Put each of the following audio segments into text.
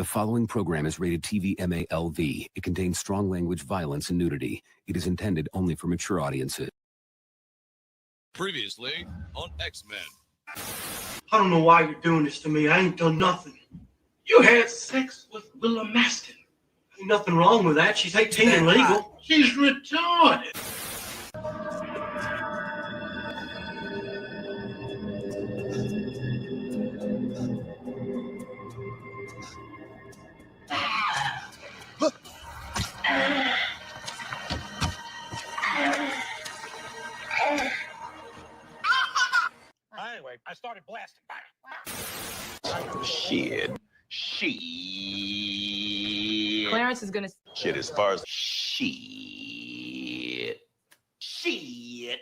The following program is rated TV MALV. It contains strong language, violence, and nudity. It is intended only for mature audiences. Previously on X-Men. I don't know why you're doing this to me. I ain't done nothing. You had sex with Willa Maston. Ain't nothing wrong with that. She's 18 and legal. She's retarded. Anyway, I started blasting. Shit. Clarence is gonna. Shit, as far as shit. I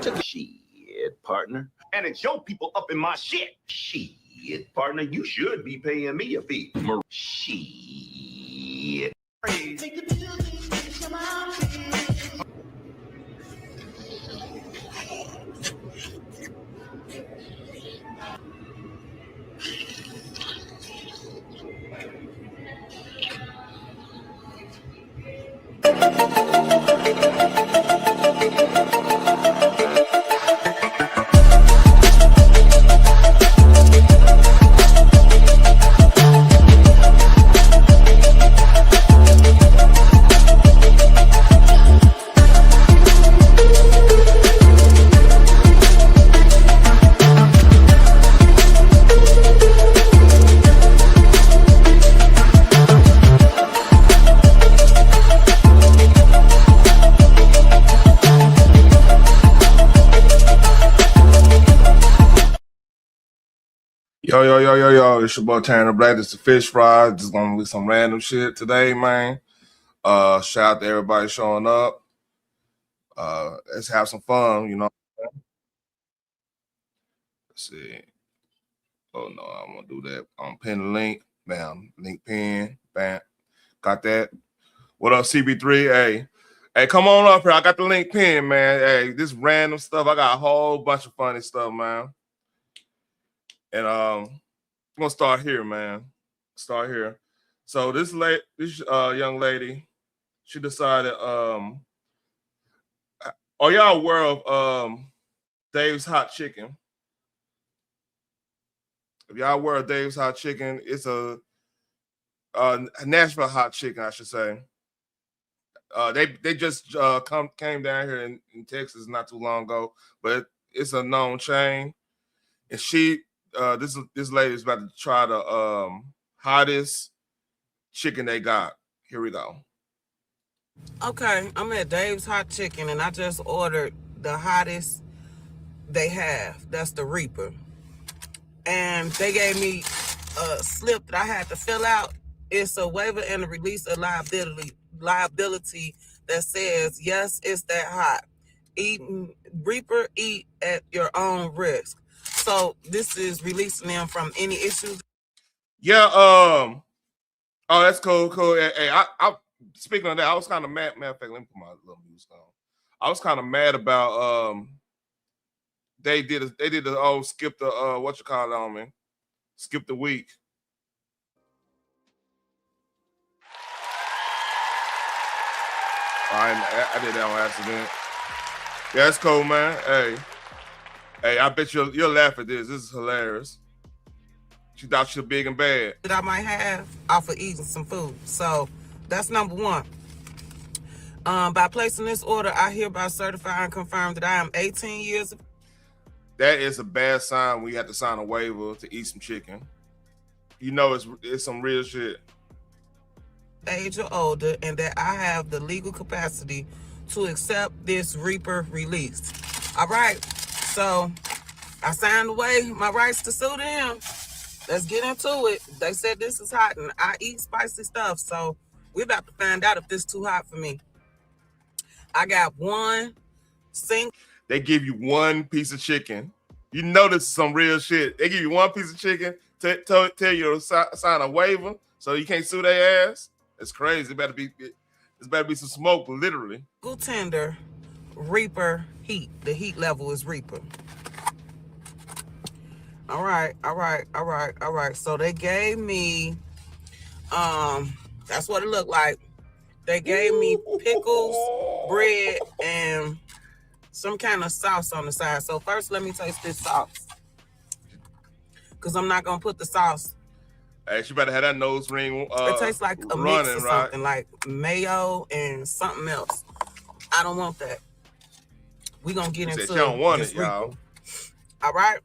took shit, partner. And it's your people up in my shit. Shit, partner, you should be paying me a fee. Shit. Yo, it's your boy Tanner Black. This is the Fish Fry. Just gonna do some random shit today, man. Shout out to everybody showing up. Let's have some fun, you know. Let's see. Oh no, I'm gonna do that. I'm pin the link. Bam. Link pin. Bam. Got that. What up, CB3? Hey, come on up here. I got the link pin, man. Hey, this random stuff. I got a whole bunch of funny stuff, man. And I'm gonna start here, man. Start here. So this young lady, she decided. Are y'all aware of Dave's Hot Chicken? If y'all aware of Dave's Hot Chicken, it's a Nashville Hot Chicken, I should say. They just came down here in Texas not too long ago, but it's a known chain, and this lady is about to try the hottest chicken they got. Here we go. Okay, I'm at Dave's Hot Chicken, and I just ordered the hottest they have. That's the Reaper. And they gave me a slip that I had to fill out. It's a waiver and a release of liability that says, yes, it's that hot. Reaper, eat at your own risk. So this is releasing them from any issues. Yeah. Oh, that's cool. Hey, I speaking of that, I was kind of mad. Matter of fact, let me put my little music on. I was kind of mad about they did the skip the what you call it on me, skip the week. I did that on accident. Yeah, that's cool, man. Hey, I bet you'll laugh at this. This is hilarious. She thought she was big and bad. That I might have off of eating some food. So that's number one. By placing this order, I hereby certify and confirm that I am 18 years of. That is a bad sign when you have to sign a waiver to eat some chicken. You know it's some real shit. Age or older, and that I have the legal capacity to accept this Reaper release. All right. So I signed away my rights to sue them. Let's get into it. They said this is hot, and I eat spicy stuff, so we're about to find out if this is too hot for me. I got one sink. They give you one piece of chicken. You know this is some real shit. They give you one piece of chicken, tell you to sign a waiver so you can't sue their ass. It's crazy. It better be some smoke, literally. Good tender Reaper heat. The heat level is Reaper. All right. So they gave me, that's what it looked like. They gave me pickles, bread, and some kind of sauce on the side. So first, let me taste this sauce, because I'm not gonna put the sauce. Hey, she better have that nose ring. It tastes like a running, mix of right? something, like mayo and something else. I don't want that. We gonna get into. She don't want this it, y'all. All right.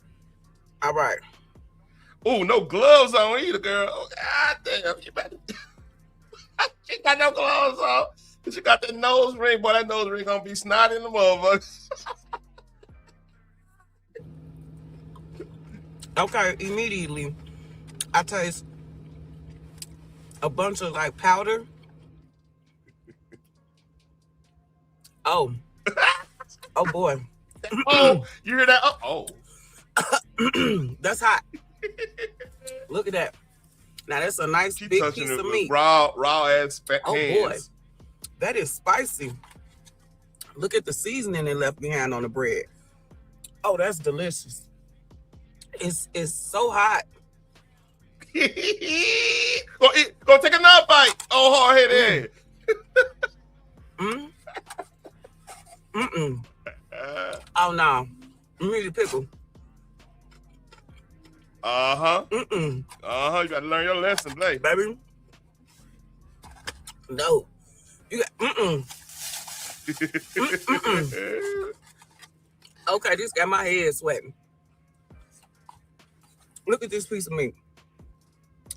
Oh, no gloves on either, girl. Oh, God damn, she better. She got no gloves on. She got that nose ring, boy. That nose ring gonna be snotty in the motherfucker. Okay, immediately I taste a bunch of like powder. Oh boy. Oh, you hear that? Oh. That's hot. Look at that. Now that's a nice She big touching piece it of with meat. raw ass Oh hands. boy, that is spicy. Look at the seasoning they left behind on the bread. Oh, that's delicious. It's so hot. Go take another bite. Oh, hard head. Oh no, you need a pickle. You gotta learn your lesson, Blake. Baby. No, you got Okay, this got my head sweating. Look at this piece of meat.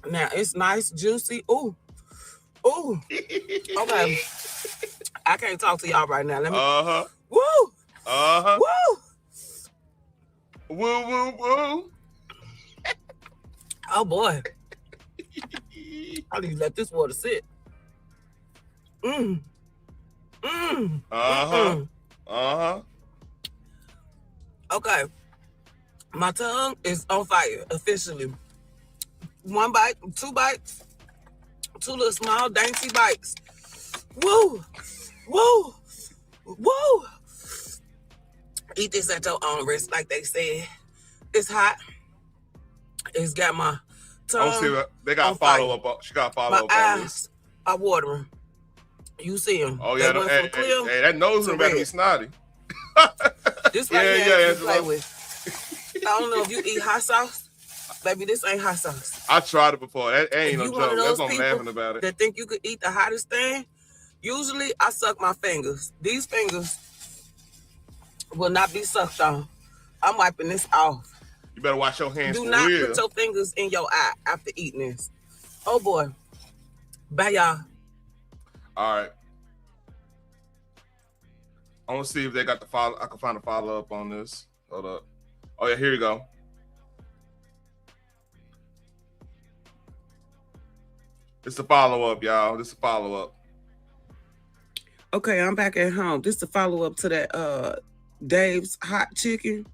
Now it's nice, juicy. Ooh. Okay. I can't talk to y'all right now. Let me. Woo. Woo. Oh boy. I need to let this water sit. Okay. My tongue is on fire officially. One bite, 2 bites, 2 little small dainty bites. Woo. Eat this at your own risk, like they said. It's hot. It's got my tongue. They got follow up. She got follow up. My eyes are watering. You see them? Oh yeah, hey, that nose ring better be snotty. This right here you play with. I don't know if you eat hot sauce. Baby, this ain't hot sauce. I tried it before. That ain't If no you joke. one of That's those what I'm people laughing about it. that think you could eat the hottest thing, usually I suck my fingers. These fingers will not be sucked on. I'm wiping this off. You better wash your hands. Do for not real. put your fingers in your eye after eating this. Oh boy. Bye y'all. All right. I want to see if they got the follow. I can find a follow up on this. Hold up. Oh yeah, here you go. It's a follow up, y'all. This is a follow up. Okay, I'm back at home. This is a follow up to that Dave's hot chicken,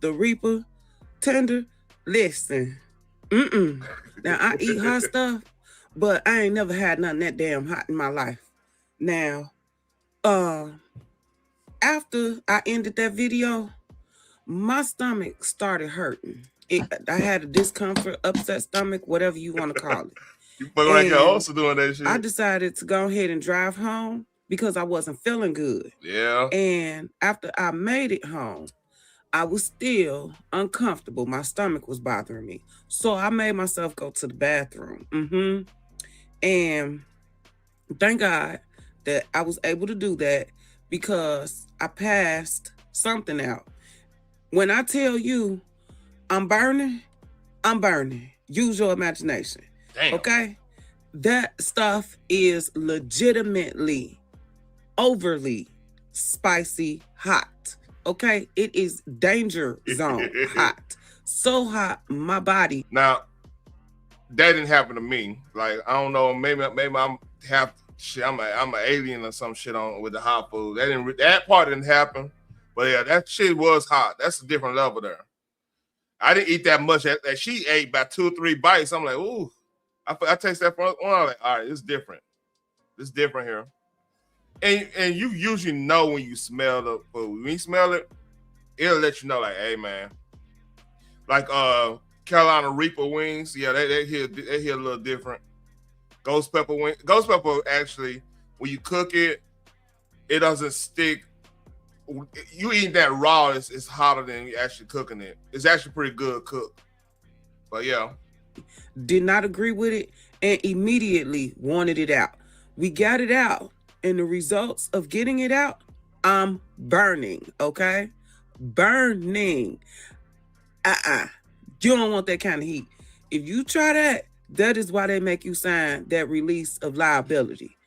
the Reaper tender. Listen, now I eat hot stuff, but I ain't never had nothing that damn hot in my life. Now, after I ended that video, my stomach started hurting. I had a discomfort, upset stomach, whatever you want to call it. You fucking like you're also doing that shit. I decided to go ahead and drive home because I wasn't feeling good. Yeah. And after I made it home, I was still uncomfortable. My stomach was bothering me. So I made myself go to the bathroom. And thank God that I was able to do that because I passed something out. When I tell you I'm burning. Use your imagination. Damn. Okay? That stuff is legitimately overly spicy hot. Okay? It is danger zone hot. So hot, my body. Now, that didn't happen to me. Like, I don't know, maybe I'm half shit. I'm an alien or some shit on with the hot food. That part didn't happen. But yeah, that shit was hot. That's a different level there. I didn't eat that much. She ate about 2 or 3 bites. I'm like, ooh. I taste that first one. I'm like, all right, it's different. It's different here. And you usually know when you smell the food. When you smell it, it'll let you know, like, hey, man. Like Carolina Reaper wings. Yeah, they hit a little different. Ghost pepper wing. Ghost pepper actually, when you cook it, it doesn't stick. You eating that raw, it's hotter than you actually cooking it. It's actually pretty good cooked. But yeah. Did not agree with it and immediately wanted it out. We got it out, and the results of getting it out, I'm burning, okay? Burning. You don't want that kind of heat. If you try that, that is why they make you sign that release of liability.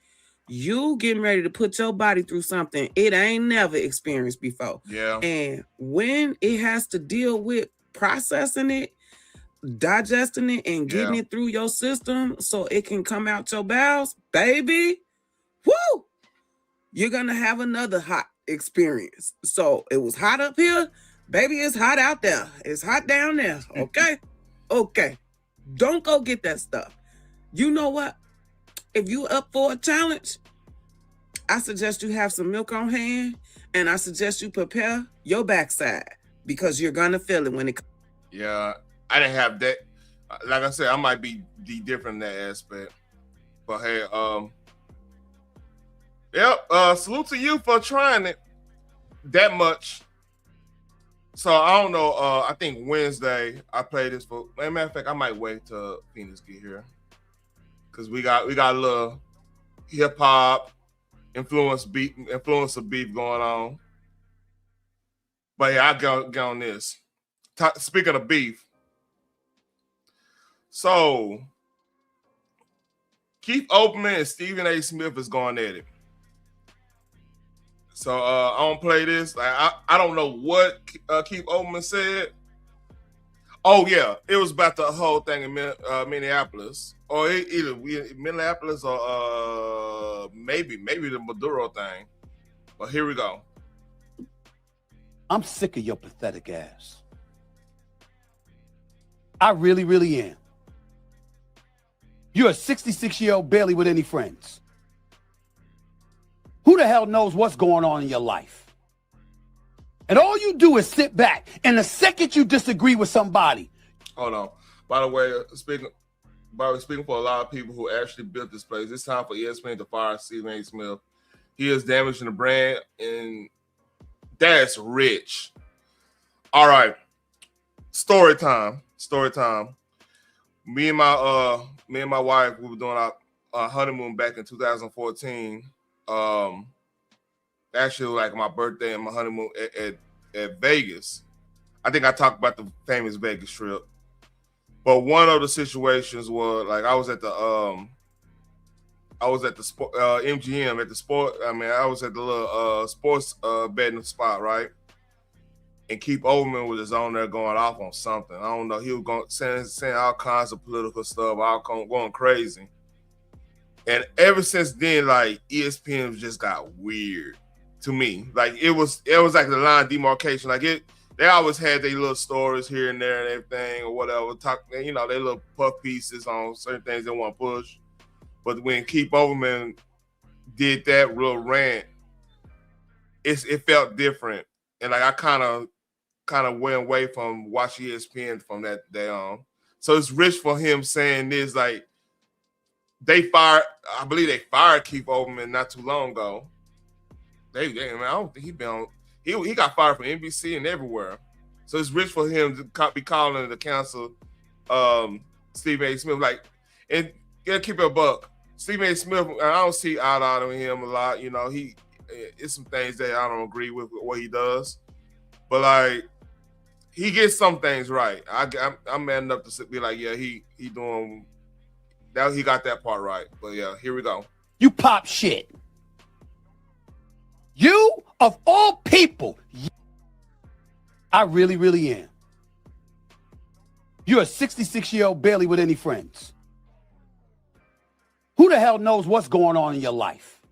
You getting ready to put your body through something it ain't never experienced before. Yeah. And when it has to deal with processing it, digesting it, and getting it through your system so it can come out your bowels, baby, woo, you're gonna have another hot experience. So it was hot up here, baby, it's hot out there. It's hot down there, okay? Okay. Don't go get that stuff. You know what? If you up for a challenge, I suggest you have some milk on hand, and I suggest you prepare your backside because you're gonna feel it when it comes. Yeah, I didn't have that. Like I said, I might be different in that aspect. But hey, salute to you for trying it that much. So I don't know. I think Wednesday I play this for. Matter of fact, I might wait till Phoenix get here because we got a little hip hop influence of beef going on. But yeah, I get on this. Speaking of beef, so Keith Olbermann and Stephen A. Smith is going at it. So I don't play this. I don't know what Keith Olbermann said. Oh yeah, it was about the whole thing in Minneapolis, or either Minneapolis or maybe the Maduro thing. But here we go. I'm sick of your pathetic ass. I really, really am. You're a 66-year-old barely with any friends. Who the hell knows what's going on in your life? And all you do is sit back, and the second you disagree with somebody. Hold on. By the way, speaking for a lot of people who actually built this place, it's time for ESPN to fire Stephen A. Smith. He is damaging the brand, and that's rich. All right. Story time. Me and my wife, we were doing our honeymoon back in 2014. Actually, like my birthday and my honeymoon at Vegas. I think I talked about the famous Vegas trip. But one of the situations was like I was at the MGM at the sport. I mean, I was at the little sports betting spot, right? And Keith Olbermann was just on there going off on something. I don't know. He was going saying all kinds of political stuff, going crazy. And ever since then, like ESPN just got weird to me. Like it was like the line of demarcation. Like they always had their little stories here and there and everything or whatever. They little puff pieces on certain things they want to push. But when Keith Olbermann did that real rant, it felt different. And like I kind of went away from watching ESPN from that day on. So it's rich for him saying this, like I believe they fired Keith Olbermann not too long ago. I don't think he got fired from NBC and everywhere. So it's rich for him to be calling the council Stephen A. Smith. Like, and yeah, keep it a buck. Stephen A. Smith, I don't see eye to eye with him a lot. You know, it's some things that I don't agree with what he does. But like, he gets some things right. I'm man enough to be like, yeah, he doing that. He got that part right. But yeah, here we go. You pop shit. You, of all people, I really, really am. You're a 66-year-old barely with any friends. Who the hell knows what's going on in your life?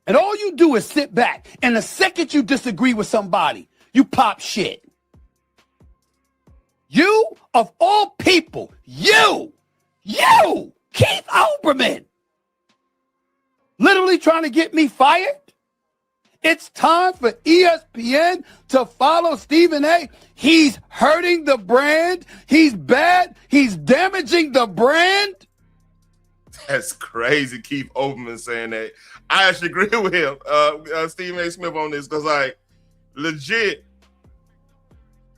And all you do is sit back, and the second you disagree with somebody, you pop shit. You, of all people, you, Keith Olbermann, literally trying to get me fired? It's time for ESPN to follow Stephen A. He's hurting the brand. He's bad. He's damaging the brand. That's crazy. Keith Olbermann saying that. I actually agree with him, Stephen A. Smith, on this, because like legit,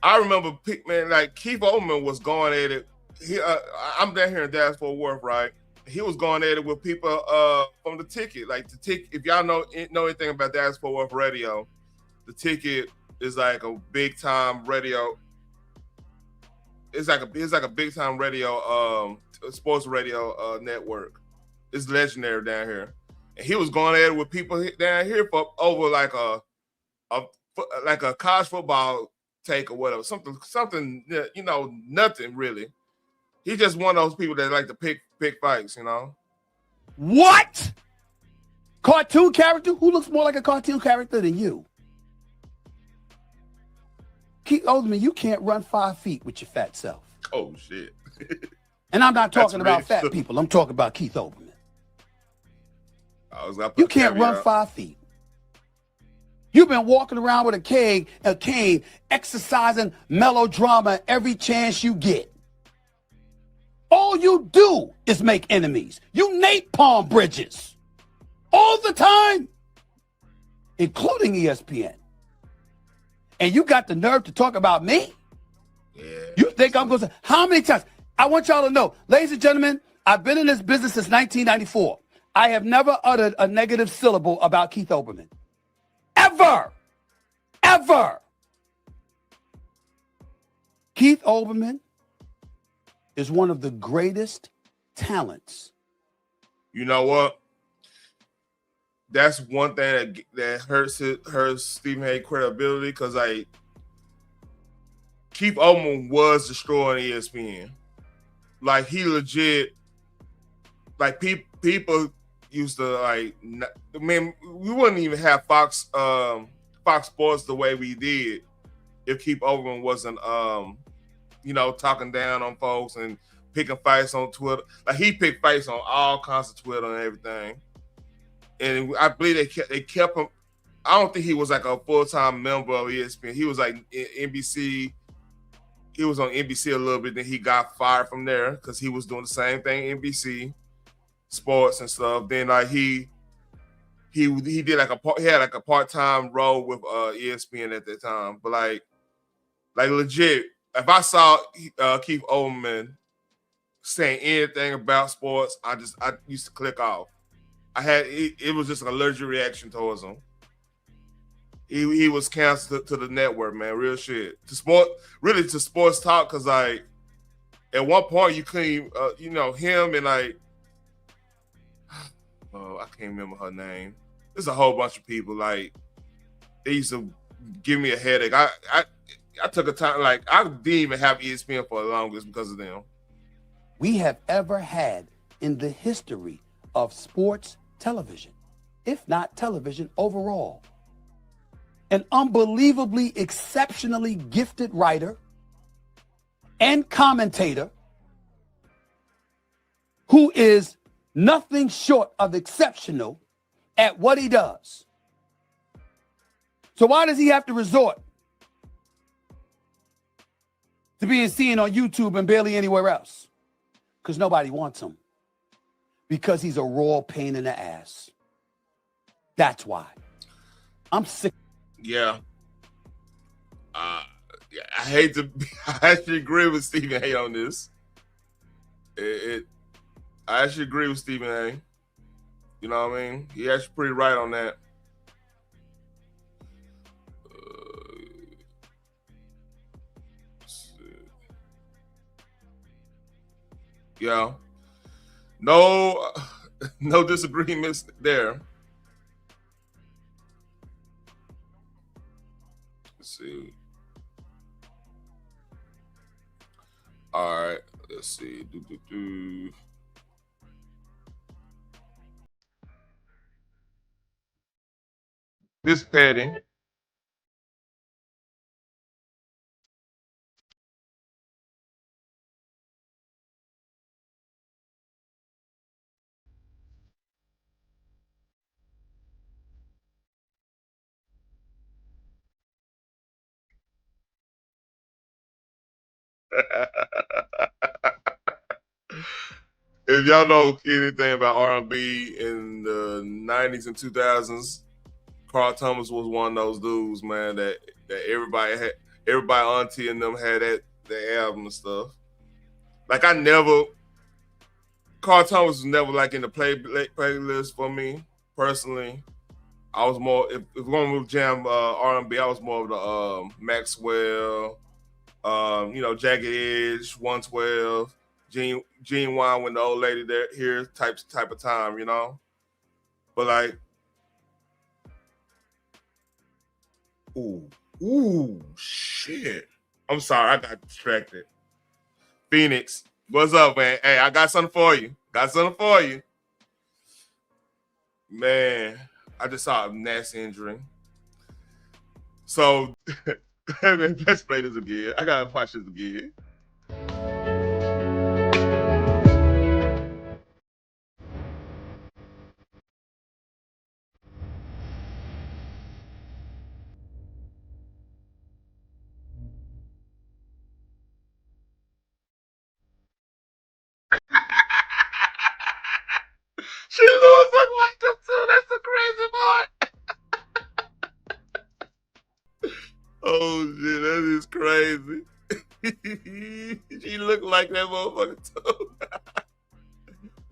I remember man, like Keith Olbermann was going at it. I'm down here in Dallas-Fort Worth, right? He was going at it with people from the Ticket. Like the Ticket, if y'all know anything about Dallas-Fort Worth radio, the Ticket is like a big time radio. It's like a big time radio, sports radio network. It's legendary down here. And he was going at it with people down here for over like a college football take or whatever, something, you know, nothing really. He's just one of those people that like to pick fights, you know. What? Cartoon character? Who looks more like a cartoon character than you? Keith Olbermann, you can't run 5 feet with your fat self. Oh shit. And I'm not talking about fat people. I'm talking about Keith Olbermann. You can't run 5 feet. You've been walking around with a cane, exercising melodrama every chance you get. All you do is make enemies. You napalm bridges all the time, including ESPN. And you got the nerve to talk about me? Yeah. You think I'm going to? How many times? I want y'all to know, ladies and gentlemen, I've been in this business since 1994. I have never uttered a negative syllable about Keith Olbermann. Ever. Ever. Keith Olbermann is one of the greatest talents. You know what? That's one thing that hurts Stephen A. credibility, because like Keith Olbermann was destroying ESPN. Like he legit, like people used to like. I mean, we wouldn't even have Fox Sports the way we did if Keith Olbermann wasn't you know, talking down on folks and picking fights on Twitter. Like he picked fights on all kinds of Twitter and everything. And I believe they kept him. I don't think he was like a full-time member of ESPN. He was like NBC. He was on NBC a little bit. Then he got fired from there because he was doing the same thing, NBC sports and stuff. Then like he did like he had like a part-time role with ESPN at that time. But like legit, if I saw Keith Olbermann saying anything about sports, I used to click off. It was just an allergic reaction towards him. He was canceled to the network, man. Real shit. To sports talk, because like at one point you couldn't even, you know, him and like I can't remember her name. There's a whole bunch of people like they used to give me a headache. I took a time, like I didn't even have ESPN for the longest because of them. We have ever had in the history of sports television, if not television overall. An unbelievably, exceptionally gifted writer and commentator who is nothing short of exceptional at what he does. So why does he have to resort to being seen on YouTube and barely anywhere else? Because nobody wants him. Because he's a raw pain in the ass. That's why. I'm sick. Yeah. I hate to. I actually agree with Stephen A. on this. I actually agree with Stephen A. You know what I mean? He actually pretty right on that. Yeah. No disagreements there. Let's see. All right. Let's see. This petty. If y'all know anything about R&B in the 90s and 2000s, Carl Thomas was one of those dudes, man, that everybody auntie and them had that album and stuff. Like Carl Thomas was never like in the playlist for me personally. I was more, if we're going to jam R&B, I was more of the Maxwell, Jagged Edge, 112, Gene Wine when the old lady there here type of time, But like, ooh, shit. I'm sorry, I got distracted. Phoenix, what's up, man? Hey, I got something for you. Man, I just saw a nasty injury. So, let's play this again. I gotta watch this again. She looks like them too. That's the crazy part. Oh shit, that is crazy. She looked like that motherfucker too.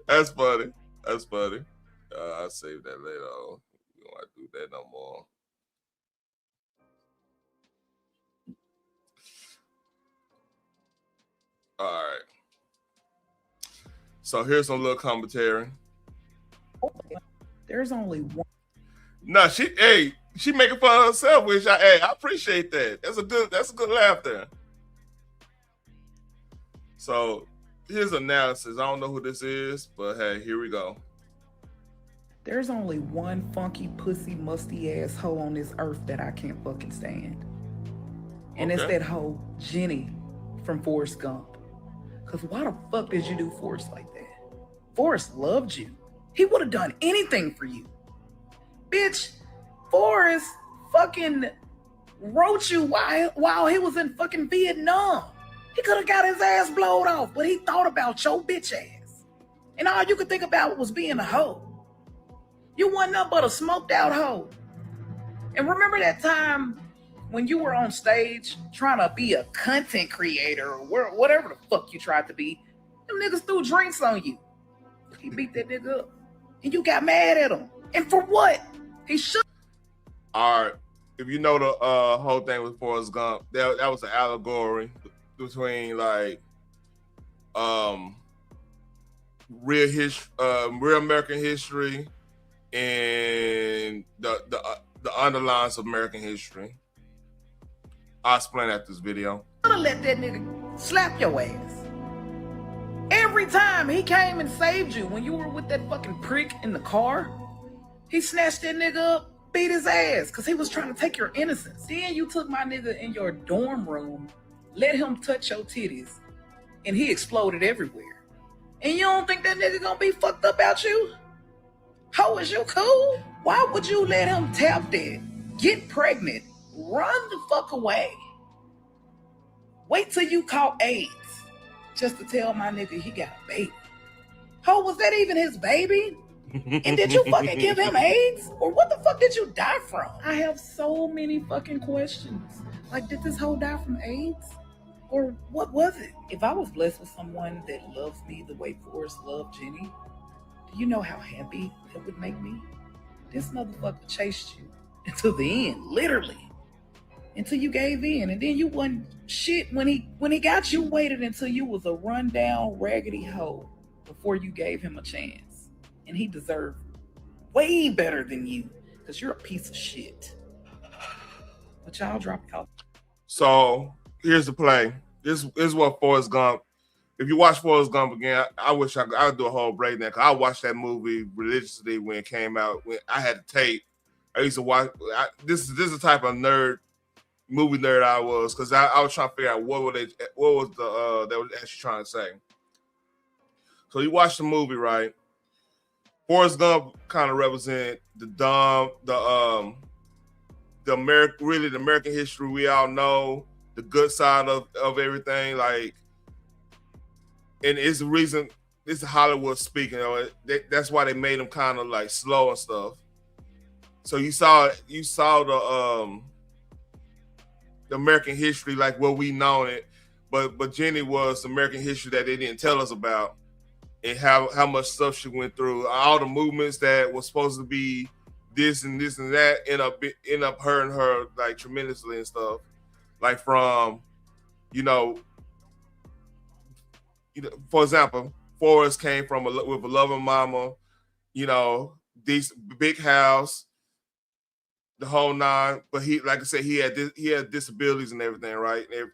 That's funny. I'll save that later on. We don't want to do that no more. All right. So here's some little commentary. There's only one. No, she making fun of herself, which I appreciate that. That's a good laugh there. So here's analysis. I don't know who this is, but hey, here we go. There's only one funky, pussy, musty ass hoe on this earth that I can't fucking stand. And it's that hoe, Jenny from Forrest Gump. Cause why the fuck did you do Forrest like that? Forrest loved you. He would have done anything for you. Bitch, Forrest fucking wrote you while he was in fucking Vietnam. He could have got his ass blowed off, but he thought about your bitch ass. And all you could think about was being a hoe. You wasn't nothing but a smoked out hoe. And remember that time when you were on stage trying to be a content creator or whatever the fuck you tried to be, them niggas threw drinks on you. He beat that nigga up. And you got mad at him. And for what? He should. All right. If you know the whole thing with Forrest Gump, that was an allegory between like real American history and the underlines of American history. I'll explain after this video. Should have let that nigga slap your ass. Every time he came and saved you when you were with that fucking prick in the car, he snatched that nigga up, beat his ass, because he was trying to take your innocence. Then you took my nigga in your dorm room, let him touch your titties, and he exploded everywhere. And you don't think that nigga gonna be fucked up about you? How is you cool? Why would you let him tap that, get pregnant, run the fuck away? Wait till you caught AIDS just to tell my nigga he got a baby. How was that even his baby? And did you fucking give him AIDS? Or what the fuck did you die from? I have so many fucking questions. Like, did this hoe die from AIDS? Or what was it? If I was blessed with someone that loves me the way Forrest loved Jenny, do you know how happy that would make me? This motherfucker chased you until the end, literally. Until you gave in. And then you wasn't shit when he got you. Waited until you was a rundown, raggedy hoe before you gave him a chance. And he deserved way better than you, because you're a piece of shit. But y'all drop out. So here's the play. This is what Forrest Gump. If you watch Forrest Gump again, I wish I would do a whole breakdown, because I watched that movie religiously when it came out. When I had the tape, I used to watch. This is the type of movie nerd I was, because I was trying to figure out what was they were actually trying to say. So you watch the movie, right? Forrest Gump kind of represent the American history we all know, the good side of everything. Like, and it's the reason this is Hollywood speaking. You know, that's why they made him kind of like slow and stuff. So you saw the American history like what we know it, but Jenny was American history that they didn't tell us about, and how much stuff she went through, all the movements that was supposed to be this and that end up hurting her like tremendously and stuff. Like from, for example, Forrest came from with a loving mama, this big house, the whole nine. But he, like I said, he had disabilities and everything, right? And,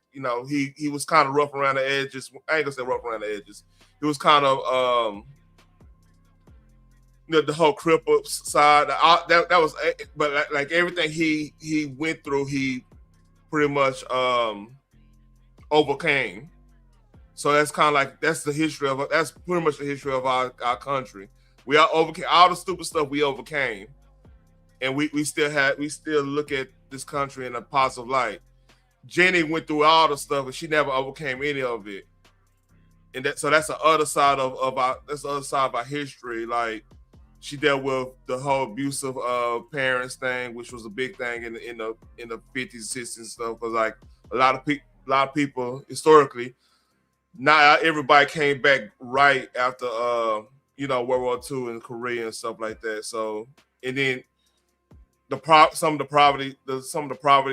he was kind of rough around the edges. I ain't gonna say rough around the edges. He was kind of the whole cripple side. That was, but like everything he went through, he pretty much overcame. So that's kind of like that's pretty much the history of our country. We all overcame all the stupid stuff we overcame, and we still look at this country in a positive light. Jenny went through all the stuff, and she never overcame any of it. And that's the other side of our history. Like, she dealt with the whole abusive parents thing, which was a big thing in the 50s, 60s and stuff. Because like a lot of people historically, not everybody came back right after World War II and Korea and stuff like that. So, and then some of the poverty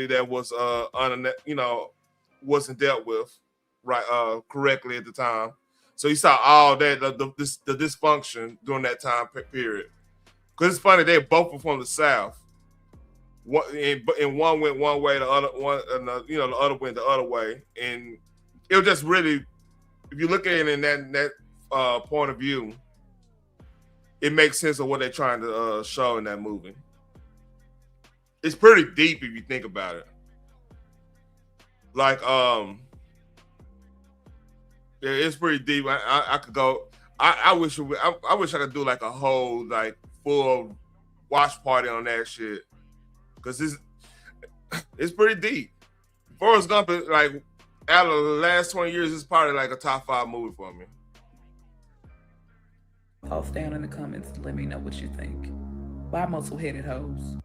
that was wasn't dealt with right correctly at the time. So you saw all that the dysfunction during that time period. Because it's funny, they both were from the South. And one went one way, the other the other went the other way, and it was just really, if you look at it in that point of view, it makes sense of what they're trying to show in that movie. It's pretty deep if you think about it. Like, yeah, it's pretty deep. I could go. I wish I could do like a whole like full watch party on that shit, because it's pretty deep. Forrest Gump is like, out of the last 20 years, it's probably like a top 5 movie for me. Post down in the comments to let me know what you think. Why muscle-headed hoes?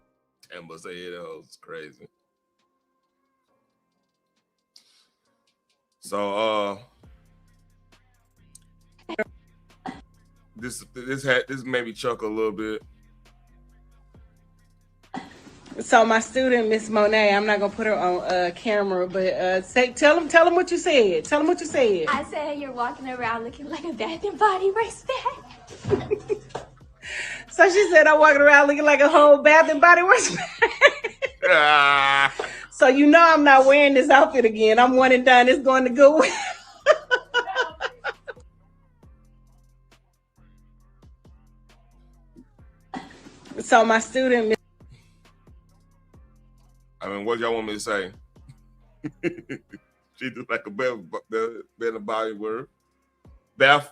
And muscle-headed hoes is crazy. So this made me chuckle a little bit. So my student, Miss Monet, I'm not gonna put her on camera, but tell them what you said. Tell them what you said. I said you're walking around looking like a Bath and Body Works bag. So she said I'm walking around looking like a whole Bath and Body Works bag. So I'm not wearing this outfit again. I'm one and done. It's going to Goodwill. So my student. I mean, what y'all want me to say? She do like a bed and body work. Bath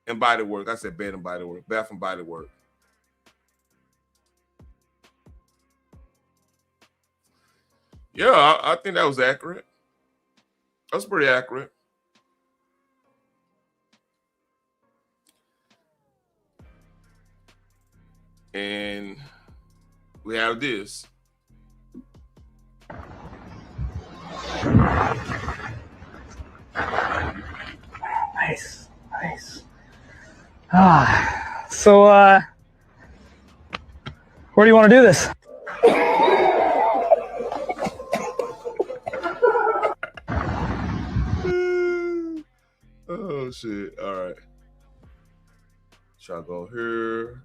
and body work. I said bed and body work. Bath and body work. Yeah, I think that was accurate. That's pretty accurate. And we have this. Nice. So, where do you want to do this? Oh shit! All right, shall I go here?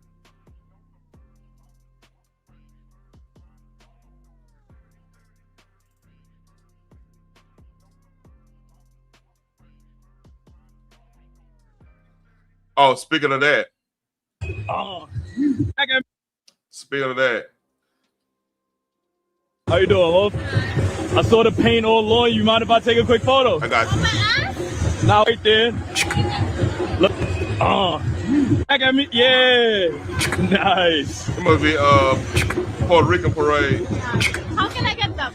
Oh, speaking of that. Speaking of that. How you doing, Wolf? I saw the paint all on. You mind if I take a quick photo? I got you. Now right there. Look. Back at me. Yeah. Nice. It must be Puerto Rican parade. How can I get them?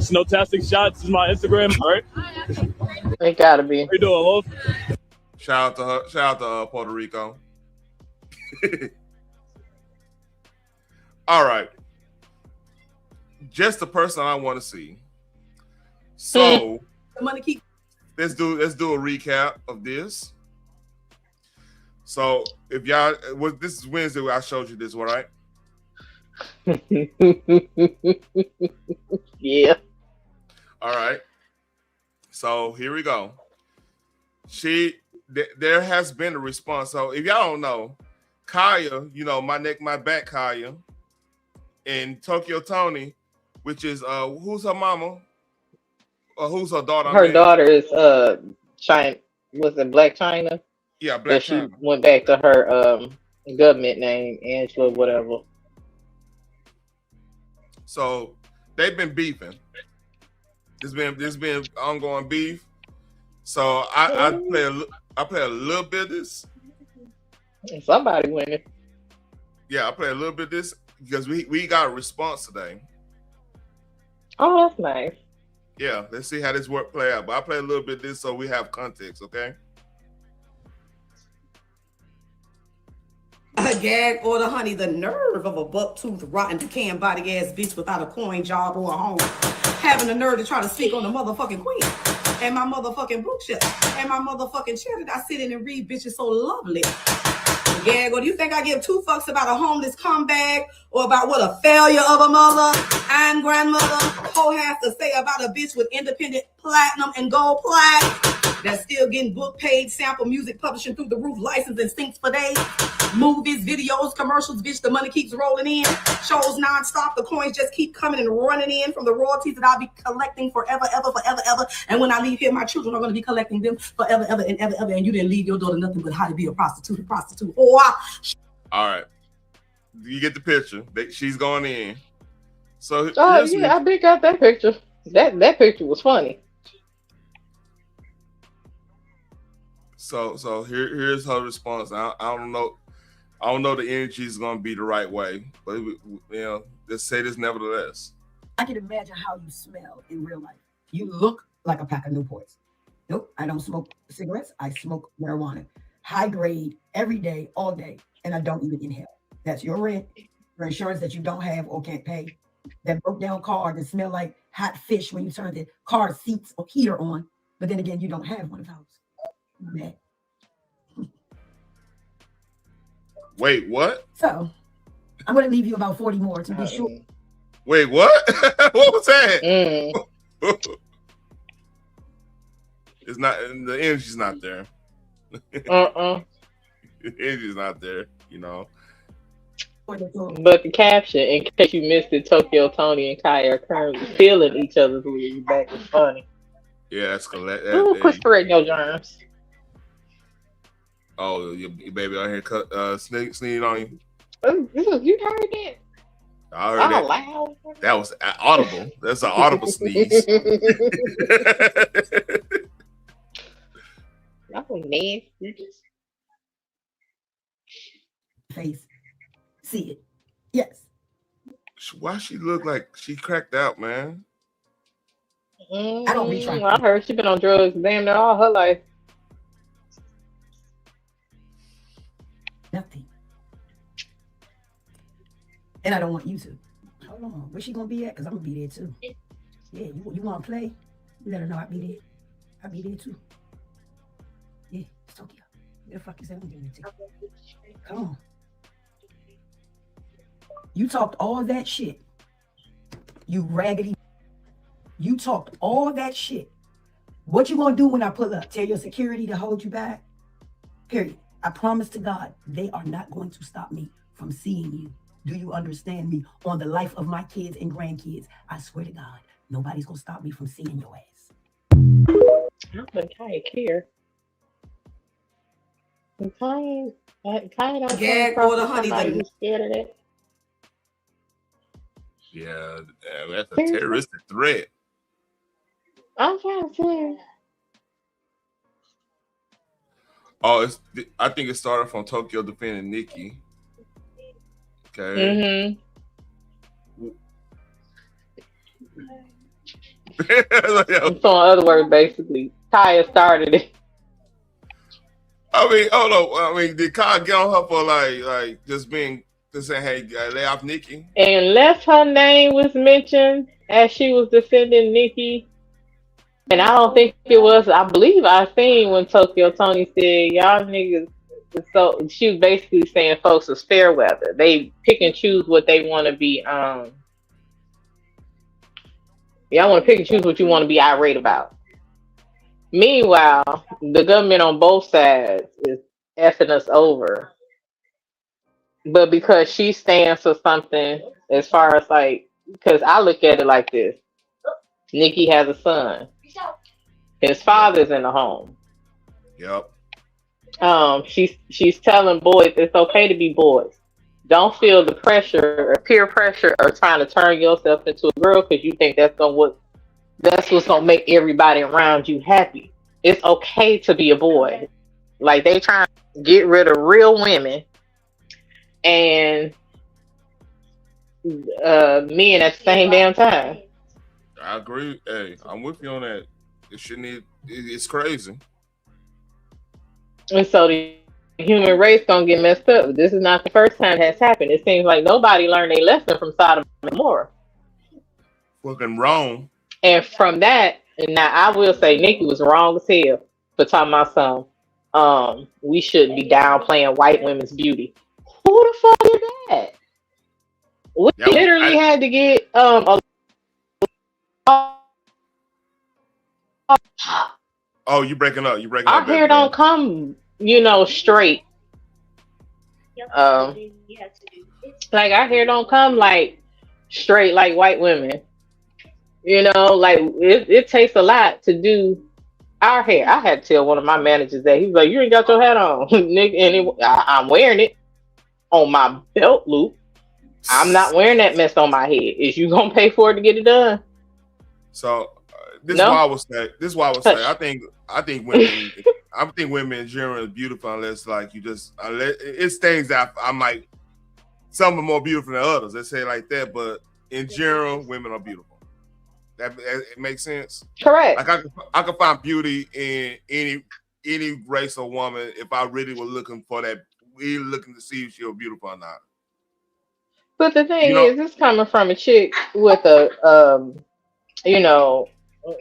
Snowtastic Shots is my Instagram, all right? It gotta be. How you doing, Wolf? Shout out to her. Shout out to Puerto Rico. All right. Just the person I want to see. So let's do a recap of this. So if y'all, this is Wednesday where I showed you this, all right? Yeah. All right. So here we go. There has been a response. So if y'all don't know, Kaya, you know, My Neck, My Back Kaya, and Tokyo Tony, which is who's her mama? Or who's her daughter? Her daughter is China. Was it Black China? Yeah, Black China. China. She went back to her government name, Angela, whatever. So they've been beefing. There's been ongoing beef. So I play a little bit of this. Somebody winning. Yeah, I play a little bit of this because we got a response today. Oh, that's nice. Yeah, let's see how this work play out. But I play a little bit of this so we have context, okay? A gag order, honey, the nerve of a buck-toothed, rotten, decaying body ass bitch without a coin job or a home. Having the nerve to try to speak on the motherfucking queen. And my motherfucking bookshelf. And my motherfucking chair that I sit in and read, bitch, is so lovely. Gag, or do you think I give two fucks about a homeless comeback or about what a failure of a mother and grandmother whole has to say about a bitch with independent platinum and gold plaque that's still getting book paid, sample music, publishing through the roof, license and stinks for days, movies, videos, commercials, bitch, the money keeps rolling in, shows nonstop, the coins just keep coming and running in from the royalties that I'll be collecting forever, ever, and when I leave here, my children are going to be collecting them forever, ever, and you didn't leave your daughter nothing but how to be a prostitute. Oh, all right. You get the picture. She's going in. So oh yeah, I big got that picture. That picture was funny. So here's her response. I don't know the energy is gonna be the right way, but you know, let's say this nevertheless. I can imagine how you smell in real life. You look like a pack of Newports. Nope, I don't smoke cigarettes. I smoke marijuana. High grade, every day, all day, and I don't even inhale. That's your rent, your insurance that you don't have or can't pay. That broke down car that smell like hot fish when you turn the car seats or heater on, but then again, you don't have one of those. Man. Wait, what? So, I'm going to leave you about 40 more to be sure. Wait, what? What was that? It's not, the energy's not there. The energy's not there, you know. But the caption, in case you missed it, Tokyo Tony and Kaya are currently feeling each other's lead back was funny. Yeah, that's correct. Quit spreading your germs. Oh, your baby out here sneezing on you. You heard that? I heard that. Loud. That was audible. That's an audible sneeze. That was nasty. Face. See it. Yes. Why she look like she cracked out, man? I don't be trying. I heard she been on drugs damn near all her life. Nothing. And I don't want you to. Hold on. Where's she gonna be at? Because I'm gonna be there too. Yeah, you wanna play? You let her know I'll be there. I'll be there too. Yeah, it's Tokyo. Where the fuck is that? I'm getting it to. Come on. You talked all that shit. You raggedy. You talked all that shit. What you gonna do when I pull up? Tell your security to hold you back? Period. I promise to God, they are not going to stop me from seeing you. Do you understand me? On the life of my kids and grandkids, I swear to God, nobody's gonna stop me from seeing your ass. I don't think I care. Kaya don't gag order, honey. You scared of that? Yeah, that's a terroristic threat. I'm trying to say. Oh, I think it started from Tokyo defending Nikki. Okay. So in other words, basically, Kaya started it. I mean, hold on. I mean, did Kyle get on her for like just saying, hey, lay off Nikki? Unless her name was mentioned as she was defending Nikki, and I don't think it was. I believe I seen when Tokyo Tony said, "Y'all niggas." So she was basically saying, "Folks is fair weather. They pick and choose what they want to be. Y'all want to pick and choose what you want to be irate about." Meanwhile, the government on both sides is effing us over. But because she stands for something, as far as like, because I look at it like this: Nikki has a son. His father's in the home. Yep. She's telling boys it's okay to be boys. Don't feel the pressure or peer pressure or trying to turn yourself into a girl because you think that's what's gonna make everybody around you happy. It's okay to be a boy. Like they trying to get rid of real women and men at the same damn time. I agree. Hey, I'm with you on that. It's crazy. And so the human race gonna get messed up. This is not the first time that's happened. It seems like nobody learned a lesson from Sodom and Gomorrah. Fucking wrong. And from that, and now I will say Nikki was wrong as hell for talking about some. We shouldn't be downplaying white women's beauty. Who the fuck is that? We literally had to get Oh, you breaking up? You breaking our up? hair don't come, straight. Like our hair don't come like straight like white women. Like it takes a lot to do our hair. I had to tell one of my managers that. He was like, "You ain't got your hat on, Nick." And I'm wearing it on my belt loop. I'm not wearing that mess on my head. Is you gonna pay for it to get it done? So this is why I would say. This is why I would say. I think women. I think women in general are beautiful unless like you just. It's things that I might. Some are more beautiful than others. Let's say it like that. But in general, women are beautiful. That it makes sense. Correct. Like I could find beauty in any race or woman if I really were looking for that. Really looking to see if she was beautiful or not. But the thing is, it's coming from a chick with a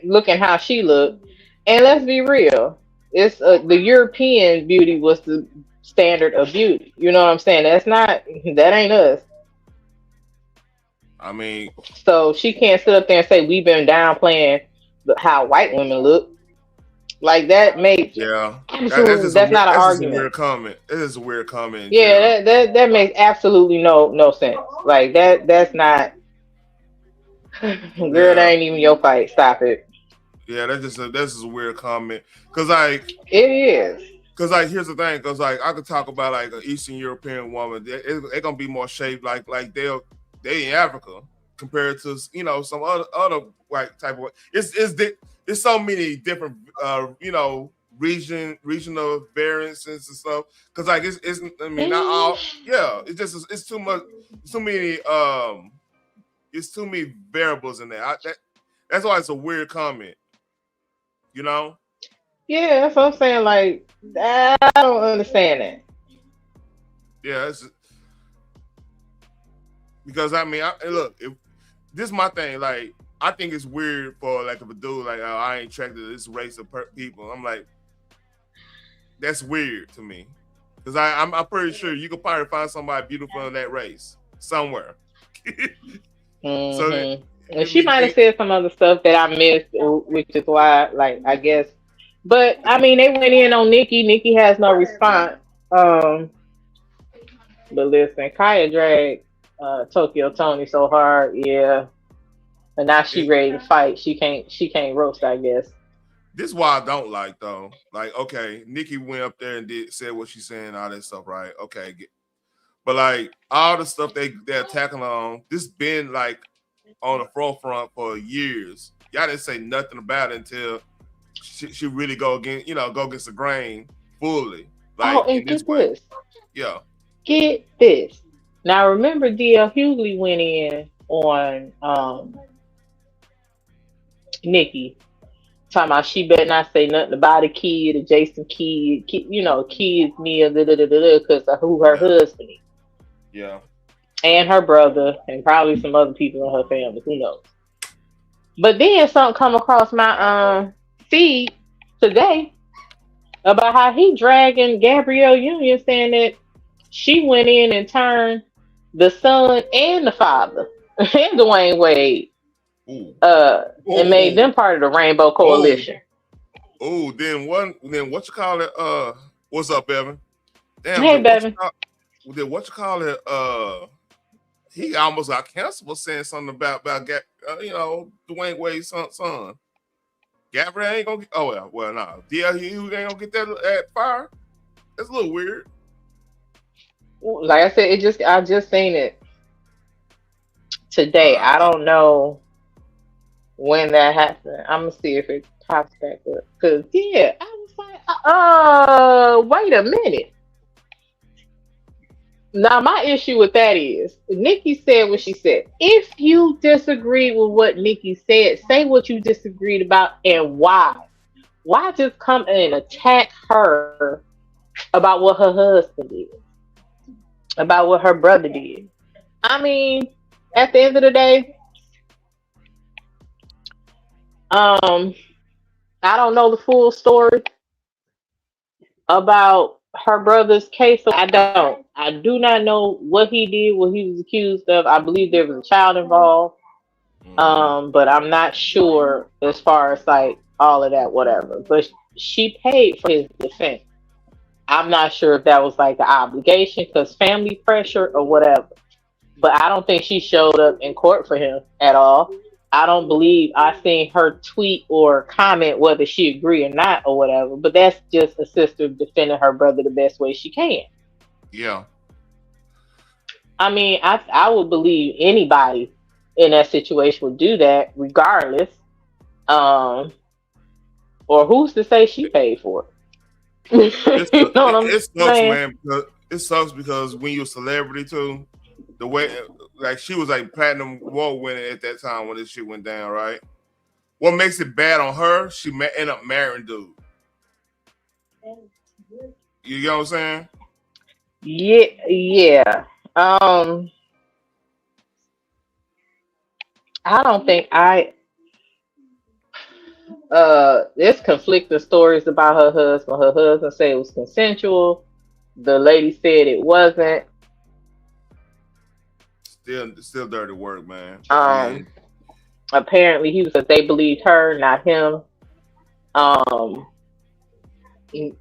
looking how she looked. And let's be real, it's the European beauty was the standard of beauty. You know what I'm saying? That ain't us. I mean, so she can't sit up there and say we've been downplaying how white women look. Like that makes that's not an argument. A weird comment. It is a weird comment. Yeah, that makes absolutely no sense. Like that's not. Girl, that ain't even your fight. Stop it. Yeah, that's just a weird comment. Cause like it is. Cause like here's the thing. Cause like I could talk about like an Eastern European woman. They're gonna be more shaped like they in Africa compared to some other like type of. It's so many different regional variances and stuff. Cause like it's I mean not all. Yeah, it's too much. It's too many. It's too many variables in there. That's why it's a weird comment. Yeah, that's what I'm saying. Like, I don't understand that. Yeah, because I mean, look, if this is my thing. Like, I think it's weird for like if a dude like, oh, I ain't attracted to this race of people. I'm like, that's weird to me. Because I'm pretty sure you could probably find somebody beautiful in that race somewhere. So and she might have said some other stuff that I missed, which is why, like, I guess. But I mean, they went in on Nikki. Nikki has no response. But listen, Kaya dragged Tokyo Tony so hard, yeah. And now she ready to fight. She can't roast, I guess. This is why I don't like though. Like, okay, Nikki went up there and said what she's saying, all that stuff, right? Okay, but like all the stuff they're attacking on, this been like on the forefront for years. Y'all didn't say nothing about it until she really go against the grain fully. Like, and get this. Yeah. Get this. Now remember, D.L. Hughley went in on Nikki. Talking about she better not say nothing about a kid, adjacent kid, kids, Mia, because of who her husband is. Yeah. And her brother, and probably some other people in her family. Who knows? But then something come across my feed today about how he dragging Gabrielle Union, saying that she went in and turned the son and the father and Dwayne Wade, and made them part of the Rainbow Coalition. Then what you call it? What's up, Evan? Damn, hey, Bevan. What you call it? He almost got canceled for saying something about Dwayne Wade's son. Gabrielle ain't gonna get. Well, no. Yeah, he ain't gonna get that fire. That's a little weird. Like I said, I just seen it today. I don't know when that happened. I'm gonna see if it pops back up. Cause I was like, wait a minute. Now my issue with that is Nikki said what she said. If you disagree with what Nikki said, say what you disagreed about and why. Why just come and attack her about what her husband did? About what her brother did? I mean, at the end of the day, I don't know the full story about her brother's case. So I do not know what he did, what he was accused of. I believe there was a child involved. But I'm not sure as far as like all of that, whatever. But she paid for his defense. I'm not sure if that was like the obligation because family pressure or whatever. But I don't think she showed up in court for him at all. I don't believe I seen her tweet or comment whether she agree or not or whatever. But that's just a sister defending her brother the best way she can. Yeah. I mean, I would believe anybody in that situation would do that regardless. Or who's to say she paid for it? It sucks, man. Because it sucks because when you're a celebrity too, the way like she was like platinum award winner at that time when this shit went down, right? What makes it bad on her? She end up marrying dude. You know what I'm saying? Yeah. I don't think there's conflicting stories about her husband. Her husband said it was consensual. The lady said it wasn't. Still dirty work, man. Apparently they believed her, not him.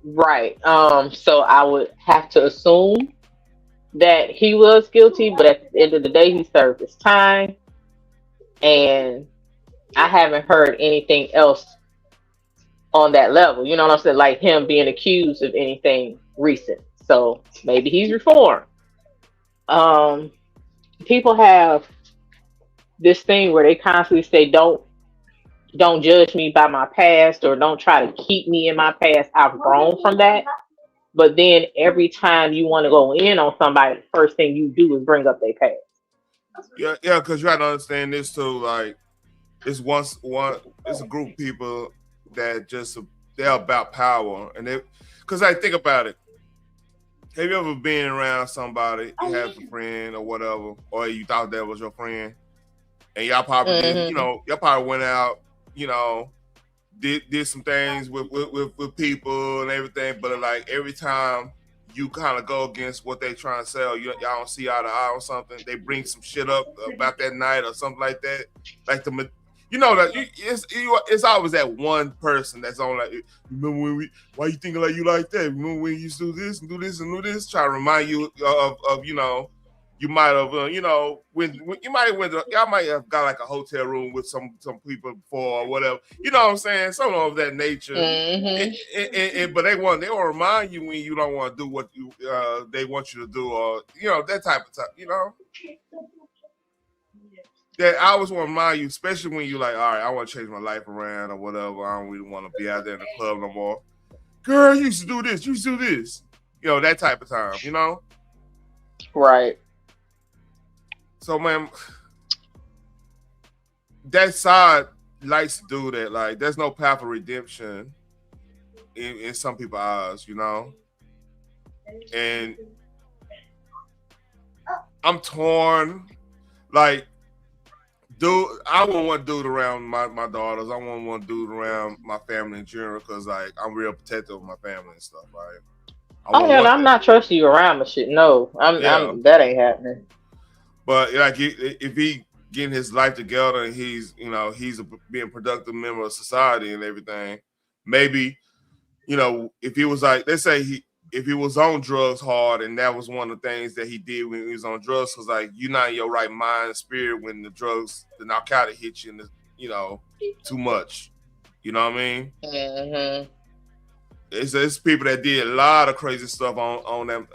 Right. So I would have to assume that he was guilty, but at the end of the day, he served his time. And I haven't heard anything else on that level. You know what I'm saying? Like him being accused of anything recent. So maybe he's reformed. People have this thing where they constantly say, don't judge me by my past or don't try to keep me in my past. I've grown from that. But then every time you want to go in on somebody, the first thing you do is bring up their past. Yeah, because you have to understand this too. Like, it's it's a group of people that they're about power, and because I think about it. Have you ever been around somebody, you have a friend or whatever, or you thought that was your friend, and y'all probably did, y'all probably went out, did some things with people and everything, but like every time you kind of go against what they trying to sell, y'all don't see eye to eye or something. They bring some shit up about that night or something like that. Like it's always that one person that's on like, remember when why you thinking like you like that? Remember when you used to do this and do this and do this? Try to remind you of you might have when you might have y'all might have got like a hotel room with some people before or whatever. You know what I'm saying? Something of that nature. Mm-hmm. But they want to remind you when you don't want to do what they want you to do, or that type of stuff. That I always want to remind you, especially when you're like, all right, I want to change my life around or whatever. I don't really want to be out there in the club no more. Girl, you used to do this. You used to do this. That type of time, Right. So, man, that side likes to do that. Like, there's no path of redemption in some people's eyes, you know. And I'm torn. Like, dude, I wouldn't want dude around my daughters. I wouldn't want dude around my family in general because, like, I'm real protective of my family and stuff, right? Oh yeah, I'm not trusting you around my shit. No, I'm that ain't happening. But like, if he getting his life together and he's being productive member of society and everything, maybe, if he was like, let's say if he was on drugs hard and that was one of the things that he did when he was on drugs, was like, you're not in your right mind and spirit when the narcotic hits you, and too much. You know what I mean? Mm-hmm. It's people that did a lot of crazy stuff on them,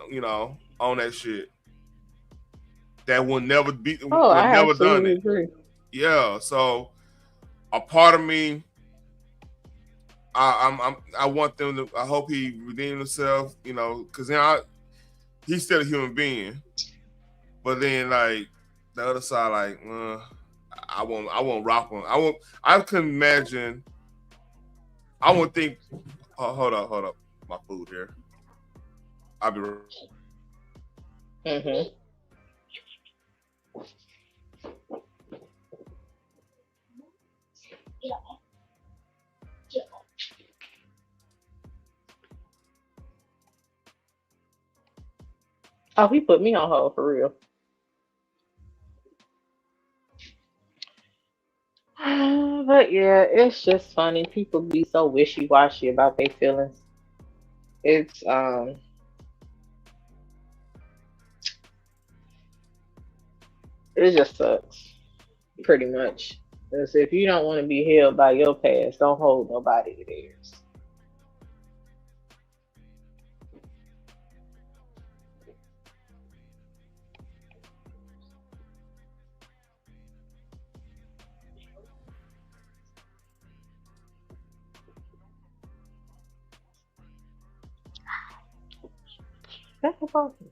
on that shit. That will never be, never done it. Agree. Yeah, so a part of me, I want them to. I hope he redeemed himself, because he's still a human being. But then, like, the other side, like, I won't rock him. I couldn't imagine. I won't think. Oh, hold up, my food here. I'll be right. Mm-hmm. Oh, he put me on hold for real. But yeah, it's just funny. People be so wishy-washy about their feelings. It just sucks, pretty much. Because if you don't want to be held by your past, don't hold nobody to theirs. That's a problem.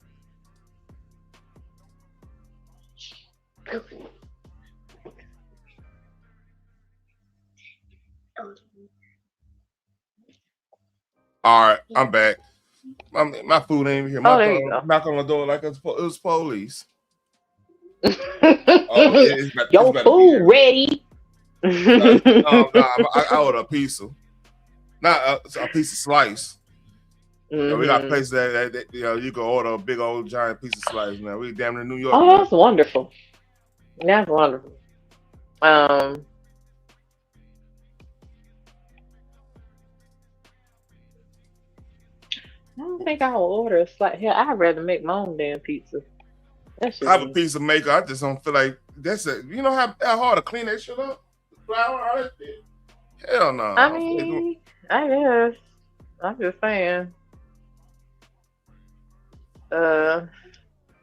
All right, I'm back. My food ain't even here. Knock on the door like it was police. Your food ready. I ordered a pizza, not a piece of slice. Mm-hmm. We got places that you can order a big old giant piece of slice. Now we damn near New York. Oh, that's wonderful. That's wonderful. I don't think I will order a slice. Hell, I'd rather make my own damn pizza. I have a pizza maker. I just don't feel like that's it. You know how hard to clean that shit up? Flour, all that shit. Hell no. I mean, I guess. I'm just saying. Yeah.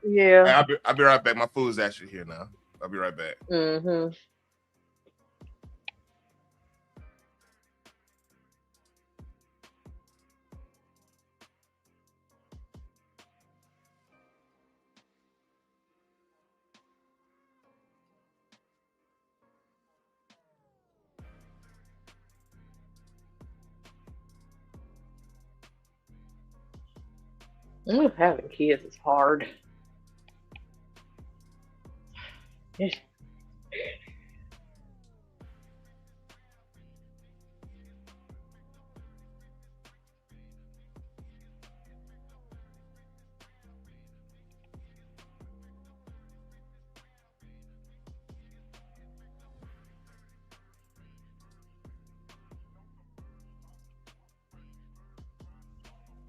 Hey, I'll be right back. My food's actually here now. I'll be right back. Mm-hmm. Having kids is hard.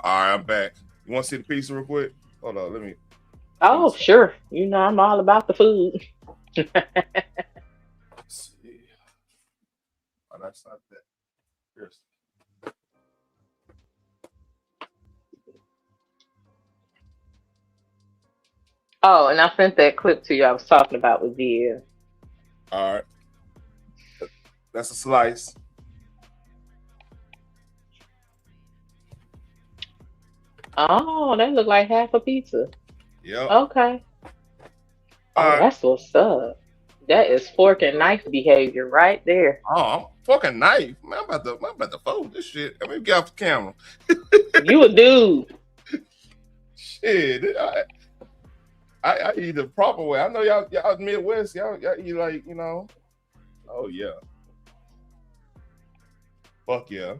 All right, I'm back. You want to see the pizza real quick? Hold on, let me. Oh, sure. You know I'm all about the food. Let's see. Oh, that's not that. Here's. Oh, and I sent that clip to you I was talking about with Via. All right. That's a slice. Oh, that look like half a pizza. Yep. Okay. Oh, that's what's up. That is fork and knife behavior right there. Oh, fucking knife. Man, I'm about to fold this shit. Let me get off the camera. You a dude. Shit. I eat the proper way. I know y'all Midwest, y'all eat like, you know. Oh yeah. Fuck yeah.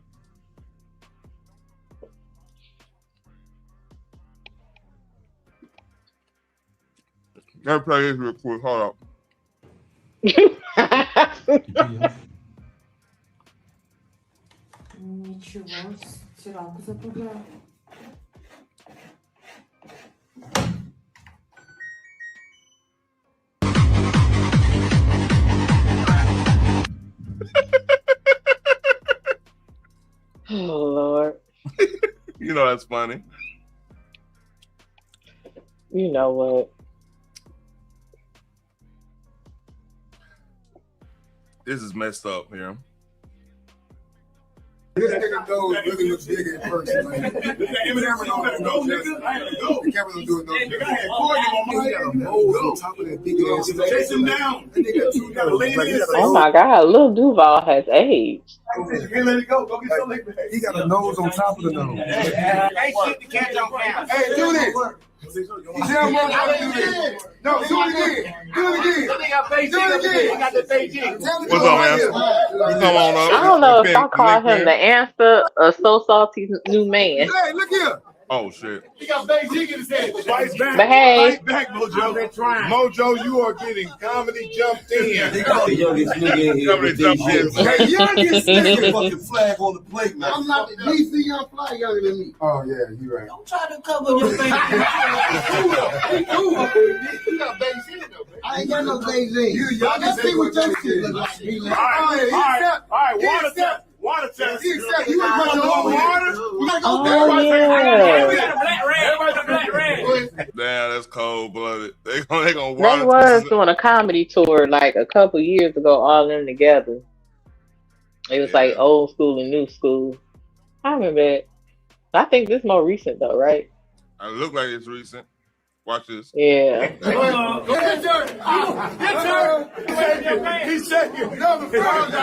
Let me play this real quick. Hold up. Ничего, стиралку заправляю. Oh Lord. You know that's funny. You know what? This is messed up here. This nigga nose really looks big in person. The camera don't do it. The camera don't do it. He got a nose on top of that big ass. Chase him down. Oh my God, Lil Duval has aged. Hey, let it go. Go get some liquor. He got a nose on top of the nose. Hey, shit, the catch on camera. Hey, do this. See how much I do this? No, do it again. Do it again. Do it again. I got the Beijing. What's up, man? Come on up. I don't know if I call him the answer or So Salty's new man. Hey, look here. Oh shit. He got Beijing in his head. Fight back. But hey. Fight back, Mojo. Mojo, you are getting comedy jumped in. They got the youngest nigga in here. Comedy jumped in. Hey, youngest nigga. Fucking flag on the plate, man. I'm not the DC young fly younger than me. Oh yeah, you right. Don't try to cover your face. You got Beijing though, man. I ain't got no Beijing. You young. Let's see what your shit look like. All right. Water test. Water test. You want your own water? Oh yeah. Damn, that's cold blooded. They gonna They water was test. doing a comedy tour like a couple years ago, all of them together. It was like old school and new school. I remember it. I think this is more recent though, right? I look like it's recent. Watch this. Yeah. Go get dirt. Get dirt. He's shaking. No, the front.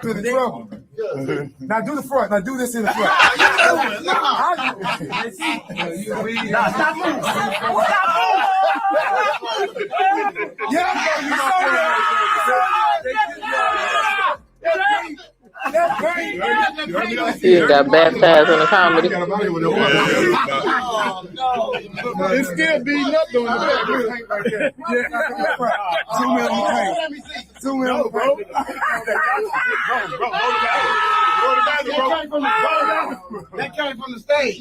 To the trouble. Now do the front. Now do this in the front. Stop moving. He got baptized in a comedy. It's still beating up though in the back. Zoom in on the paint. Zoom in on the paint. That came from the stage.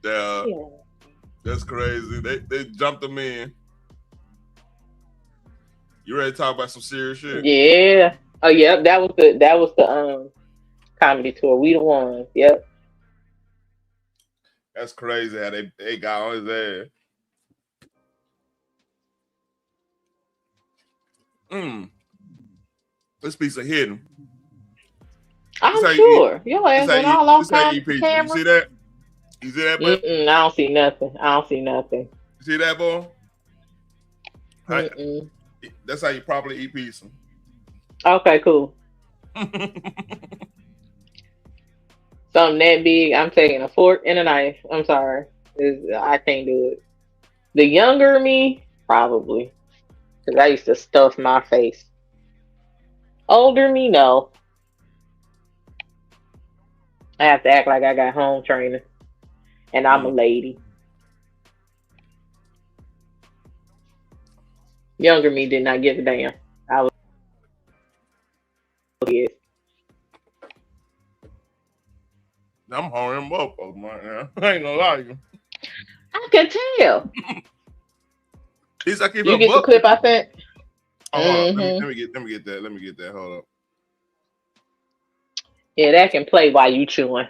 Yeah, that's crazy. They jumped them in. You ready to talk about some serious shit? Yeah. Oh, yep. That was the comedy tour. We the ones. Yep. That's crazy how they got on his ass. This piece of hidden. I'm sure. Your ass went all off the camera. You see that? You see that, boy? I don't see nothing. You see that, boy? That's how you properly eat pizza. Okay, cool. Something that big, I'm taking a fork and a knife. I'm sorry. I can't do it. The younger me, probably. Because I used to stuff my face. Older me, no. I have to act like I got home training. And I'm a lady. Younger me did not give a damn. I was kid. I'm hauling them up right now. I ain't gonna lie to you. I can tell. He's like, you get the clip I sent? Oh, hold on. Let me get that. Let me get that. Hold up. Yeah, that can play while you chewing.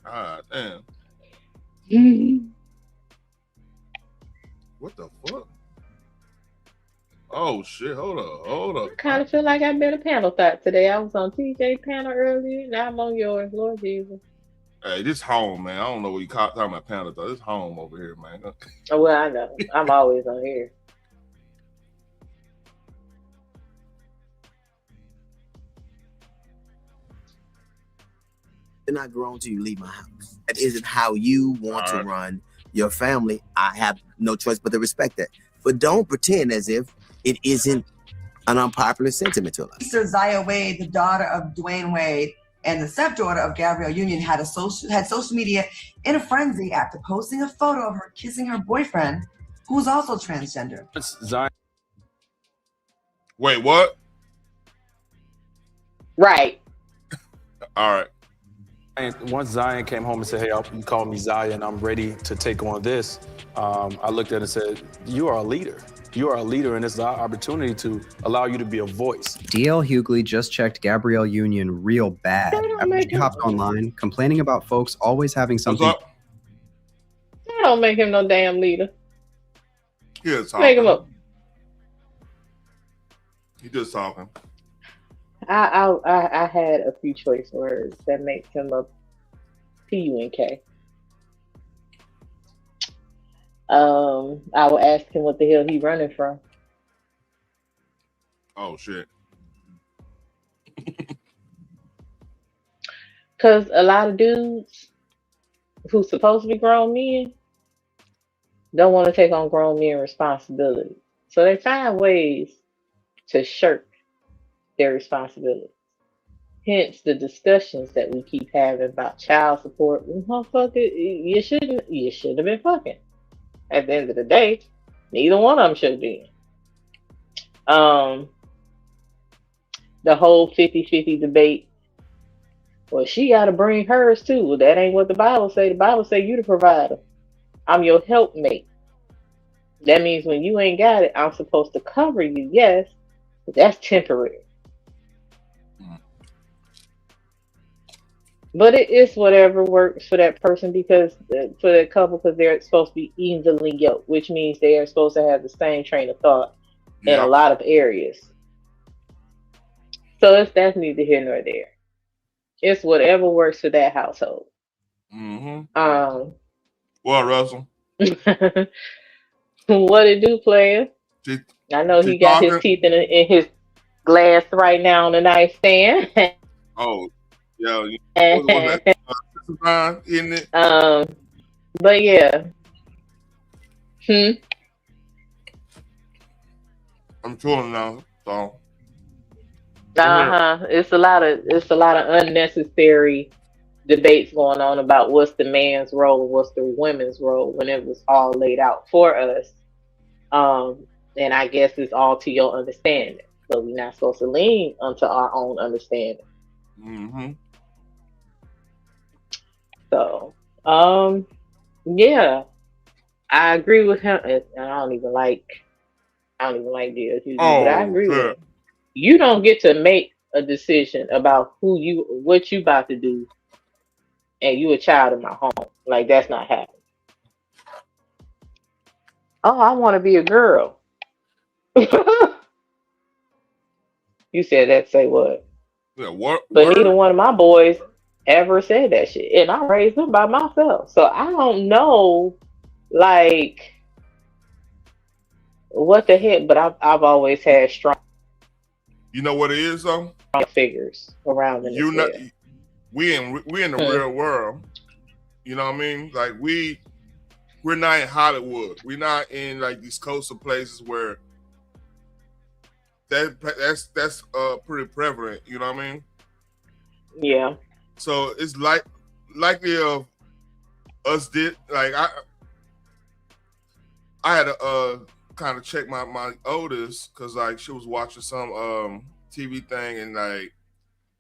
Ah, damn. What the fuck? Oh shit! Hold up. I kind of feel like I've been a panel thought today. I was on TJ panel earlier. Now I'm on yours, Lord Jesus. Hey, this home, man. I don't know what you talking about panel though. This home over here, man. Oh, well, I know. I'm always on here. You're not grown till you leave my house. That isn't how you want to run your family. I have no choice but to respect that. But don't pretend as if it isn't an unpopular sentiment to us. Sister Zaya Wade, the daughter of Dwayne Wade and the stepdaughter of Gabrielle Union, had social media in a frenzy after posting a photo of her kissing her boyfriend, who's also transgender. Wait, what? Right. All right. And once Zion came home and said, hey, you call me Zion, and I'm ready to take on this, I looked at it and said, you are a leader. You are a leader, and it's our opportunity to allow you to be a voice. DL Hughley just checked Gabrielle Union real bad after she hopped online complaining about folks always having something. That don't make him no damn leader. He is talking. Make him up. He just talking. I had a few choice words that makes him a PUNK. I will ask him what the hell he running from. Oh shit. Cause a lot of dudes who's supposed to be grown men don't want to take on grown men responsibility. So they find ways to shirk their responsibility. Hence the discussions that we keep having about child support. Motherfucker, you should have been fucking. At the end of the day, neither one of them should have been. The whole 50-50 debate. Well, she got to bring hers too. Well, that ain't what the Bible say. The Bible say you the provider. I'm your helpmate. That means when you ain't got it, I'm supposed to cover you, yes, but that's temporary. But it is whatever works for that person, because for that couple, because they're supposed to be evenly yoked, which means they are supposed to have the same train of thought in a lot of areas. So that's neither here nor there. It's whatever works for that household. Mm-hmm. Well, Russell. What it do, player? I know he got his teeth in his glass right now on the nightstand. Oh, yeah. Isn't it? But yeah. I'm chilling now, so. It's a lot of unnecessary debates going on about what's the man's role and what's the women's role when it was all laid out for us. And I guess it's all to your understanding. So we're not supposed to lean onto our own understanding. Mm-hmm. So, yeah, I agree with him. And I don't even like DLG, but I agree with him. You don't get to make a decision about what you about to do, and you a child in my home. Like, that's not happening. Oh, I want to be a girl. You said that. Say what? Yeah, what? But neither one of my boys ever said that shit, and I raised them by myself, so I don't know, like, what the heck. But I've always had strong. You know what it is though? Figures around in you know, we in the real world. You know what I mean? Like we're not in Hollywood. We're not in like these coastal places where that's pretty prevalent. You know what I mean? Yeah. So it's likely of us did like I had to kind of check my oldest because like she was watching some TV thing and like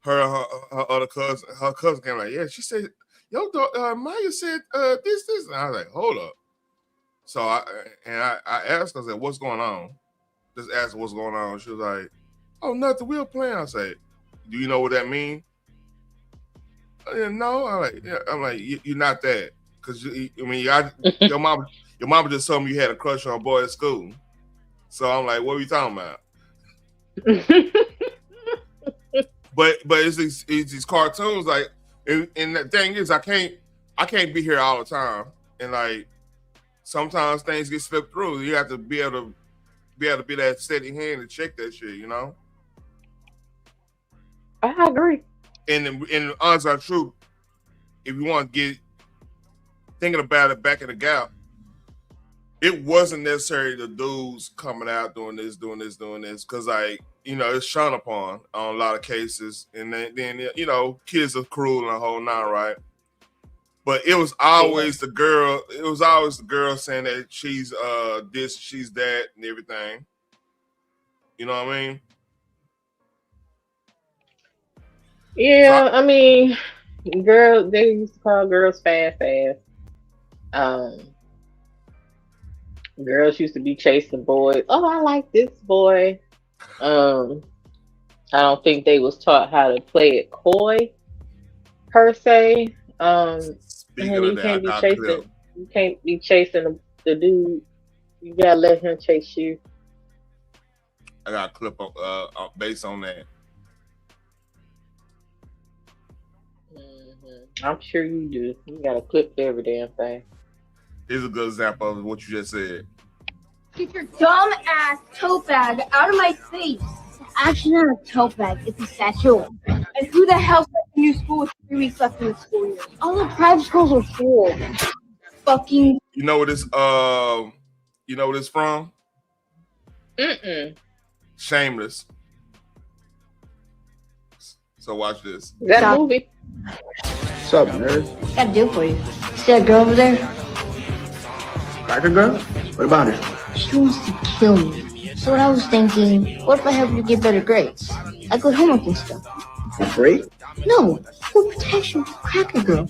her other cousin, her cousin came like, yeah, she said, yo, Maya said this, and I was like, hold up. So I asked her, I said, what's going on? Just asked her what's going on. She was like, oh, nothing, we're playing. I said, do you know what that means? No, I'm like, you're not that, because your mama just told me you had a crush on a boy at school. So I'm like, what are we talking about? but it's these cartoons, like, and the thing is, I can't be here all the time, and like sometimes things get slipped through. You have to be able to be that steady hand to check that shit, you know. I agree. And honest are true. If you want to get thinking about it back in the Gap, it wasn't necessarily the dudes coming out doing this, because like, you know, it's shunned upon on a lot of cases, and then you know, kids are cruel and the whole nine, right? But it was always the girl. It was always the girl saying that she's this, she's that, and everything. You know what I mean? Yeah, I mean, they used to call girls fast. Girls used to be chasing boys. Oh, I like this boy. I don't think they was taught how to play it coy, per se. You can't be chasing the dude. You gotta let him chase you. I got a clip based on that. I'm sure you do. You got a clip for every damn thing. Here's a good example of what you just said. Get your dumb ass tote bag out of my face. It's actually not a tote bag, it's a satchel. And who the hell's in new school with 3 weeks left in the school year? All the private schools are full. Fucking. You know what it's from? Shameless. So watch this. Is that a movie? What's up, nerd? What can I do for you? See that girl over there? Cracker girl? What about her? She wants to kill me. So what I was thinking, what if I help you get better grades? Like with homework and stuff. For free? No, for protection with Cracker Girl.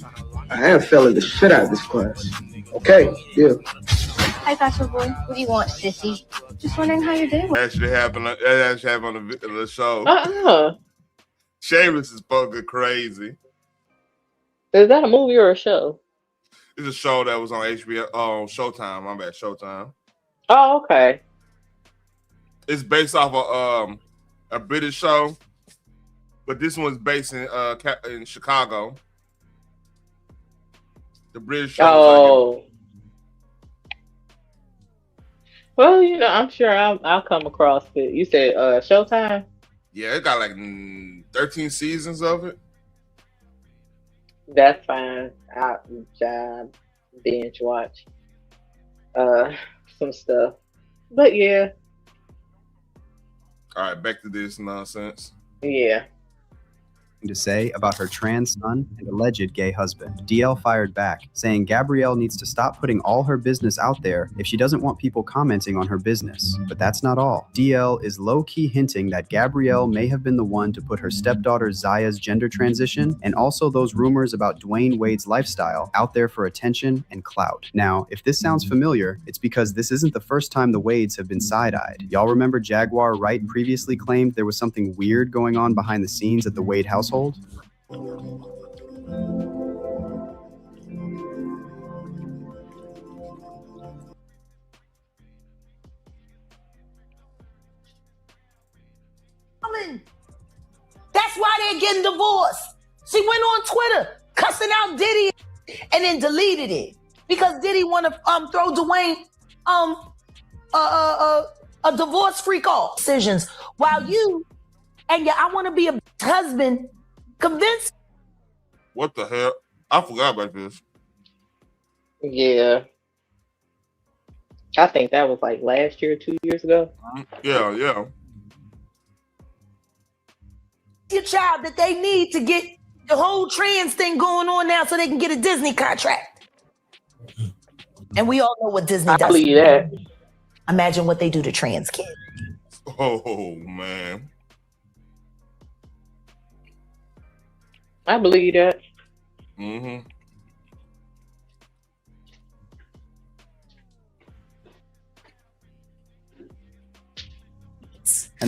I am failing the shit out of this class. Okay, yeah. Hi, Cracker Boy. What do you want, sissy? Just wondering how you're doing. That actually happened on the show. Shameless is fucking crazy. Is that a movie or a show? It's a show that was on HBO, Showtime. My bad, Showtime. Oh, okay. It's based off of a British show, but this one's based in Chicago. The British show. Oh. Well, you know, I'm sure I'll come across it. You said Showtime? Yeah, it got like 13 seasons of it. That's fine. I'll binge watch some stuff. But yeah. All right, back to this nonsense. Yeah. To say about her trans son and alleged gay husband. DL fired back, saying Gabrielle needs to stop putting all her business out there if she doesn't want people commenting on her business. But that's not all. DL is low-key hinting that Gabrielle may have been the one to put her stepdaughter Zaya's gender transition and also those rumors about Dwayne Wade's lifestyle out there for attention and clout. Now, if this sounds familiar, it's because this isn't the first time the Wades have been side-eyed. Y'all remember Jaguar Wright previously claimed there was something weird going on behind the scenes at the Wade household? That's why they're getting divorced. She went on Twitter cussing out Diddy and then deleted it because Diddy want to throw Dwayne a divorce freak off decisions while you and your I want to be a husband convinced. What the hell? I forgot about this. Yeah. I think that was like last year, 2 years ago. Yeah. Your child that they need to get the whole trans thing going on now so they can get a Disney contract. And we all know what Disney does. I believe that. Imagine what they do to trans kids. Oh, man. I believe that. And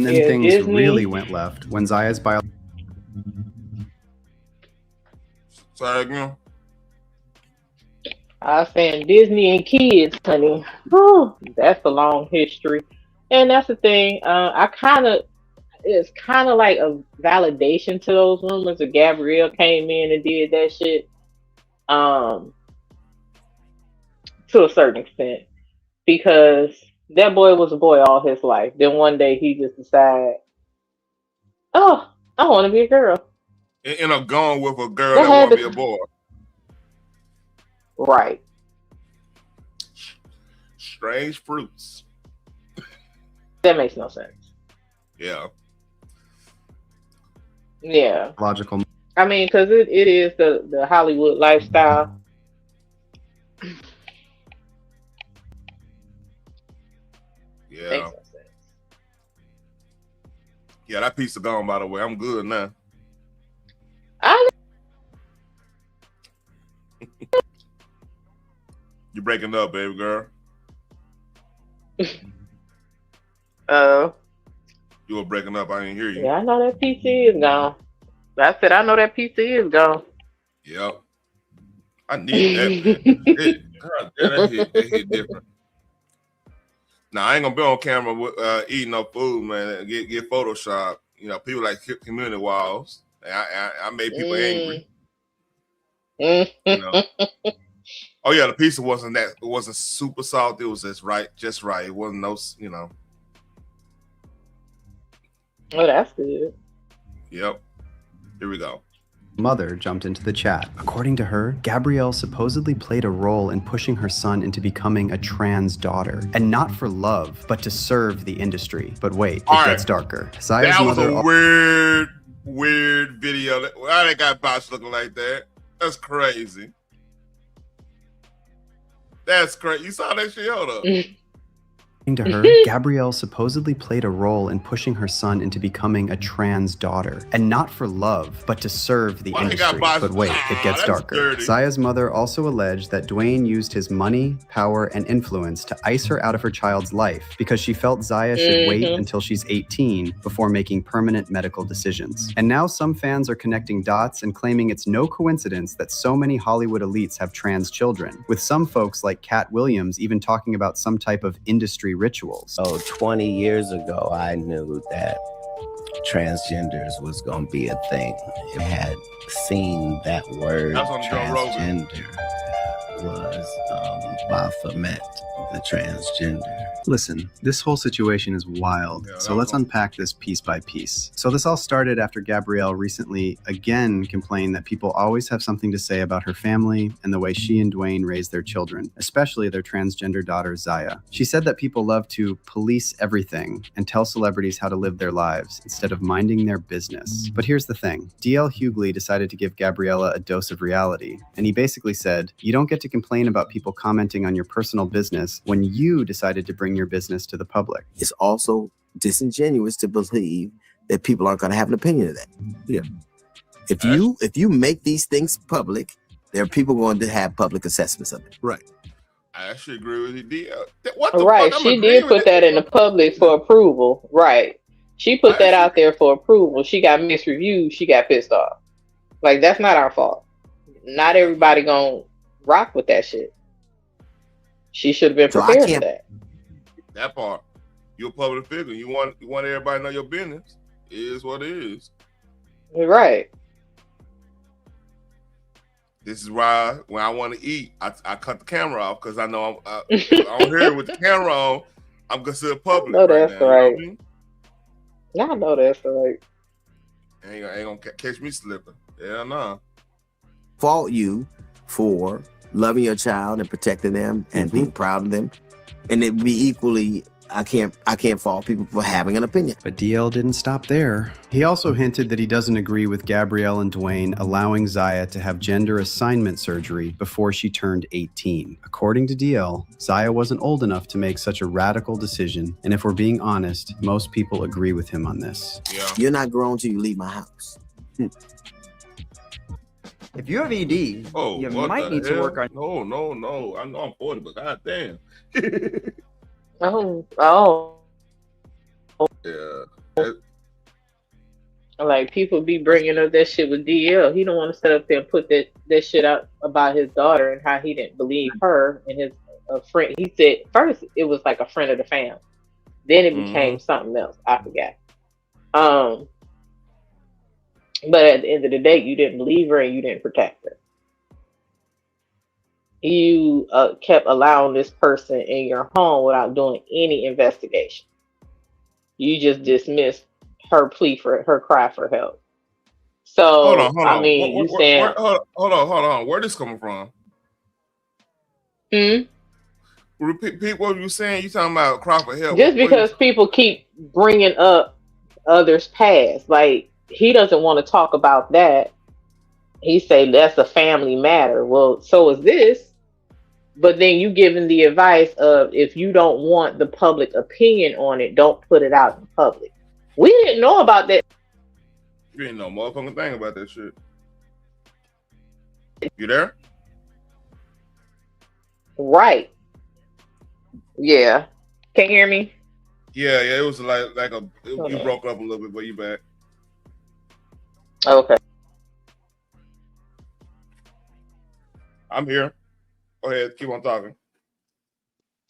then things Disney really went left when Zaya's bio. Sorry again. I was saying Disney and kids, honey. Whew, that's a long history. And that's the thing. It's kind of like a validation to those rumors that Gabrielle came in and did that shit. To a certain extent, because that boy was a boy all his life. Then one day he just decided, oh, I want to be a girl. And I'm going with a girl that want to be a boy. Right. Strange fruits. That makes no sense. Yeah. Yeah. Logical. I mean, because it is the Hollywood lifestyle. Yeah. Yeah, that piece of gone, by the way. I'm good now. You breaking up, baby girl. You were breaking up. I didn't hear you. Yeah, I know that PC is gone. I said, I know that PC is gone. Yep. I need that. God damn, that hit different. Now, I ain't gonna be on camera with, eating no food, man. Get Photoshop. You know, people like community walls. I made people angry. You know? Oh yeah, the pizza it wasn't super salty. It was just right. It wasn't no, you know. Oh, that's good. Yep. Here we go. Mother jumped into the chat. According to her, Gabrielle supposedly played a role in pushing her son into becoming a trans daughter. And not for love, but to serve the industry. But wait, it gets darker. Zaya's that was mother a weird video. Why they got bots looking like that? That's crazy. That's crazy. You saw that shit? Hold up. to her, Gabrielle supposedly played a role in pushing her son into becoming a trans daughter. And not for love, but to serve the industry. But wait, it gets darker. dirty. Zaya's mother also alleged that Dwayne used his money, power, and influence to ice her out of her child's life because she felt Zaya should wait until she's 18 before making permanent medical decisions. And now some fans are connecting dots and claiming it's no coincidence that so many Hollywood elites have trans children, with some folks like Cat Williams even talking about some type of industry rituals. So 20 years ago, I knew that transgenders was going to be a thing. I had seen that word transgender was Baphomet, the transgender. Listen, this whole situation is wild, so let's unpack this piece by piece. So this all started after Gabrielle recently again complained that people always have something to say about her family and the way she and Dwayne raised their children, especially their transgender daughter Zaya. She said that people love to police everything and tell celebrities how to live their lives instead of minding their business. But here's the thing, DL Hughley decided to give Gabriella a dose of reality, and he basically said, you don't get to complain about people commenting on your personal business when you decided to bring your business to the public. It's also disingenuous to believe that people aren't going to have an opinion of that. Yeah. If you make these things public, there are people going to have public assessments of it. Right. I actually agree with you, DL. Right, she did put that in the public for approval. Right. She put that out there for approval. She got mixed reviews. She got pissed off. Like, that's not our fault. Not everybody gonna rock with that shit. She should have been prepared for that. That part. You're a public figure. You want everybody to know your business. It is what it is. Right. This is why when I want to eat, I cut the camera off because I know I'm here with the camera on. I'm considered public. I know that's now, right. You know I know that's right. ain't gonna catch me slipping. Yeah, no. Fault you for loving your child and protecting them and being proud of them. And it'd be equally, I can't fault people for having an opinion. But DL didn't stop there. He also hinted that he doesn't agree with Gabrielle and Dwayne allowing Zaya to have gender assignment surgery before she turned 18. According to DL, Zaya wasn't old enough to make such a radical decision, and if we're being honest, most people agree with him on this. Yeah. You're not grown till you leave my house. If you have ED, you might need to work on. No. I know I'm 40, but goddamn. Yeah. Like, people be bringing up that shit with DL. He don't want to sit up there and put that shit out about his daughter and how he didn't believe her and his friend. He said first it was like a friend of the family. Then it became something else. I forgot. But at the end of the day, you didn't believe her and you didn't protect her. You kept allowing this person in your home without doing any investigation. You just dismissed her plea for her cry for help. So Hold on. I mean, you saying hold on. Where this coming from? Repeat what you saying. You talking about cry for help? Just because people keep bringing up others' past, like he doesn't want to talk about that. He say that's a family matter. Well, so is this. But then you giving the advice of if you don't want the public opinion on it, don't put it out in public. We didn't know about that. You didn't know motherfucking thing about that shit. You there? Right. Yeah. Can you hear me? Yeah. It was you broke up a little bit, but you back. Okay. I'm here. Go ahead, keep on talking.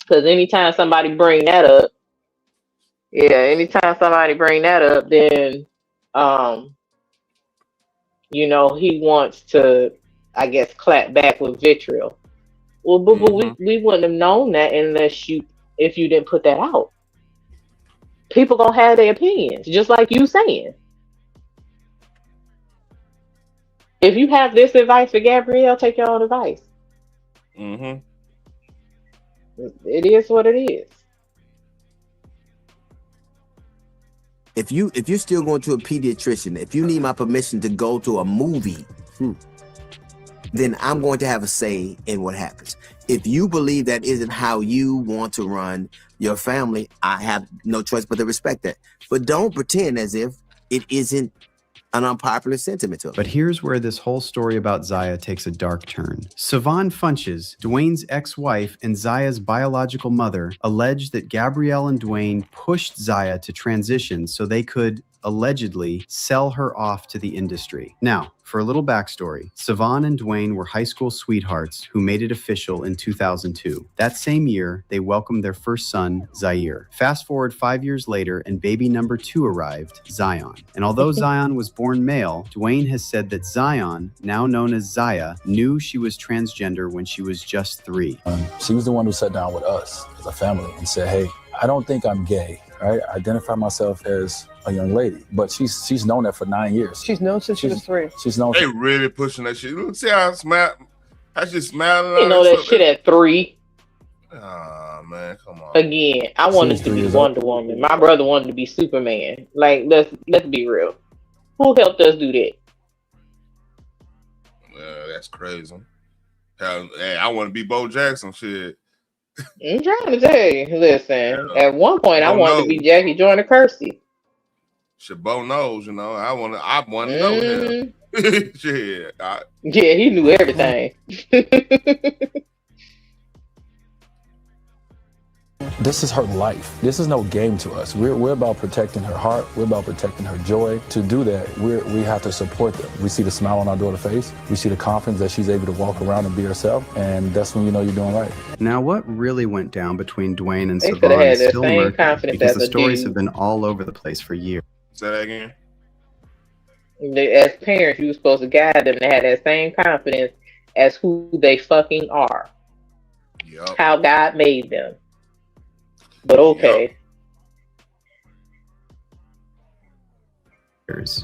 Because anytime somebody bring that up, then he wants to, I guess, clap back with vitriol. Well, but we wouldn't have known that if you didn't put that out. People gonna have their opinions, just like you saying. If you have this advice for Gabrielle, take your own advice. It is what it is. If you're still going to a pediatrician, if you need my permission to go to a movie, then I'm going to have a say in what happens. If you believe that isn't how you want to run your family, I have no choice but to respect that. But don't pretend as if it isn't an unpopular sentiment to it. But here's where this whole story about Zaya takes a dark turn. Savon Funches, Dwayne's ex-wife and Zaya's biological mother, alleged that Gabrielle and Dwayne pushed Zaya to transition so they could allegedly sell her off to the industry. Now, for a little backstory, Savon and Dwayne were high school sweethearts who made it official in 2002. That same year, they welcomed their first son, Zaire. Fast forward 5 years later, and baby number 2 arrived, Zion. And although Zion was born male, Dwayne has said that Zion, now known as Zaya, knew she was transgender when she was just 3. She was the one who sat down with us as a family and said, hey, I don't think I'm gay. I identify myself as a young lady, but she's known that for 9 years. She's known since she was 3. She's known. They really pushing that shit. Look, see how I just smiling. You know that shit at 3. Ah, man, come on. Again, I wanted to be Wonder Woman. My brother wanted to be Superman. Like, let's be real. Who helped us do that? That's crazy. Hell, hey, I want to be Bo Jackson. Shit. I'm trying to tell you. Listen, at one point, I wanted to be Jackie Joyner Kersey. Shit, Bo knows, I want to know him. Shit. Yeah, he knew everything. This is her life. This is no game to us. We're about protecting her heart. We're about protecting her joy. To do that, we have to support them. We see the smile on our daughter's face. We see the confidence that she's able to walk around and be herself. And that's when you know you're doing right. Now, what really went down between Dwayne and They Savon coulda had is the still same murky confidence because as the a stories dude. have been all over the place for years. Say that again. As parents, you were supposed to guide them to have that same confidence as who they fucking are. Yep. How God made them. But okay.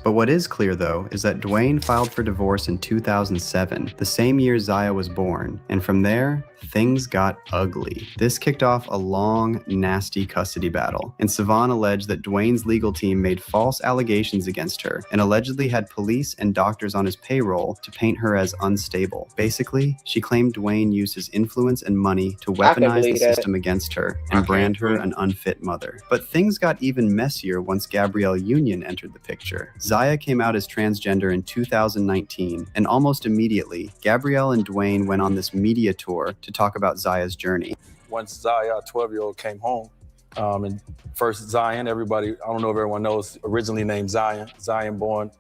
But what is clear, though, is that Dwayne filed for divorce in 2007, the same year Zaya was born, and from there, things got ugly. This kicked off a long, nasty custody battle, and Savon alleged that Dwayne's legal team made false allegations against her and allegedly had police and doctors on his payroll to paint her as unstable. Basically, she claimed Dwayne used his influence and money to weaponize the believe that. system against her and brand her an unfit mother. But things got even messier once Gabrielle Union entered the picture. Zaya came out as transgender in 2019, and almost immediately, Gabrielle and Dwayne went on this media tour to talk about Zaya's journey. Once Zaya, a 12-year-old, came home, and first Zion, everybody, I don't know if everyone knows, originally named Zion born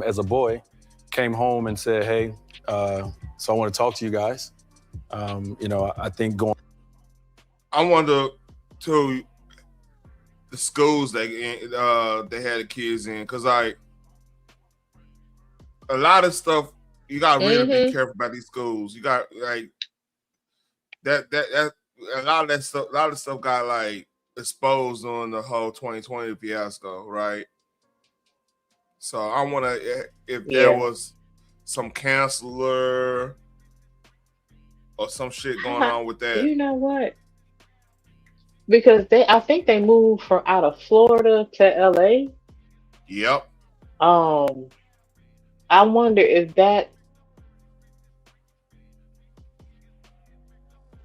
as a boy, came home and said, hey, so I want to talk to you guys. I think going... I wanted to the schools they had the kids in, because like a lot of stuff you gotta really be careful about these schools. You got like that a lot of stuff got like exposed on the whole 2020 fiasco, right? So I want to, if there was some counselor or some shit going on with that. You know what? Because I think they moved from out of Florida to LA. Yep. I wonder if that,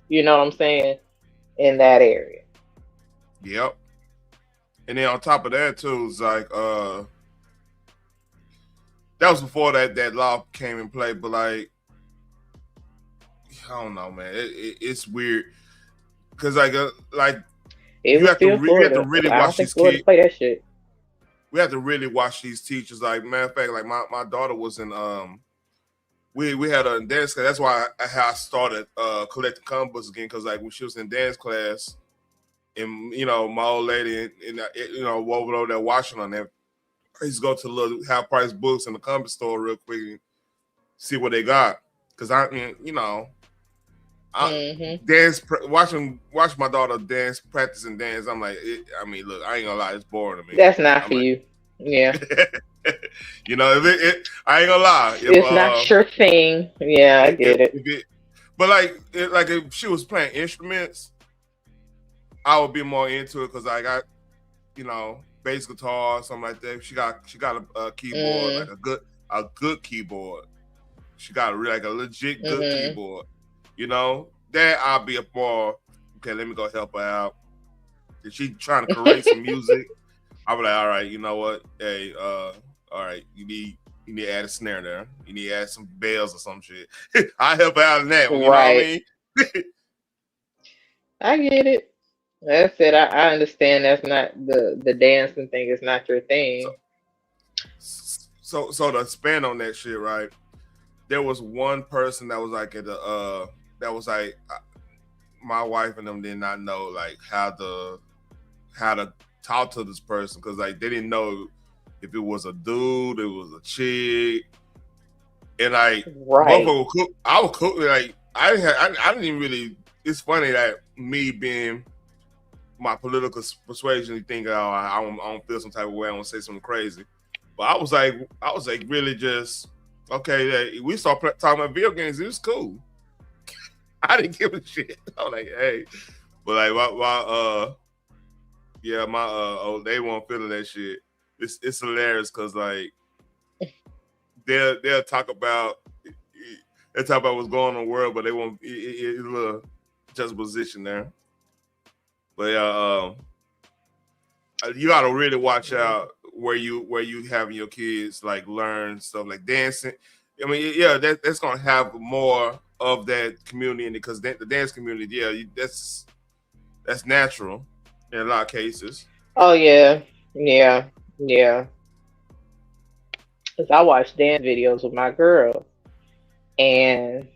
you know what I'm saying, in that area. Yep. And then on top of that too, it's like that was before that law came in play, but like I don't know, man. It's weird because like you have to really watch these kids. Play that shit. We have to really watch these teachers. Like matter of fact, like my daughter was in we had a dance class. That's why I started collecting comic books again, because like when she was in dance class, and you know my old lady and over there watching on that, I used to go to the little half price books in the comic store real quick and see what they got, because dance watching my daughter dance, practice and dance. I'm like, look, I ain't gonna lie, it's boring to me. That's not for you. Yeah. You know, I ain't gonna lie. It's not your thing. Yeah, I get it. But like if she was playing instruments, I would be more into it, because I got, bass guitar or something like that. She got a keyboard, like a good keyboard. She got a legit good keyboard. That I'll be a more, okay, let me go help her out. If she trying to create some music, I'll be like, all right, you know what? Hey, all right, you need to add a snare there. You need to add some bells or some shit. I'll help her out in that one, you know what I mean? I get it. That's it. I understand that's not the dancing thing is not your thing. So to expand on that shit, right? There was one person that was like my wife and them did not know like how to talk to this person, because like they didn't know if it was a dude, it was a chick, and like I was cool. Like I didn't even really. It's funny that me being my political persuasion, you think, I don't feel some type of way, I want to say something crazy, but I was like really just okay. We started talking about video games. It was cool. I didn't give a shit. I was like, hey, but like they won't feel that shit. It's hilarious, because like they'll talk about what's going on in the world, but they won't. It's a little juxtaposition there. But you gotta really watch out where you having your kids like learn stuff like dancing. I mean, yeah, that's gonna have more of that community in it, because the dance community, that's natural in a lot of cases. Oh yeah. Because I watch dance videos with my girl and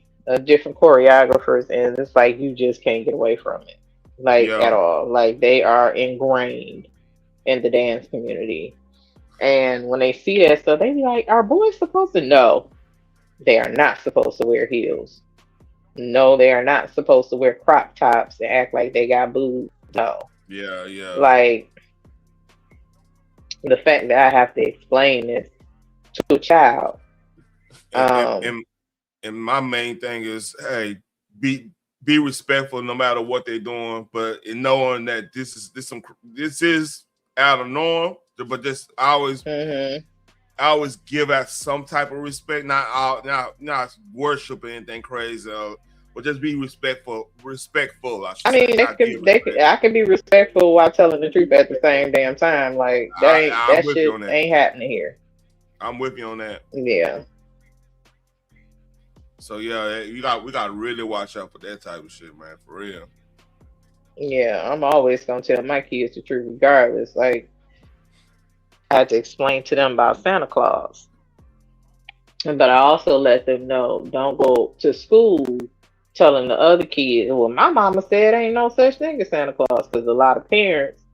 different choreographers, and it's like you just can't get away from it, at all. Like they are ingrained in the dance community, and when they see that stuff, they be like, "Are boys supposed to?" No, they are not supposed to wear heels. No, they are not supposed to wear crop tops and act like they got boobs. No. Yeah. Like the fact that I have to explain this to a child. And my main thing is, hey, be respectful no matter what they're doing, but in knowing that this is out of norm, but just always give out some type of respect, not worship or anything crazy, but just be respectful. I can be respectful while telling the truth at the same damn time. Like that shit ain't happening here. I'm with you on that. Yeah. So yeah, we got to really watch out for that type of shit, man, for real. Yeah, I'm always gonna tell my kids the truth regardless. Like I had to explain to them about Santa Claus. But I also let them know, don't go to school telling the other kids, well, my mama said ain't no such thing as Santa Claus, because a lot of parents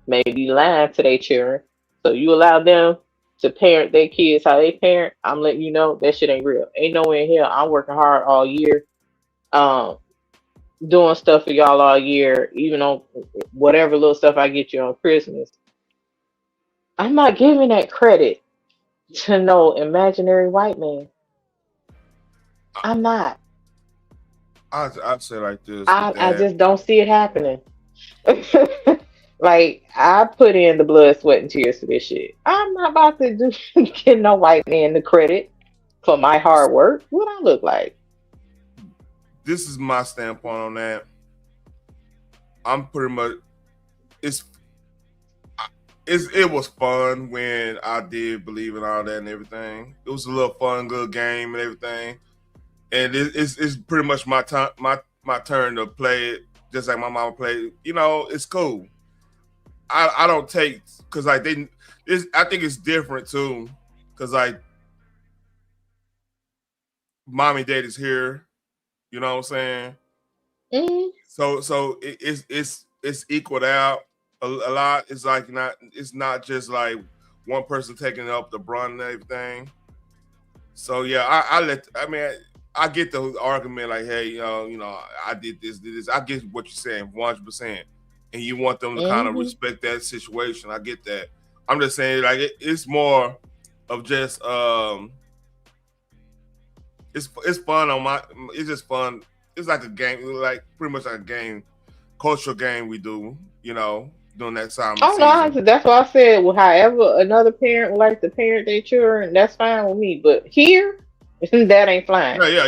maybe lying to their children. So you allow them to parent their kids how they parent. I'm letting you know that shit ain't real. Ain't no way in hell I'm working hard all year, doing stuff for y'all all year, even on whatever little stuff I get you on Christmas. I'm not giving that credit to no imaginary white man. I'm not. I'd say like this. I just don't see it happening. Like, I put in the blood, sweat, and tears for this shit. I'm not about to get no white man the credit for my hard work. What I look like? This is my standpoint on that. I'm pretty much it was fun when I did believe in all that and everything. It was a little fun, good game and everything. And it's pretty much my time, my turn to play it, just like my mama played. You know, it's cool. I don't take, because like I think it's different too, because like mommy daddy's here. You know what I'm saying? Mm-hmm. So it's equaled out a lot. It's like it's not just like one person taking up the brunt and everything. So yeah, I get the argument like, hey, you know, I did this. I get what you're saying, 100%, and you want them to kind of respect that situation. I get that. I'm just saying, like, it's more of just it's fun on my. It's just fun. It's like a game, like pretty much like a game, cultural game we do. You know, during that time. Oh no, that's why I said. Well, however another parent would like to parent their children, that's fine with me. But here, that ain't flying. Yeah.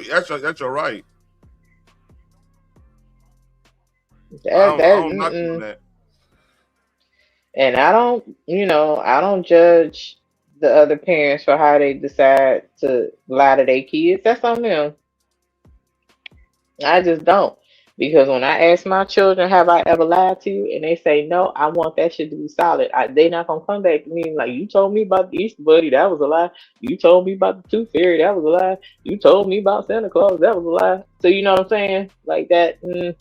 That's your right. I'm not doing that. And I don't judge the other parents for how they decide to lie to their kids. That's on them. I just don't. Because when I ask my children, have I ever lied to you? And they say no, I want that shit to be solid. They not gonna come back to me like, you told me about the Easter Bunny, that was a lie. You told me about the Tooth Fairy, that was a lie. You told me about Santa Claus, that was a lie. So you know what I'm saying? Like that, no.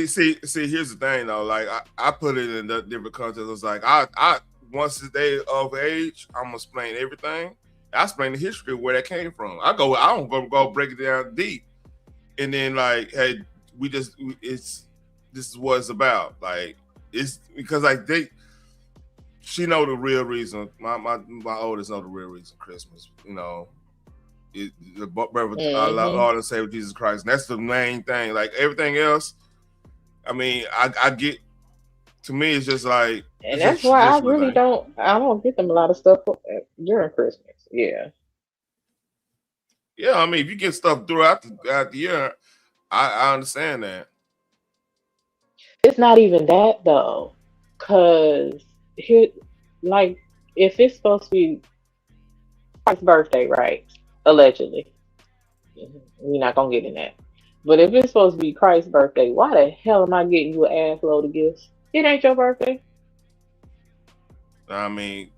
See, here's the thing though. Like I put it in the different context. It's like I once they of age, I'm gonna explain everything. I explain the history of where that came from. I don't go break it down deep. And then like, hey, this is what it's about. Like, it's because like she know the real reason. My oldest know the real reason Christmas. You know, the birth of our Lord and Savior Jesus Christ. And that's the main thing. Like everything else, I mean, I get. To me, it's just like, and that's why I really don't get them a lot of stuff during Christmas. Yeah. Yeah, I mean, if you get stuff throughout the year, I understand that. It's not even that though, cause here, like, if it's supposed to be Christ's birthday, right? Allegedly, we're not gonna get in that. But if it's supposed to be Christ's birthday, why the hell am I getting you an ass load of gifts? It ain't your birthday. I mean,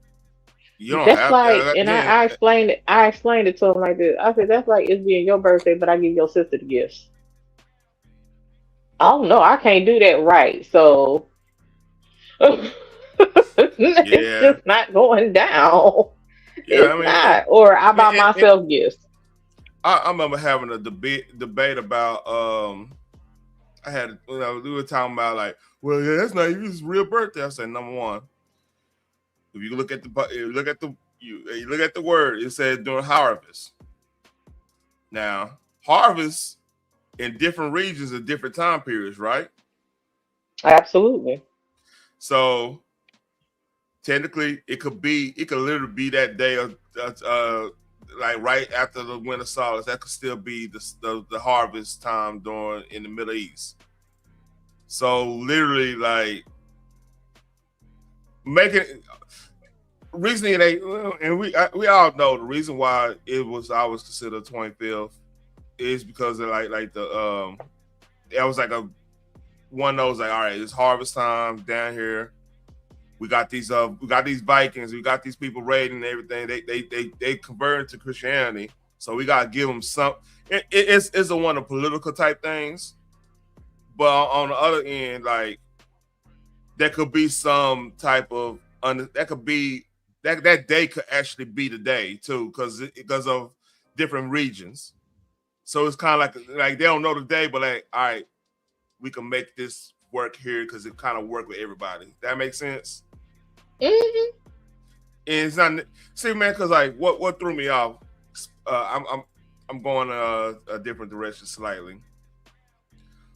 you don't that's have like, to. And I explained it. I explained it to him like this. I said, that's like it's being your birthday, but I give your sister the gifts. Oh no, I can't do that, right? So it's just not going down. Yeah, it's not. Or I buy myself gifts. I remember having a debate about we were talking about like, well, yeah, that's not his real birthday. I said, number one, if you look at the word, it says during harvest. Now, harvest in different regions at different time periods, right? Absolutely. So technically, it could literally be that day of like right after the winter solstice. That could still be the harvest time in the Middle East. So literally, like we all know the reason why I was considered 25th is because of like the it was like one of those like, all right, it's harvest time down here. We got these Vikings, we got these people raiding and everything. They converted to Christianity, so we gotta give them some. It's a one of political type things, but on the other end, like there could be some type of that could be that day could actually be the day too, because of different regions. So it's kind of like they don't know the day, but like, all right, we can make this work here because it kind of work with everybody. That makes sense. Mm-hmm. And it's not see, man, because like what threw me off. I'm going a different direction slightly.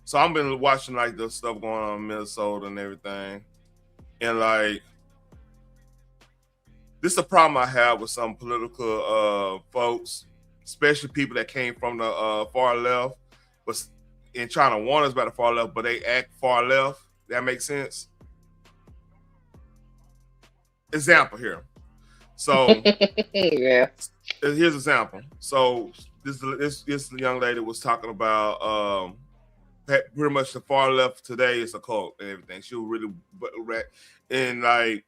So I've been watching like the stuff going on in Minnesota and everything, and like this is the problem I have with some political folks, especially people that came from the far left, but in trying to warn us about the far left, but they act far left. That makes sense. Example here. So yeah, here's an example. So this young lady was talking about pretty much the far left today is a cult and everything. She was really and like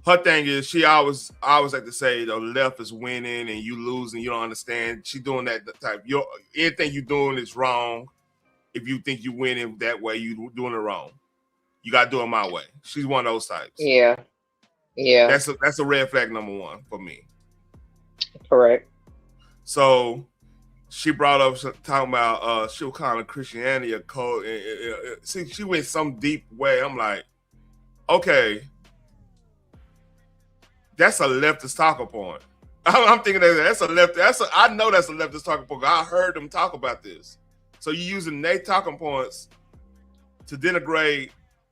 her thing is she always like to say the left is winning and you losing. You don't understand. She doing that type. Anything you doing is wrong. If you think you winning that way, you doing it wrong. You got to do it my way. She's one of those types. Yeah. Yeah. That's a red flag number one for me. Correct. So she brought up talking about she was calling Christianity a cult. See, she went some deep way. I'm like, okay, that's a leftist talking point. I'm thinking that's a left. I know that's a leftist talking point. I heard them talk about this. So you're using their talking points to denigrate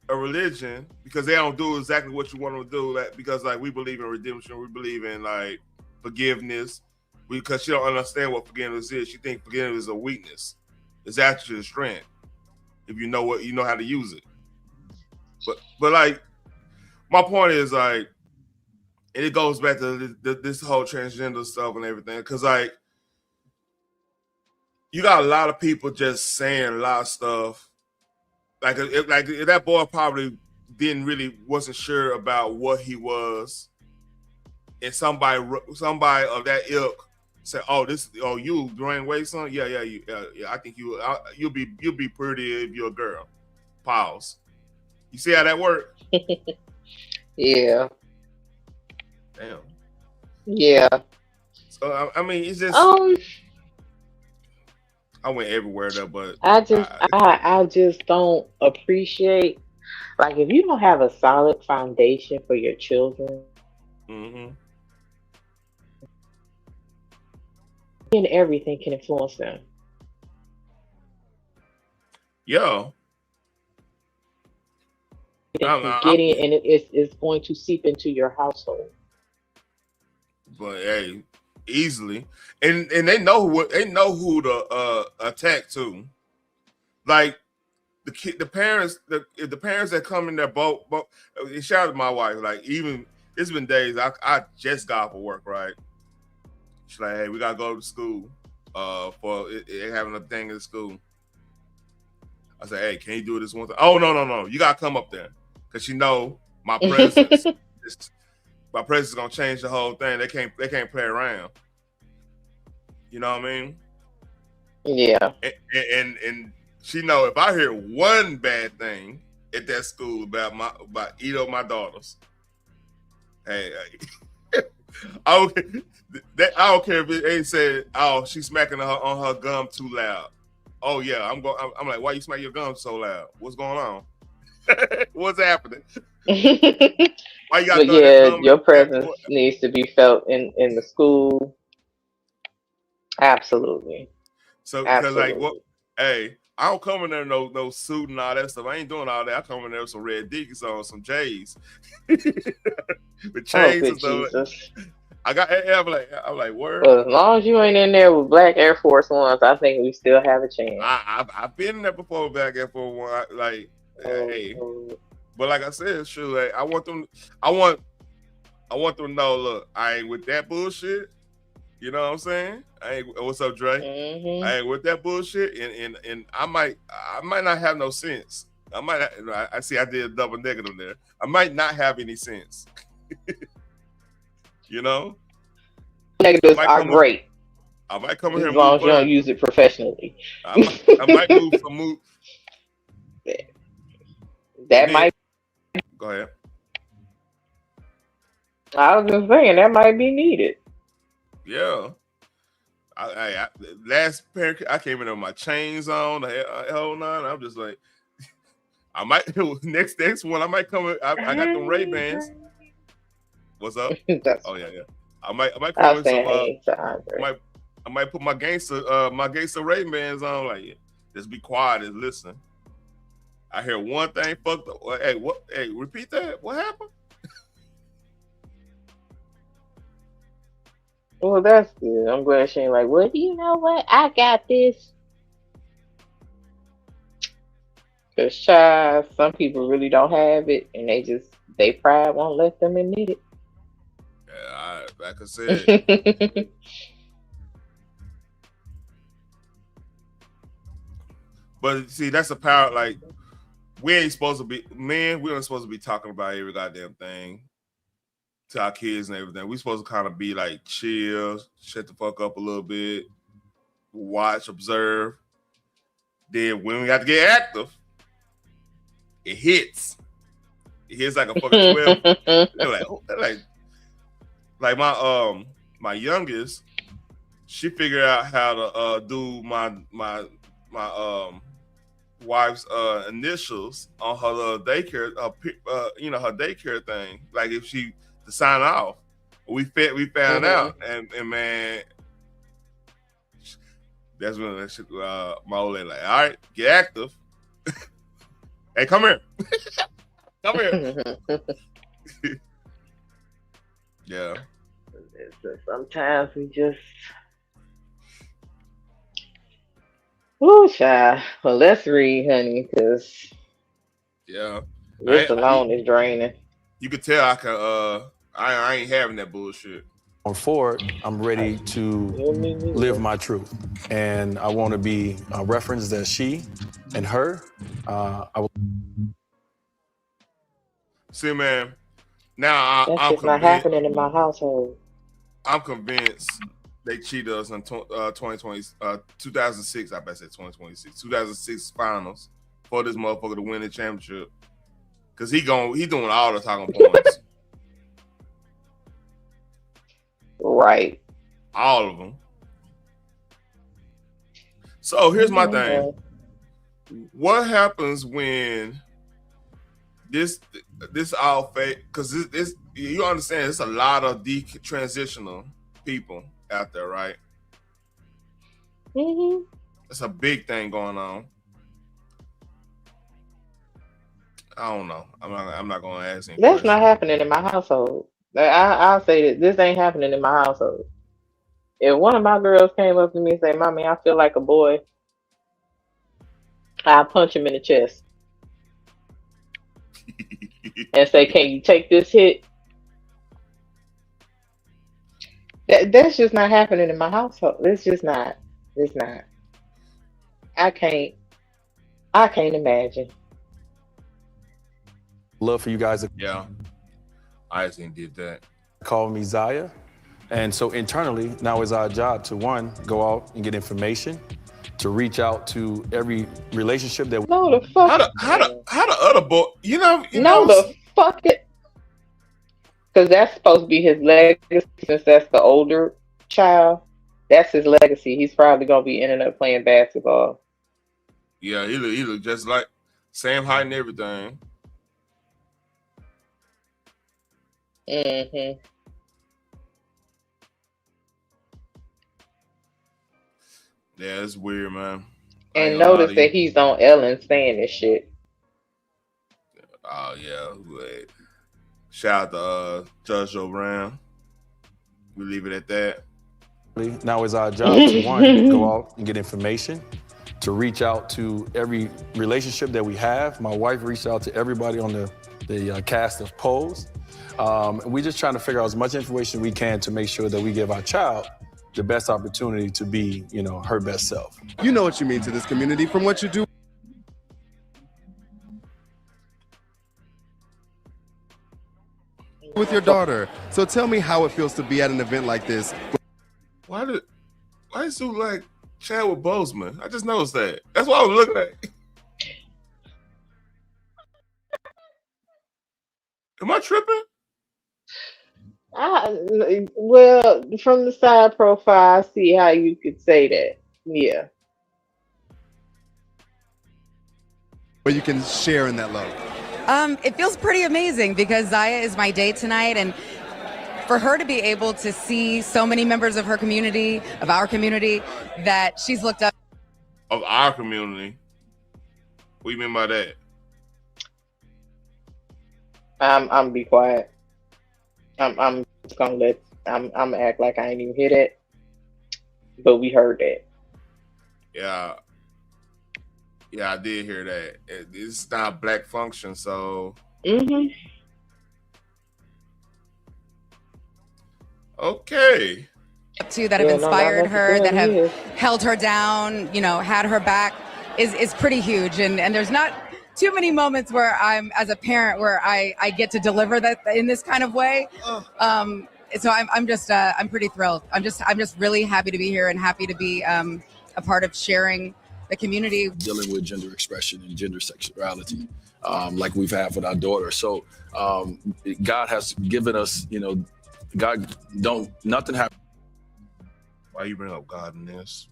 a religion because they don't do exactly what you want them to do. Because like we believe in redemption, we believe in like forgiveness. Because she don't understand what forgiveness is. She thinks forgiveness is a weakness. It's actually a strength if you know how to use it. But like my point is like, and it goes back to this whole transgender stuff and everything. Because like you got a lot of people just saying a lot of stuff. Like if that boy probably wasn't sure about what he was, and somebody of that ilk said, "Oh, you Dwayne Wade son? Yeah. I think you'll be pretty if you're a girl." Pause. You see how that works? Yeah. Damn. Yeah. So I mean, it's just. I went everywhere though, but I just don't appreciate, like, if you don't have a solid foundation for your children, mm-hmm. then everything can influence them. Yo. And it's going to seep into your household. But hey, easily, and they know who to attack to. Like the parents that come in their boat. Shout out to my wife. Like even it's been days I just got off of work, right? She's like, hey, we gotta go to school for it having a thing in the school. I said, hey, can you do this one thing? Oh no, you gotta come up there because you know my presence. My presence is gonna change the whole thing. They can't play around. You know what I mean? Yeah. And she know if I hear one bad thing at that school about either of my daughters, hey, I don't care if it ain't said, oh, she's smacking on her gum too loud. Oh yeah, I'm like, why you smack your gum so loud? What's going on? What's happening? Why you got your presence needs to be felt in the school. Absolutely. So because like what? Hey, I don't come in there no suit and all that stuff. I ain't doing all that. I come in there with some red Dickies on, some J's, with chains and stuff. I'm like, word. Well, as long as you ain't in there with black Air Force Ones, I think we still have a chance. I've been in there before with black Air Force One. Like, hey, but like I said, sure. Like, I want them to know. Look, I ain't with that bullshit. You know what I'm saying? What's up, Dre? Mm-hmm. I ain't with that bullshit, and I might not have no sense. I see I did a double negative there. I might not have any sense. You know? Negatives are great. I might come in here as long as you don't use it professionally. I might move some move. That might Go ahead. I was just saying that might be needed. Yeah. Last pair, I came in with my chains on, the whole nine. I'm just like, I might next one. I might come. I got them Ray-Bans. What's up? Oh yeah. I might come with some. I might put my gangster Ray-Bans on. Like, yeah, just be quiet and listen. I hear one thing fucked up. Hey, what? Hey, repeat that. What happened? Well, that's good. I'm glad she ain't like, well, you know what? I got this. Because, child, some people really don't have it, and they pride won't let them admit it. Yeah, like I said. But see, that's a power. Like, we ain't supposed to be, man, we aren't supposed to be talking about every goddamn thing to our kids and everything. We supposed to kind of be like chill, shut the fuck up a little bit, watch, observe. Then when we have to get active, it hits. It hits like a fucking 12. like my youngest, she figured out how to do my wife's initials on her daycare, her daycare thing. Like if she to sign off, we found out, and man, that's when my old lady like, all right, get active. Hey, come here, come here. Yeah. Sometimes we just. Ooh, child. Well, let's read, honey, because yeah, this alone is draining. You could tell I can. I ain't having that bullshit. On forward, I'm ready to live my truth, and I want to be a reference that she and her. See, man. Now That's I'm just not happening in my household. I'm convinced they cheated us in 2006. I bet I said 2026. 2006 finals for this motherfucker to win the championship. Cause he doing all the talking points. Right. All of them. So here's my thing. What happens when this all fake? Because this you understand, there's a lot of transitional people out there, right? Mm-hmm. It's a big thing going on. I don't know. I'm not gonna ask any That's questions. not happening in my household. I'll say that this ain't happening in my household. If one of my girls came up to me and say, "Mommy, I feel like a boy," I'll punch him in the chest and say, "Can you take this hit?" That's just not happening in my household. It's just not. It's not. I can't imagine. Love for you guys to I just did that. Call me Zaya. And so internally, now is our job to one, go out and get information, to reach out to every relationship that No, the fuck. How the other boy, the fuck it. Because that's supposed to be his legacy, since that's the older child. That's his legacy. He's probably gonna be ending up playing basketball. Yeah, he look just like same height and everything. Mm-hmm. Yeah, it's weird, man. And notice that he's on Ellen saying this shit. Oh yeah. Wait. Shout out to Judge O'Brien. We leave it at that. Now is our job to one, go out and get information, to reach out to every relationship that we have. My wife reached out to everybody on the cast of Pose. We're just trying to figure out as much information we can to make sure that we give our child the best opportunity to be, her best self. You know what you mean to this community from what you do. With your daughter. So tell me how it feels to be at an event like this. Why is you like Chadwick Boseman? I just noticed that. That's what I was looking at. Am I tripping? Well, from the side profile, I see how you could say that. Yeah. But you can share in that love. It feels pretty amazing because Zaya is my date tonight, and for her to be able to see so many members of her community, of our community, that she's looked up. Of our community? What do you mean by that? I'm be quiet. I'm just gonna I'm act like I ain't even hear that. But we heard that. Yeah. Yeah, I did hear that. It's not Black Function, so. Okay. To that have inspired her, that have held her down, you know, had her back, is pretty huge. And there's not too many moments where I'm, as a parent, where I get to deliver that in this kind of way. So I'm pretty thrilled. I'm just really happy to be here and happy to be a part of sharing the community. Dealing with gender expression and gender sexuality, like we've had with our daughter. So God has given us, you know, nothing happen. Why you bring up God in this?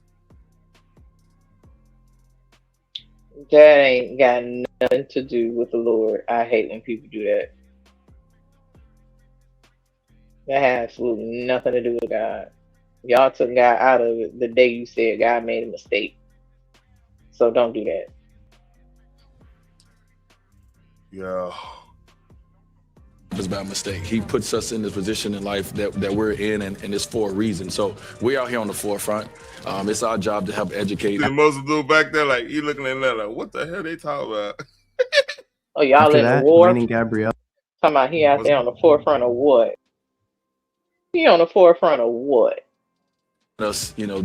That ain't got nothing to do with the Lord. I hate when people do that. That has absolutely nothing to do with God. Y'all took God out of it the day you said God made a mistake. So don't do that. Yeah. It's by mistake. He puts us in this position in life that we're in, and it's for a reason. So we're out here on the forefront. It's our job to help educate. The Muslim dude back there, like, he looking at that like, what the hell they talking about? Oh, y'all After in that, the war? Dwayne and Gabrielle. Talking about he out there on the forefront of what? He on the forefront of what? Us, you know,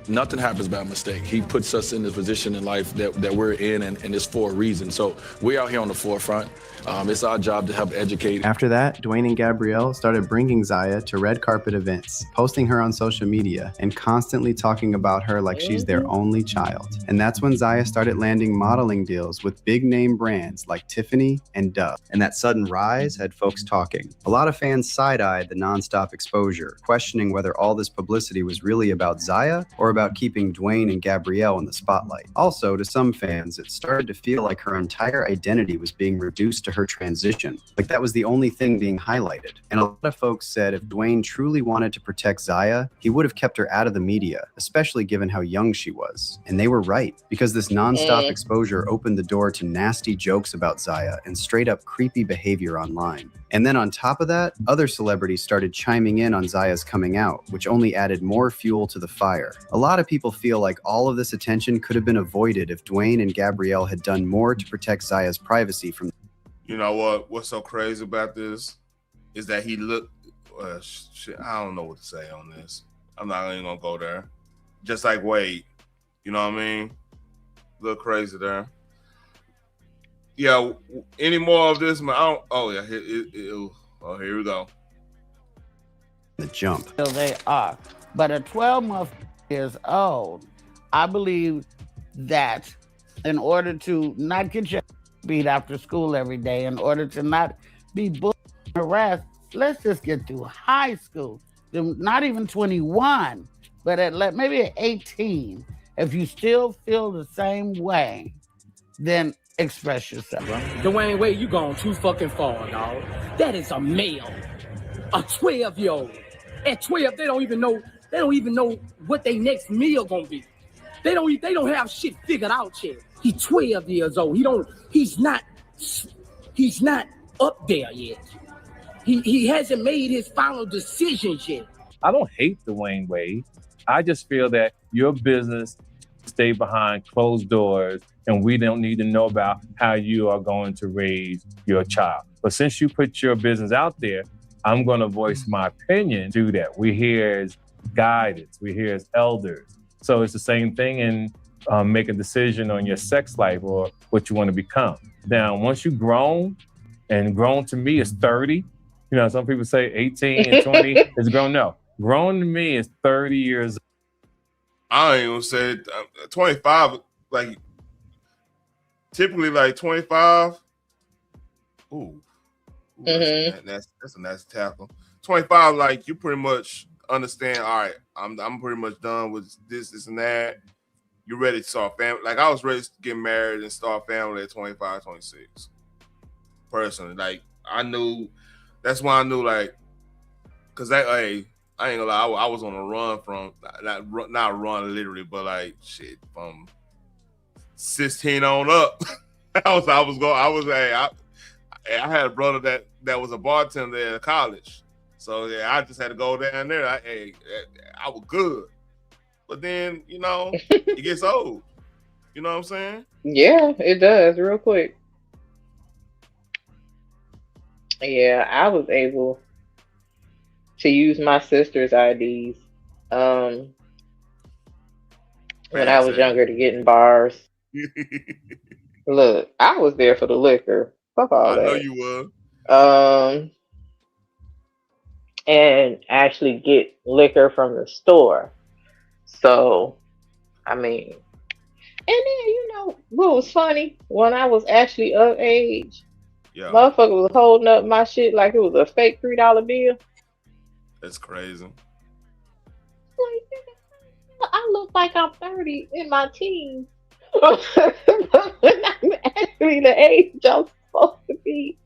nothing happens by mistake. He puts us in this position in life that we're in, and it's for a reason. So we're out here on the forefront. It's our job to help educate. After that, Dwayne and Gabrielle started bringing Zaya to red carpet events, posting her on social media, and constantly talking about her like she's their only child. And that's when Zaya started landing modeling deals with big name brands like Tiffany and Dove. And that sudden rise had folks talking. A lot of fans side-eyed the nonstop exposure, questioning whether all this publicity was really about Zaya or about keeping Dwayne and Gabrielle in the spotlight. Also, to some fans, it started to feel like her entire identity was being reduced to her transition, like that was the only thing being highlighted. And a lot of folks said if Dwayne truly wanted to protect Zaya, he would have kept her out of the media, especially given how young she was. And they were right, because this nonstop exposure opened the door to nasty jokes about Zaya and straight up creepy behavior online. And then on top of that, other celebrities started chiming in on Zaya's coming out, which only added more fuel to the fire. A lot of people feel like all of this attention could have been avoided if Dwayne and Gabrielle had done more to protect Zaya's privacy from. You know what? What's so crazy about this is that he looked. Shit, I don't know what to say on this. I'm not even gonna go there. Just like Wade, you know what I mean? Look crazy there. Yeah. Any more of this? Man, I don't. Oh yeah. Here we go. The jump. They are, but a 12-month years old, I believe that in order to not get your beat after school every day, in order to not be bullied and harassed, let's just get through high school. Not even 21, but maybe at 18. If you still feel the same way, then express yourself. Dwayne Wade, you gone too fucking far, dog. That is a male, a 12-year-old. At 12, they don't even know what their next meal gonna be. They don't have shit figured out yet. He's 12 years old. He's not up there yet. He hasn't made his final decisions yet. I don't hate Dwayne Wade. I just feel that your business stay behind closed doors, and we don't need to know about how you are going to raise your child. But since you put your business out there, I'm going to voice my opinion. Do that. We're here as guidance. We're here as elders. So it's the same thing in make a decision on your sex life or what you want to become. Now, once you've grown, and grown to me is 30. You know, some people say 18 and 20 is grown. No, grown to me is 30 years old. I ain't gonna say 25. Like typically, like 25. Ooh. Mhm. That's a nice tackle. 25, like you pretty much understand. All right, I'm pretty much done with this, and that. You're ready to start family. Like I was ready to get married and start family at 25, 26. Personally, like I knew. That's why I knew, like, cause I ain't gonna lie, I was on a run from not run literally, but like shit from 16 on up. I had a brother that was a bartender at college. So yeah, I just had to go down there. I was good. But then, it gets old. You know what I'm saying? Yeah, it does real quick. Yeah, I was able to use my sister's IDs when I was younger to get in bars. Look, I was there for the liquor. Fuck all I that. know you were. And actually get liquor from the store. So, I mean, and then what was funny when I was actually of age, motherfucker was holding up my shit like it was a fake $3 bill. That's crazy. Like, I look like I'm 30 in my teens. When I'm actually the age I'm supposed to be.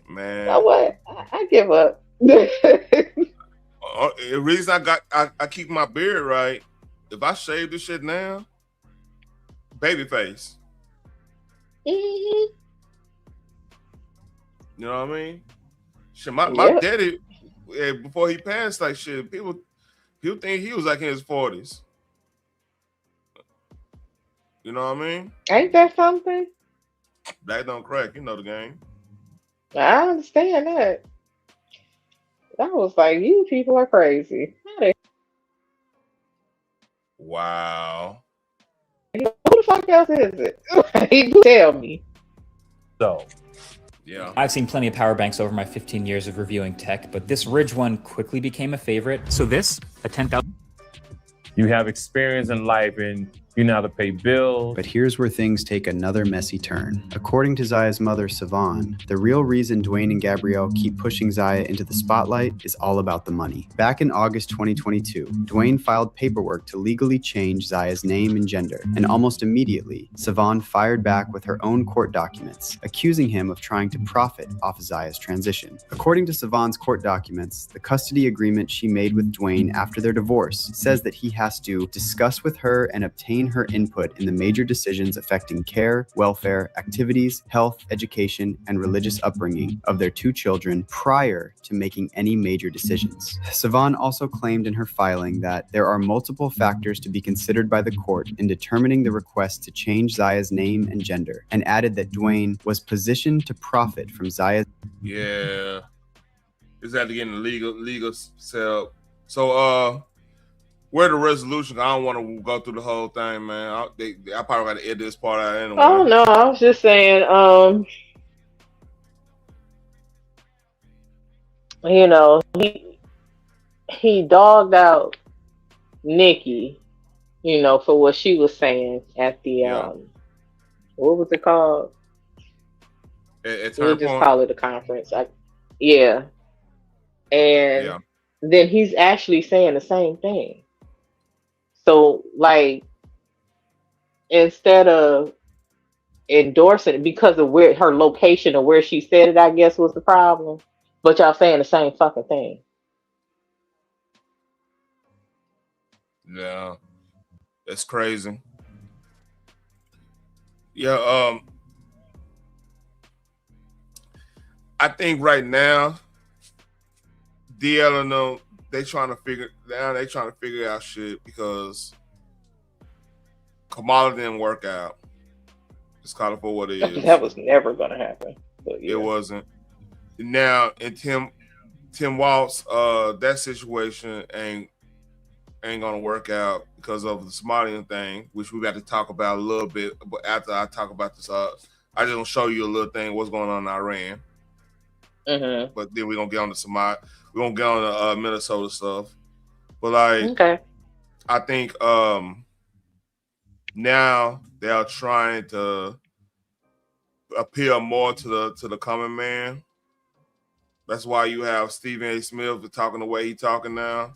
Man. You know what? I give up. The reason I keep my beard right, if I shave this shit now, baby face. Mm-hmm. You know what I mean? Shit, my daddy, before he passed, like shit, people think he was like in his 40s. You know what I mean? Ain't that something? Black don't crack. You know the game. I understand that. I was like, you people are crazy. Wow. Who the fuck else is it? You tell me. So, yeah. I've seen plenty of power banks over my 15 years of reviewing tech, but this Ridge one quickly became a favorite. So this, a 10,000. you have experience in life and you know how to pay bills. But here's where things take another messy turn. According to Zaya's mother, Savon, the real reason Dwayne and Gabrielle keep pushing Zaya into the spotlight is all about the money. Back in August 2022, Dwayne filed paperwork to legally change Zaya's name and gender, and almost immediately, Savon fired back with her own court documents, accusing him of trying to profit off of Zaya's transition. According to Savon's court documents, the custody agreement she made with Dwayne after their divorce says that he has to discuss with her and obtain her input in the major decisions affecting care, welfare, activities, health, education, and religious upbringing of their two children prior to making any major decisions. Savon also claimed in her filing that there are multiple factors to be considered by the court in determining the request to change Zaya's name and gender, and added that Dwayne was positioned to profit from Zaya's. Yeah. Just had to get in the legal cell. So, where the resolution? I don't want to go through the whole thing, man. I probably got to edit this part out anyway. Oh no, I was just saying, he dogged out Nikki, for what she was saying at the what was it called? We'll just call it a conference. And then he's actually saying the same thing. So, like, instead of endorsing it because of where her location or where she said it, I guess was the problem. But y'all saying the same fucking thing. Yeah, that's crazy. Yeah, I think right now, DL and them, they trying to figure out shit because Kamala didn't work out. Just call it for what it is. That was never gonna happen. But yeah. It wasn't. Now, and Tim Walz, that situation ain't gonna work out because of the Somalian thing, which we got to talk about a little bit. But after I talk about this, I just gonna show you a little thing what's going on in Iran. Mm-hmm. But then we're gonna get on the Somali. We're gonna get on the Minnesota stuff. But like, okay. I think now they are trying to appeal more to the common man. That's why you have Stephen A. Smith talking the way he's talking now.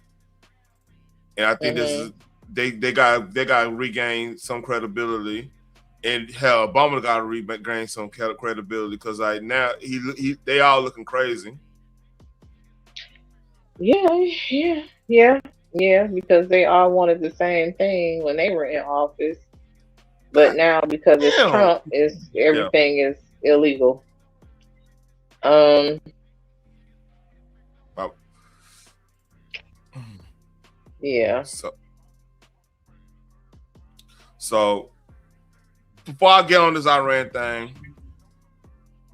And I think this is they got to regain some credibility. And hell, Obama got to regain some credibility because like now they all looking crazy. Yeah, because they all wanted the same thing when they were in office. But now because it's Trump, everything is illegal. Yeah. So before I get on this Iran thing,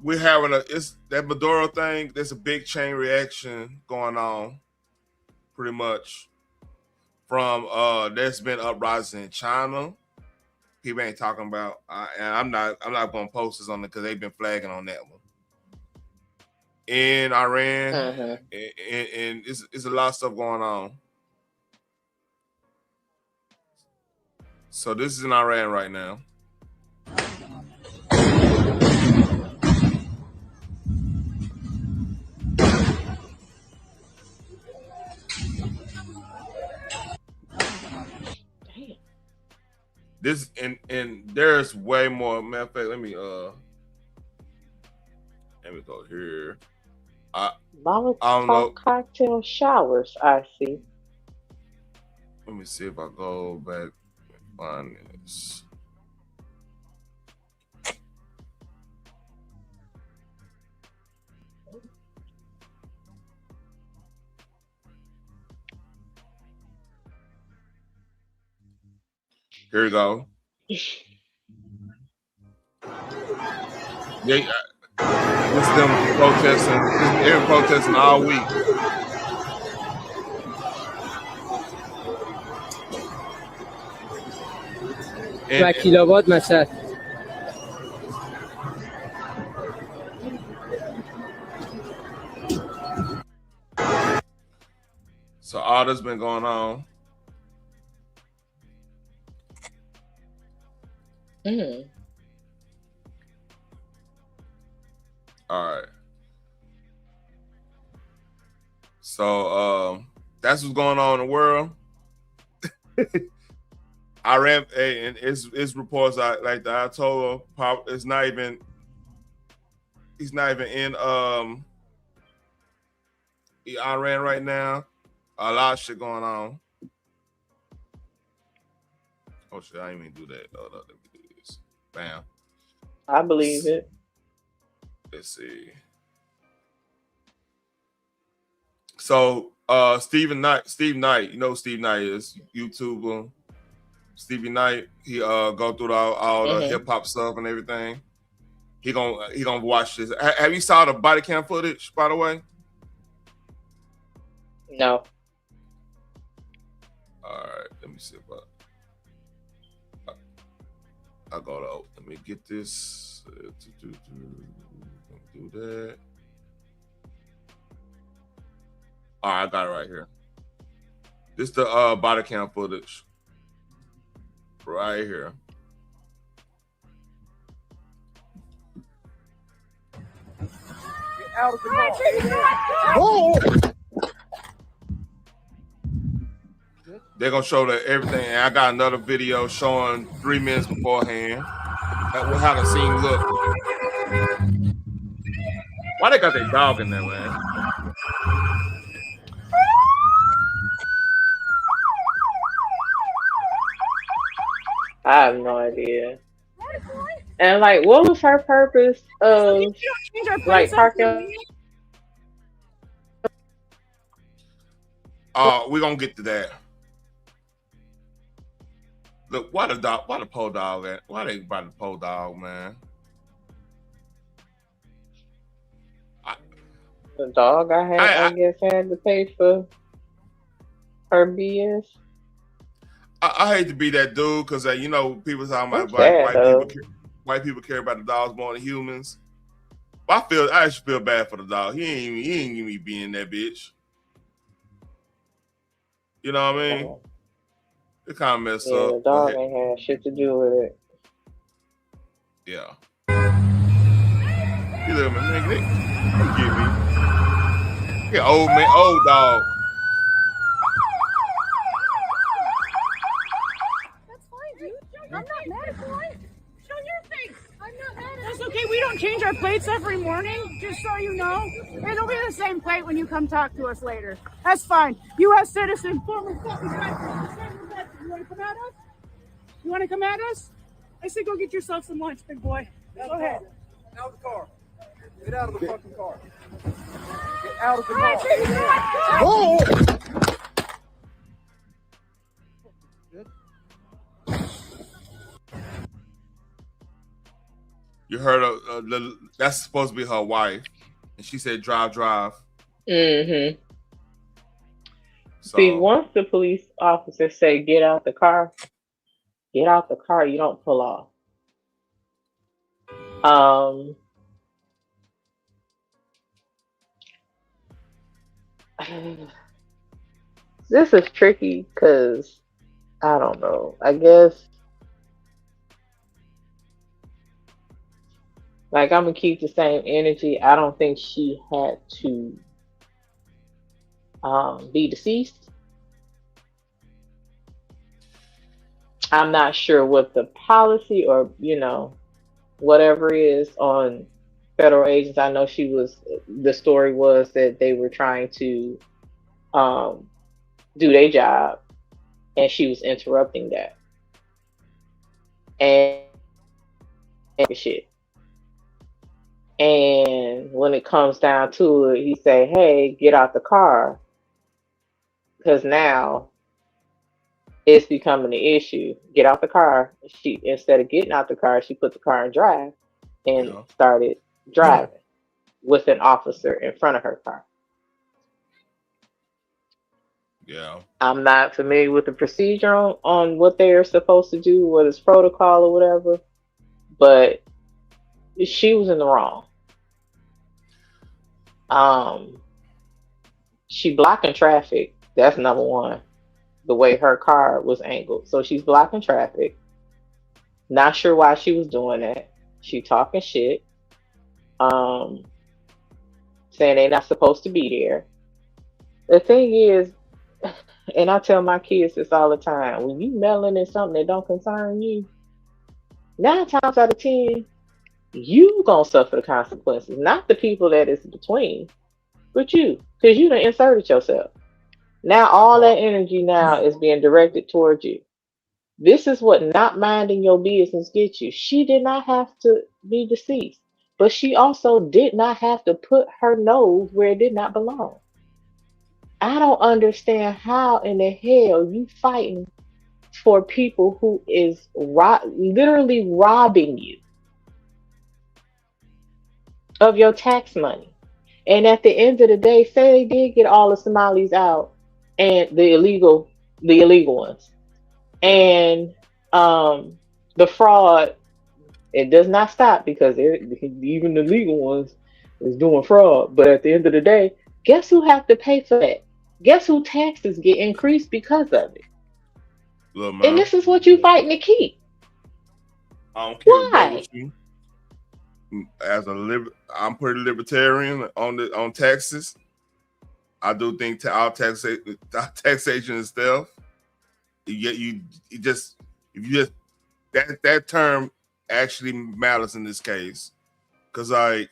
we're having that Maduro thing. There's a big chain reaction going on, pretty much. From there's been uprising in China. People ain't talking about, and I'm not gonna post this on it because they've been flagging on that one. In Iran, and it's a lot of stuff going on. So this is in Iran right now. This and there's way more. Matter of fact, let me go here. I don't know. Cocktail showers, I see. Let me see if I go back and find this. Here we go. This is them protesting. They're protesting all week. وکیل‌آباد مشهد. So all that's been going on. All right. So that's what's going on in the world. Iran, and it's reports like the Ayatollah. He's not even in Iran right now. A lot of shit going on. Oh shit! I didn't even do that. No, let me do this. Bam. I believe it. Let's see. So Steve Knight, you know who Steve Knight is, YouTuber. Stevie Knight, he go through all the hip hop stuff and everything. He gonna watch this. Have you saw the body cam footage, by the way? No. All right, let me see if I go to. Let me get this. Do that. All right, I got it right here. This is the body cam footage. Right here. They're gonna show that everything. And I got another video showing 3 minutes beforehand how the scene look. Why they got their dog in there, man? I have no idea. And like, what was her purpose of like parking? We're gonna get to that. Look, why the pole dog at? Why they by the pole dog, man? The dog I guess had to pay for her BS. I hate to be that dude because you know people talking about white people care about the dogs more than humans. But I actually feel bad for the dog. He ain't even being that bitch. You know what I mean? It kind of messed up. The dog ain't had shit to do with it. Yeah. You look at me, nigga. They get me. Yeah, old man, old dog. That's fine, dude. I'm not mad at you. Show your face. I'm not mad at you. That's okay. We don't change our plates every morning, just so you know. It'll be the same plate when you come talk to us later. That's fine. U.S. citizen, former fucking veteran. You want to come at us? You want to come at us? I say go get yourself some lunch, big boy. Go ahead. Out of the car. Get out of the fucking car. Get out of the car. Whoa! You heard that's supposed to be her wife, and she said, "Drive." Mm-hmm. So, See, once the police officer say, "Get out the car," you don't pull off. This is tricky because I don't know. I guess like I'm gonna keep the same energy. I don't think she had to be deceased. I'm not sure what the policy or whatever is on federal agents. I know the story was that they were trying to do their job and she was interrupting that. And shit. And when it comes down to it, he say, "Hey, get out the car." Because now it's becoming an issue. Get out the car. She, instead of getting out the car, she put the car in drive and started driving with an officer in front of her car. Yeah. I'm not familiar with the procedure on what they are supposed to do, what is protocol or whatever, but she was in the wrong. She blocking traffic. That's number one. The way her car was angled. So she's blocking traffic. Not sure why she was doing that. She talking shit. Saying they're not supposed to be there. The thing is, and I tell my kids this all the time, when you meddling in something that don't concern you, 9 times out of 10, you gonna suffer the consequences. Not the people that is between, but you. Because you done inserted yourself. Now all that energy now is being directed towards you. This is what not minding your business gets you. She did not have to be deceased, but she also did not have to put her nose where it did not belong. I don't understand how in the hell you fighting for people who is literally robbing you of your tax money. And at the end of the day, say they did get all the Somalis out and the illegal ones. And the fraud, it does not stop because even the legal ones is doing fraud. But at the end of the day, guess who have to pay for that? Guess who taxes get increased because of it? And this is what you fighting to keep. I don't care Why? what you. I'm pretty libertarian on taxes. I do think our taxation is stuff. That term actually matters in this case, because like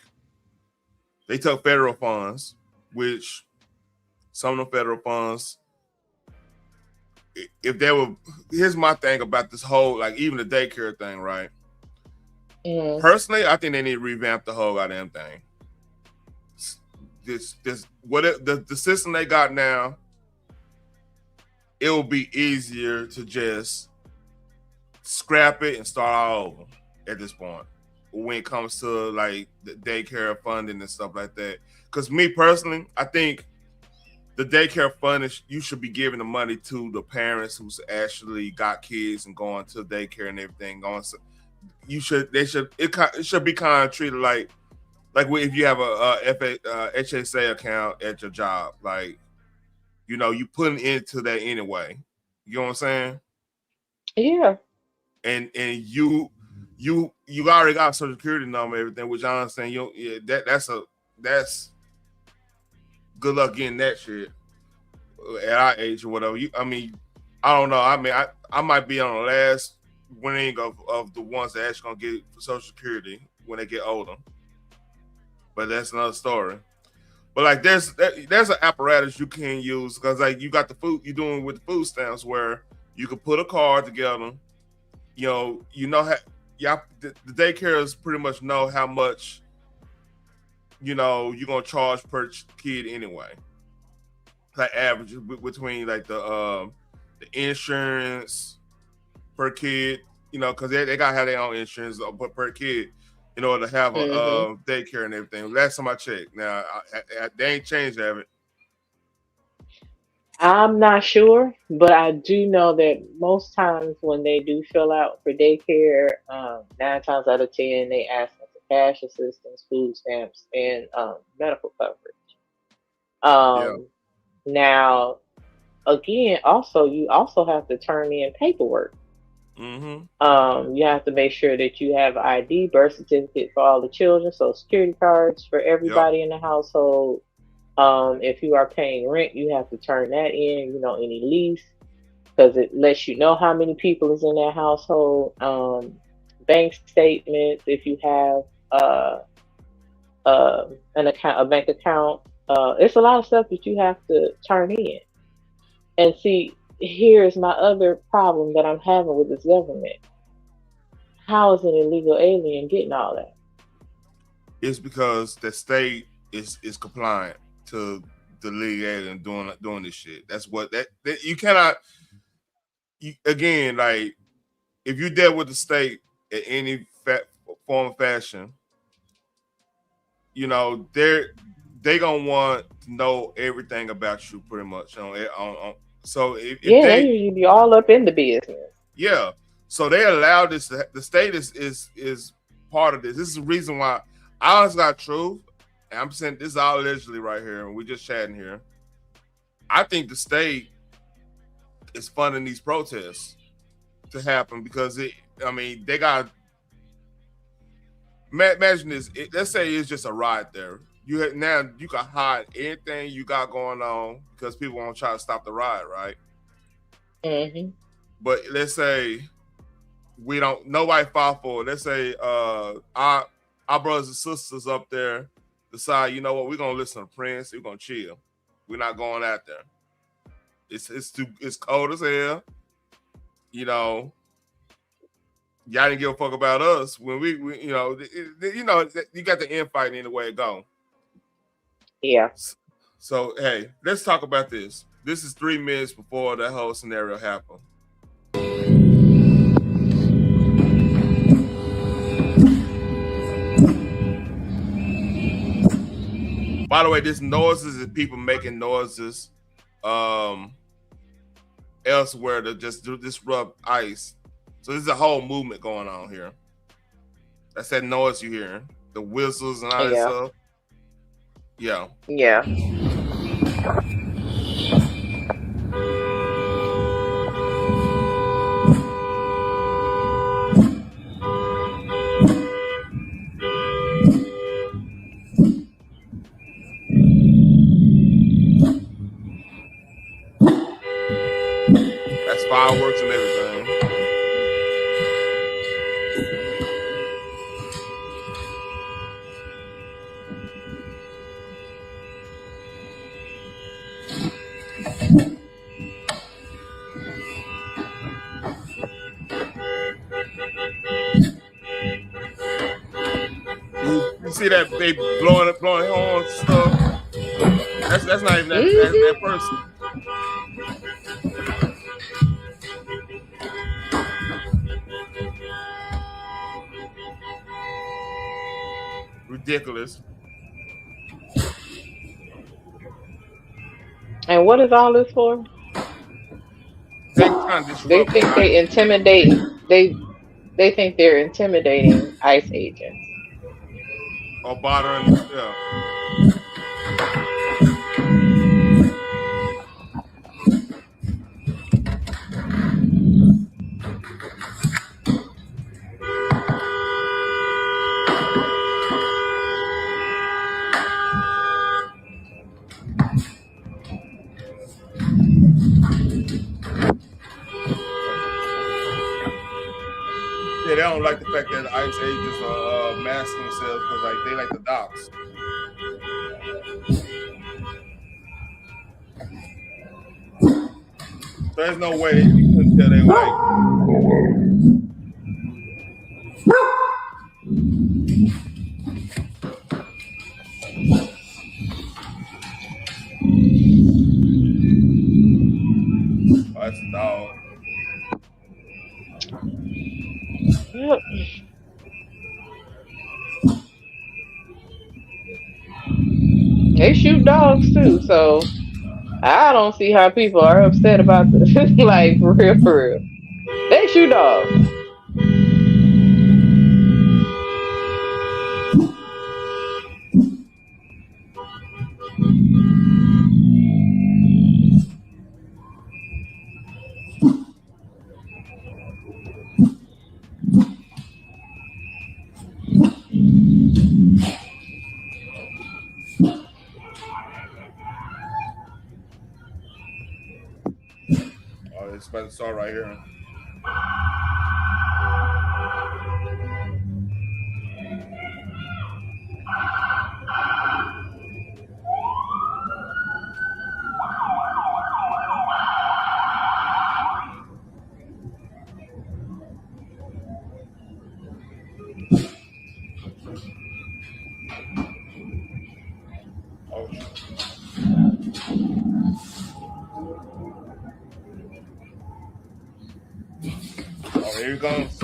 they took federal funds, which some of the federal funds, if they were, here's my thing about this whole, like even the daycare thing, right? Personally, I think they need to revamp the whole goddamn thing. The system they got now, it will be easier to just scrap it and start all over at this point when it comes to like the daycare funding and stuff like that. Because me personally, I think the daycare fund you should be giving the money to the parents who's actually got kids and going to daycare and everything. It should be kind of treated like if you have a HSA account at your job, like, you putting into that anyway. You know what I'm saying? Yeah. And you you already got a social security number, everything, which I understand. That's good luck getting that shit at our age or whatever. I don't know. I might be on the last winning of the ones that actually gonna get social security when they get older. But that's another story. But like there's an apparatus you can use because like you got the food you're doing with the food stamps where you can put a card together. You know how the daycares pretty much know how much you're gonna charge per kid anyway. Like average between like the insurance per kid, because they gotta have their own insurance per kid in order to have a daycare and everything. Last time I checked, now they ain't changed, have it? I'm not sure, but I do know that most times when they do fill out for daycare, 9 times out of 10 they ask them for cash assistance, food stamps, and medical coverage. Now, again, you also have to turn in paperwork. You have to make sure that you have ID, birth certificate for all the children, Social Security cards for everybody in the household. If you are paying rent, you have to turn that in, any lease, because it lets you know how many people is in that household. Bank statements, if you have a bank account. It's a lot of stuff that you have to turn in. And see, here's my other problem that I'm having with this government. How is an illegal alien getting all that? It's because the state is compliant to the legal alien doing this shit. That's what that you cannot. Again, like if you deal with the state in any form of fashion, they gonna want to know everything about you pretty much. So if they usually be all up in the business. Yeah. So they allow this. The state is part of this. This is the reason why I honestly got truth. And I'm saying this is all allegedly right here, and we're just chatting here. I think the state is funding these protests to happen because they got. Imagine this. Let's say it's just a riot there. You can hide anything you got going on because people want to try to stop the riot, right? But let's say nobody fought for it. Let's say our brothers and sisters up there decide, you know what, we're gonna listen to Prince, we're gonna chill. We're not going out there. It's cold as hell. Y'all didn't give a fuck about us when we you got the infighting any way it go. Yeah. So hey, let's talk about this. This is 3 minutes before that whole scenario happened. By the way, this noises is people making noises elsewhere to just disrupt ICE. So this is a whole movement going on here. That's that noise you hear. The whistles and all that stuff. Yeah. Yeah. That's fireworks and everything. You see that they blowing horns and stuff? That's not even that person. Ridiculous. And what is all this for? They think they intimidate. They think they're intimidating ICE agents. Or bothering. Yeah. don't like the fact that the ICE agents are masking themselves because like they like the docs. There's no way you couldn't tell they white. Oh, that's a dog. Yep. They shoot dogs too, so I don't see how people are upset about this. Like for real, for real. They shoot dogs. Oh, it's about to start right here. Oh, here it comes.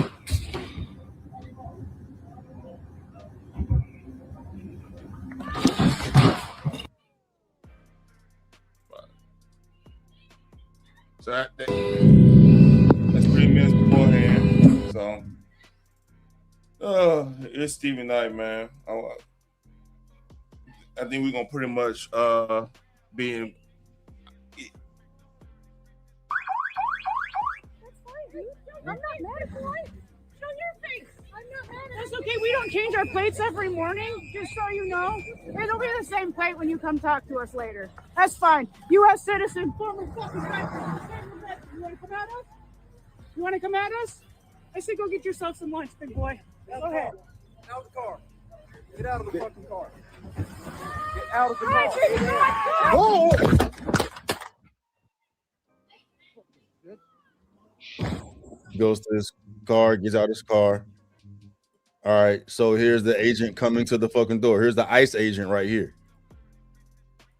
So that's 3 minutes beforehand. So, it's Stephen Knight, man. I think we're gonna pretty much be in. I'm not mad, boy. Show your face. I'm not mad. That's okay. We don't change our plates every morning, just so you know. It'll be the same plate when you come talk to us later. That's fine. U.S. citizen, former fucking veteran. You want to come at us? You want to come at us? I say go get yourself some lunch, big boy. Go ahead. Out of the car. Get out of the fucking car. Get out of the car. Oh! Goes to his car, gets out his car. All right, so here's the agent coming to the fucking door. Here's the ICE agent right here.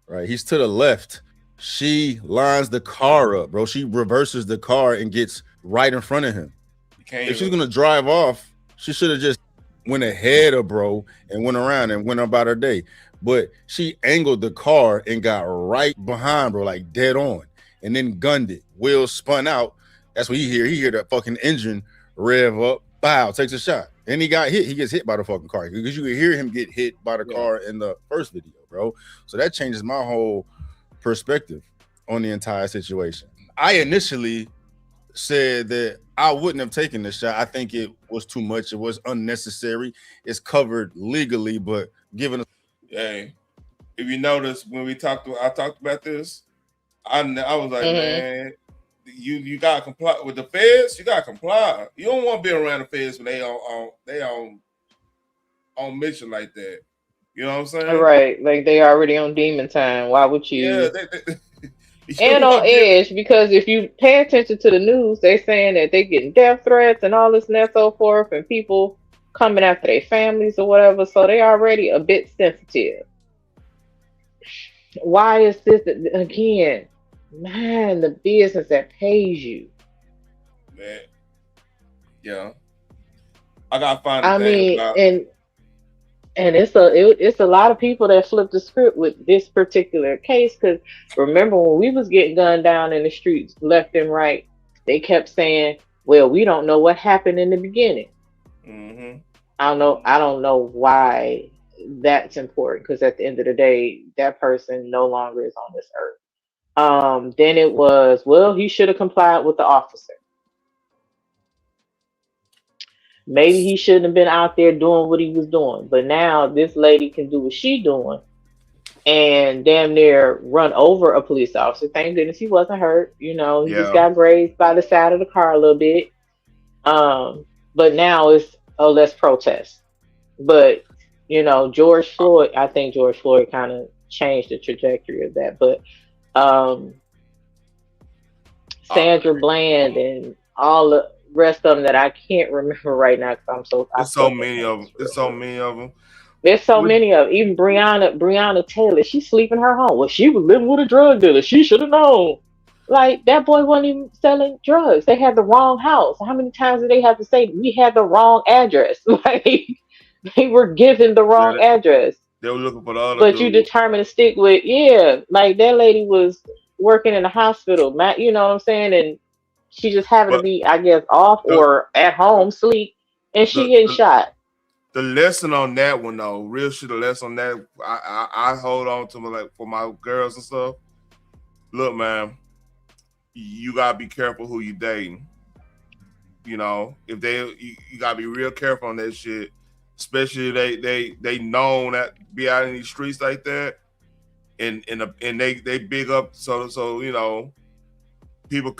Right, he's to the left. She lines the car up, bro. She reverses the car and gets right in front of him. If she's gonna drive off, she should have just went ahead of bro and went around and went about her day. But she angled the car and got right behind bro, like dead on, and then gunned it. Wheels spun out. That's what he hear. He hear that fucking engine rev up. Bow, takes a shot. And he got hit. He gets hit by the fucking car because you could hear him get hit by the car in the first video, bro. So that changes my whole perspective on the entire situation. I initially said that I wouldn't have taken the shot. I think it was too much. It was unnecessary. It's covered legally, but given Hey, if you notice when I talked about this, I was like, man, you gotta comply with the feds. You gotta comply. You don't want to be around the feds when they on mission like that. You know what I'm saying? Right, like they already on demon time. Why would you? Yeah, and on edge, because if you pay attention to the news, they saying that they getting death threats and all this and so forth, and people coming after their families or whatever. So they already a bit sensitive. Why is this again? Man, the business that pays you. Man, yeah, I gotta find. I mean, and it's a lot of people that flip the script with this particular case. Because remember when we was getting gunned down in the streets left and right, they kept saying, "Well, we don't know what happened in the beginning." Mm-hmm. I don't know why that's important. Because at the end of the day, that person no longer is on this earth. Then it was, well, he should have complied with the officer. Maybe he shouldn't have been out there doing what he was doing. But now this lady can do what she's doing and damn near run over a police officer. Thank goodness he wasn't hurt. You know, he just got grazed by the side of the car a little bit. But now it's, oh, let's protest. But, you know, George Floyd, I think George Floyd kind of changed the trajectory of that. But Sandra Bland and all the rest of them that I can't remember right now because I'm so. There's so many of them. There's so many of them. There's so many of them. Even Breonna Taylor, she's sleeping her home. Well, she was living with a drug dealer. She should have known. Like, that boy wasn't even selling drugs. They had the wrong house. How many times did they have to say we had the wrong address? Like, they were given the wrong address. They were looking for the other. But you determined to stick with, like that lady was working in the hospital, you know what I'm saying? And she just happened to be, I guess, off or at home, sleep, and she getting shot. The lesson on that one, though, real shit. The lesson on that, I hold on to like for my girls and stuff. Look, man, you gotta be careful who you dating. You know, if you gotta be real careful on that shit. Especially they known that be out in these streets like that, and they big up so you know, people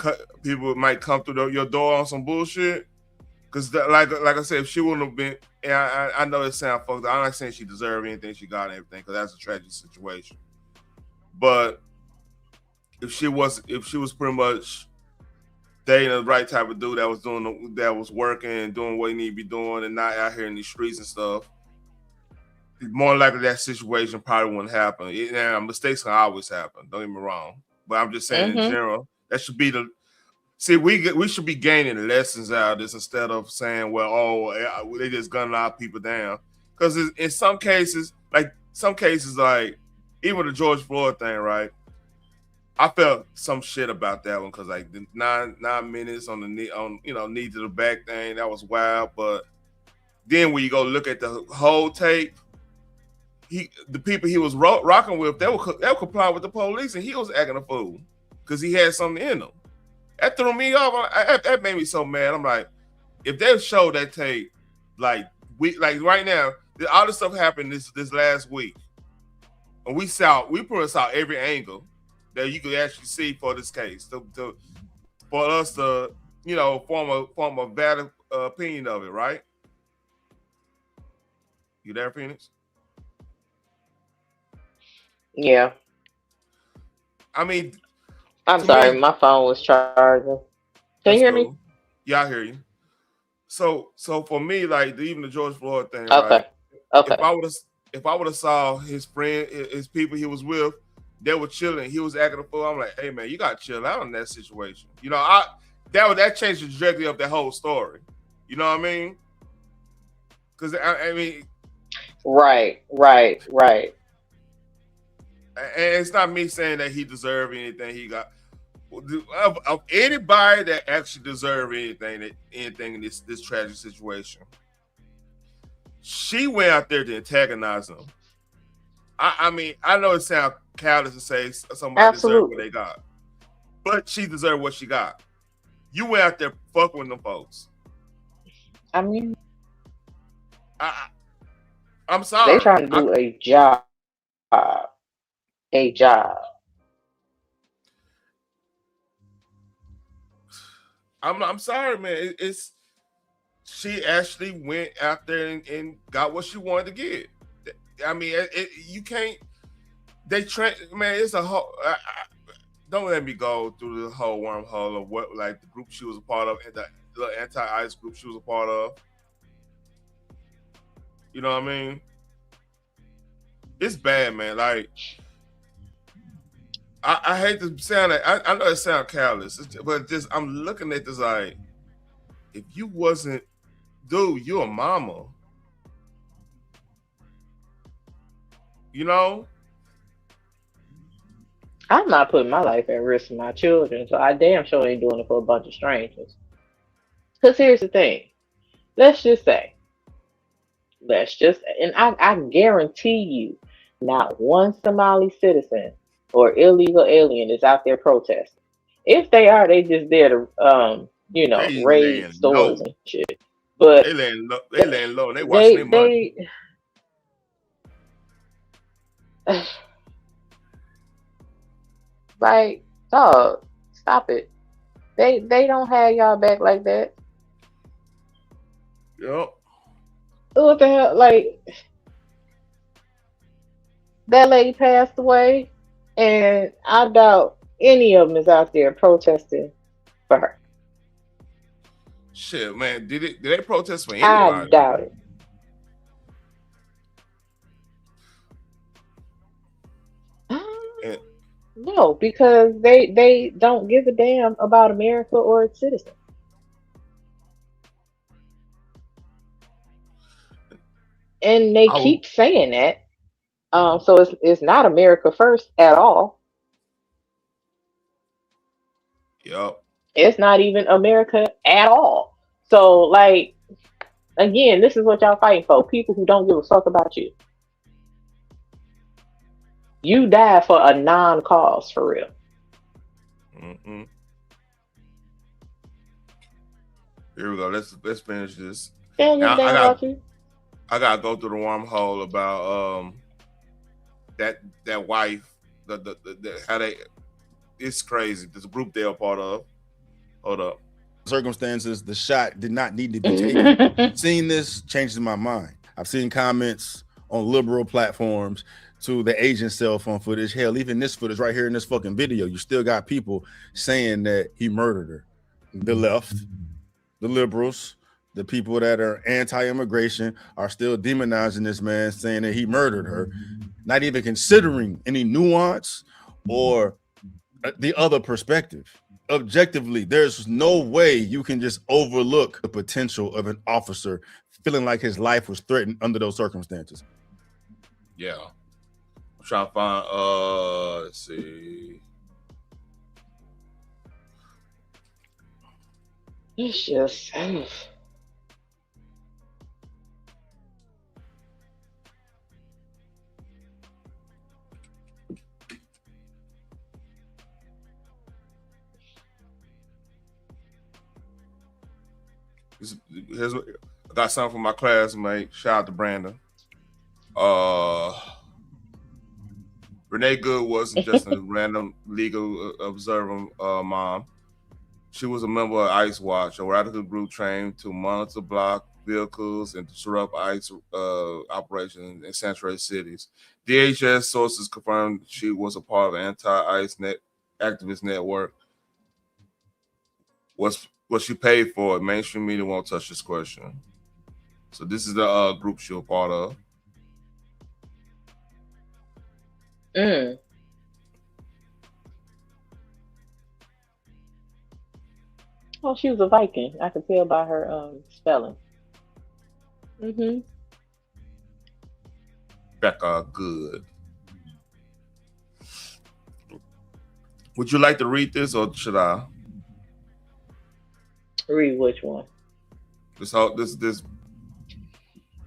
might come through your door on some bullshit. Cause like I said, if she wouldn't have been, and I know it sounds fucked up. I'm not saying she deserved anything she got and everything, because that's a tragic situation. But if she was pretty much dating the right type of dude that was working and doing what he need to be doing and not out here in these streets and stuff, more likely that situation probably wouldn't happen. Mistakes can always happen. Don't get me wrong, but I'm just saying in general that should be we should be gaining lessons out of this instead of saying, well, they just gunning our people down. Because in some cases, like even the George Floyd thing, right? I felt some shit about that one because like the 9 minutes on the knee, knee to the back thing, that was wild. But then when you go look at the whole tape, the people he was rocking with, they were complying with the police, and he was acting a fool because he had something in him. That threw me off. That made me so mad. I'm like, if they showed that tape, like right now, all this stuff happened this last week, and we pretty much saw every angle that you could actually see for this case, for us to, form a valid opinion of it, right? You there, Phoenix? Yeah. I mean, I'm sorry, my phone was charging. Can you hear me? Yeah, I hear you. So for me, like even the George Floyd thing, okay, right? Okay. If I would have saw his friend, his people he was with, they were chilling, he was acting a fool, I'm like, hey man, you gotta chill out in that situation. That changed the trajectory of that whole story. You know what I mean? Because I mean, right. And it's not me saying that he deserved anything he got. Of anybody that actually deserved anything in this tragic situation, she went out there to antagonize him. I mean, I know it sounds callous to say somebody deserved what they got, but she deserved what she got. You went out there fucking with them folks. I mean, I'm sorry. They trying to do a job. I'm sorry, man. She actually went out there and got what she wanted to get. I mean, you can't. Man, it's a whole. Don't let me go through the whole wormhole of what like the group she was a part of and the anti-ICE group she was a part of. You know what I mean? It's bad, man. Like, I hate to sound like I know it sounds callous, but just I'm looking at this like, if you wasn't, dude, you a mama. You know? I'm not putting my life at risk for my children, so I damn sure ain't doing it for a bunch of strangers. Because here's the thing. Let's just say, and I guarantee you, not one Somali citizen or illegal alien is out there protesting. If they are, they just there to, raid stores and shit. But they laying low. They watching their money. Like, dog, stop it. They don't have y'all back like that. Yep. What the hell? Like, that lady passed away, and I doubt any of them is out there protesting for her. Shit, man. Did they protest for anybody? I doubt it. And- No, because they don't give a damn about America or its citizens. And they keep saying that. So it's not America first at all. Yep. It's not even America at all. So, like, again, this is what y'all fighting for. People who don't give a fuck about you. You die for a non-cause, for real. Mm-mm. Here we go. Let's finish this. Yeah, Now, you about you. I gotta go through the wormhole about that wife, the how they. It's crazy. This group they're a part of. Hold up. Circumstances, the shot did not need to be taken. Seeing this changes my mind. I've seen comments on liberal platforms to the agent's cell phone footage. Hell, even this footage right here in this fucking video, you still got people saying that he murdered her. The left, the liberals, the people that are anti-immigration are still demonizing this man, saying that he murdered her, not even considering any nuance or the other perspective. Objectively, there's no way you can just overlook the potential of an officer feeling like his life was threatened under those circumstances. Yeah. I'm trying to find let's see. It's just Here's what I got something from my classmate. Shout out to Brandon. Renee Good wasn't just a random legal observer mom. She was a member of ICE Watch, a radical group trained to monitor block vehicles and disrupt ICE operations in sanctuary cities. DHS sources confirmed she was a part of an anti-ICE activist network. What she paid for it. Mainstream media won't touch this question. So this is the group she was part of. Oh, she was a Viking. I could tell by her spelling. Becca Good. Would you like to read this or should I? Read which one? This.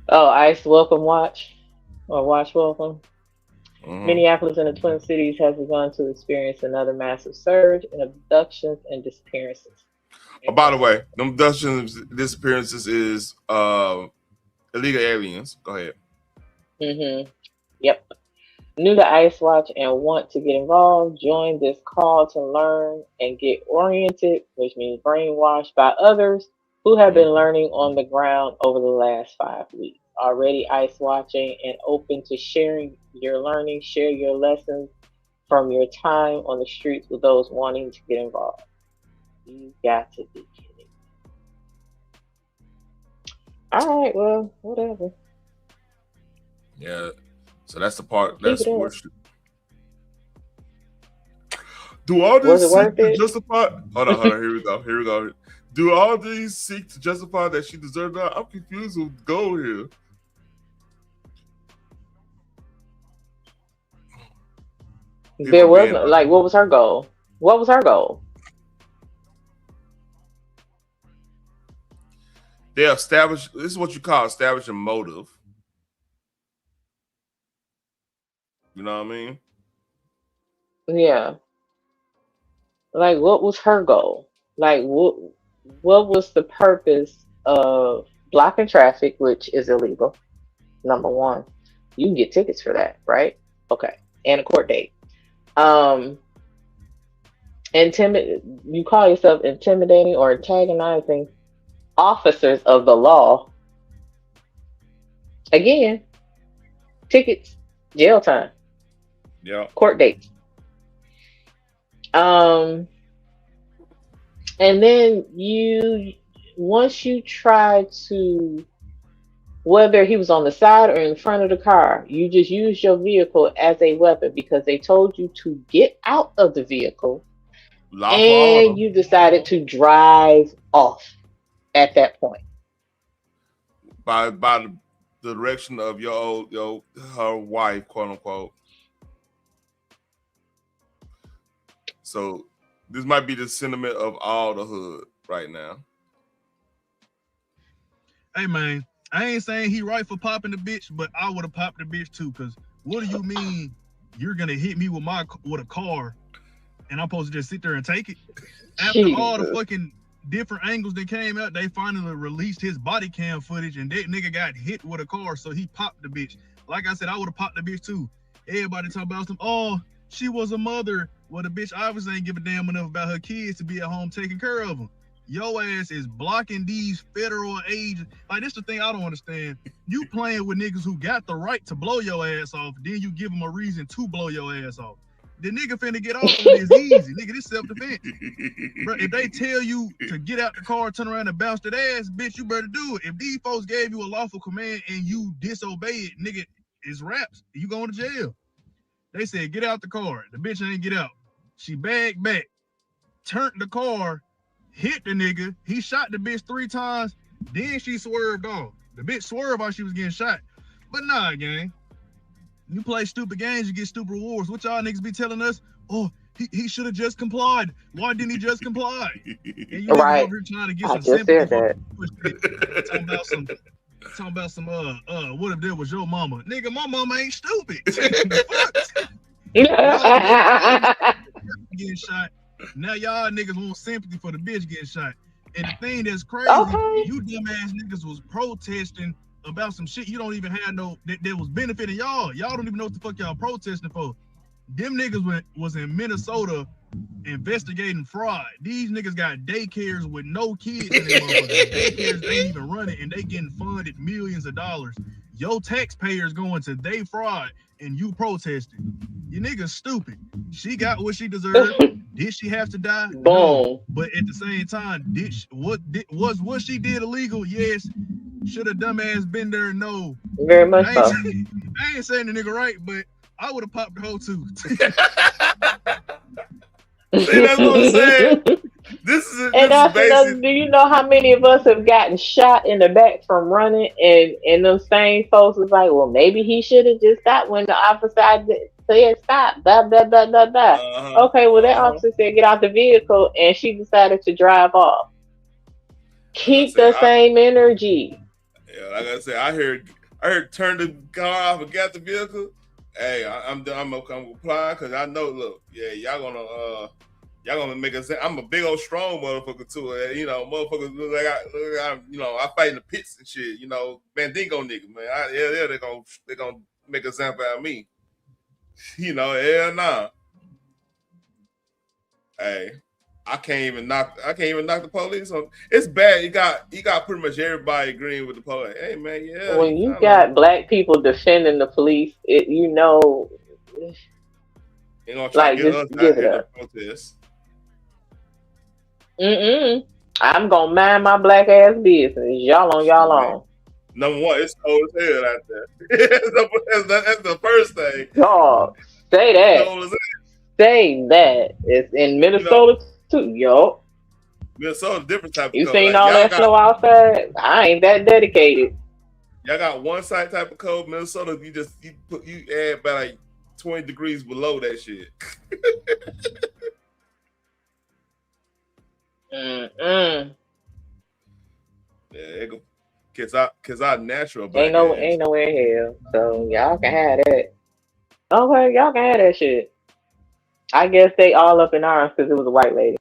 Oh, ICE Welcome Watch or Watch Welcome. Minneapolis and the Twin Cities has begun to experience another massive surge in abductions and disappearances. Oh, by the way, them abductions, disappearances is illegal aliens. Go ahead. Yep. New to ICE Watch and want to get involved, join this call to learn and get oriented, which means brainwashed by others who have been learning on the ground over the last 5 weeks. Already ICE watching and open to sharing your learning, share your lessons from your time on the streets with those wanting to get involved. You got to be kidding. All right, well, whatever. Yeah. So that's the part. That's where. Do all these seek to justify? Hold on. Here we go. Do all these seek to justify that she deserved that? I'm confused with the goal here. There was like, what was her goal? What was her goal? They establish. This is what you call establishing motive. You know what I mean? Yeah. Like, what was her goal? Like, what was the purpose of blocking traffic, which is illegal? Number one, you can get tickets for that, right? Okay, and a court date. You call yourself intimidating or antagonizing officers of the law Again, tickets, jail time, court dates. And then once you try to, whether he was on the side or in front of the car, you just use your vehicle as a weapon because they told you to get out of the vehicle and you decided to drive off at that point. By the direction of her wife, quote unquote. So this might be the sentiment of all the hood right now. Hey man, I ain't saying he right for popping the bitch, but I would have popped the bitch too. Cause what do you mean you're gonna hit me with a car, and I'm supposed to just sit there and take it? After all the fucking different angles that came out, they finally released his body cam footage, and that nigga got hit with a car, so he popped the bitch. Like I said, I would have popped the bitch too. Everybody talk about some, oh, she was a mother. Well, the bitch obviously ain't give a damn enough about her kids to be at home taking care of them. Your ass is blocking these federal agents. Like, this the thing I don't understand. You playing with niggas who got the right to blow your ass off, then you give them a reason to blow your ass off. The nigga finna get off on this easy. Nigga, this self-defense. Bro, if they tell you to get out the car, turn around and bounce that ass, bitch, you better do it. If these folks gave you a lawful command and you disobey it, nigga, it's raps. You going to jail. They said, get out the car. The bitch ain't get out. She bagged back, turned the car, hit the nigga. He shot the bitch 3 times. Then she swerved off. The bitch swerved while she was getting shot. But nah, gang. You play stupid games, you get stupid rewards. What y'all niggas be telling us? Oh, he should have just complied. Why didn't he just comply? And you right. over here trying to get I some just said that. Talking about some what if that was your mama? Nigga, my mama ain't stupid. Getting shot. Now y'all niggas want sympathy for the bitch getting shot. And the thing that's crazy, you dumbass niggas was protesting about some shit you don't even have that was benefiting y'all. Y'all don't even know what the fuck y'all protesting for. Them niggas was in Minnesota investigating fraud. These niggas got daycares with no kids in their motherfuckers. Daycares they ain't even running and they getting funded millions of dollars. Your taxpayers going to they fraud and you protesting. You niggas stupid. She got what she deserved. Did she have to die? No. But at the same time, was what she did illegal? Yes. Should a dumbass been there? No. Very much so. I ain't saying the nigga right, but I would have popped the hoe too. See, that's what I'm saying. This is basic. Do you know how many of us have gotten shot in the back from running, and them same folks was like, well, maybe he should have just stopped when the officer said stop. Blah blah blah blah blah. Okay, well that officer said get out the vehicle, and she decided to drive off. Keep the same energy. Yeah, like I said, I heard turn the car off and get the vehicle. Hey, I'm gonna comply because I know. Look, yeah, y'all gonna make us. I'm a big old strong motherfucker too. You know, motherfuckers look like I fight in the pits and shit. You know, Bandingo nigga, man. They gonna make a example out of me. You know, hell nah. Hey, I can't even knock the police on. It's bad. You got pretty much everybody agreeing with the police. Hey man, yeah. When you got black people defending the police, you know, you know, like just give it up. I'm gonna mind my black ass business. Y'all on y'all own. Number one, it's cold as hell out there. That's the first thing. Oh, say that. Say that. It's in Minnesota too, yo. Minnesota, different type of you cold. Seen all that snow outside? I ain't that dedicated. Y'all got one side type of cold. Minnesota, you add about like 20 degrees below that shit. Yeah, cause our natural ain't nowhere in hell. So y'all can have that. Okay, y'all can have that shit. I guess they all up in arms because it was a white lady.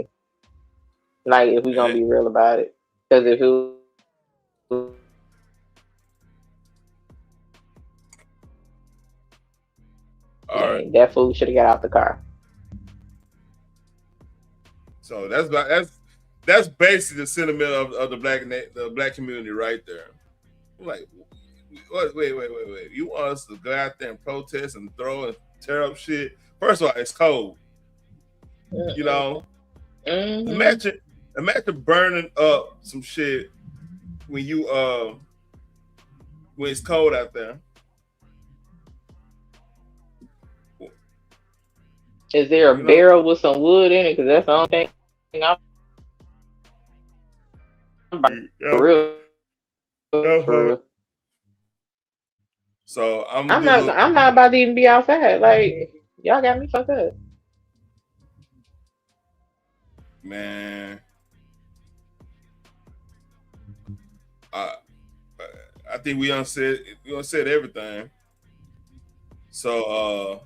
Like, if we gonna be real about it, because if it was, all right, that fool should have got out the car. So that's basically the sentiment of the black community right there. Like, Wait. You want us to go out there and protest and throw and tear up shit? First of all, it's cold. You know, imagine burning up some shit when you when it's cold out there. Is there a barrel with some wood in it? Because that's the only thing for real. So I'm not about to even be outside. Like, y'all got me fucked up. Man, I think we done said everything. So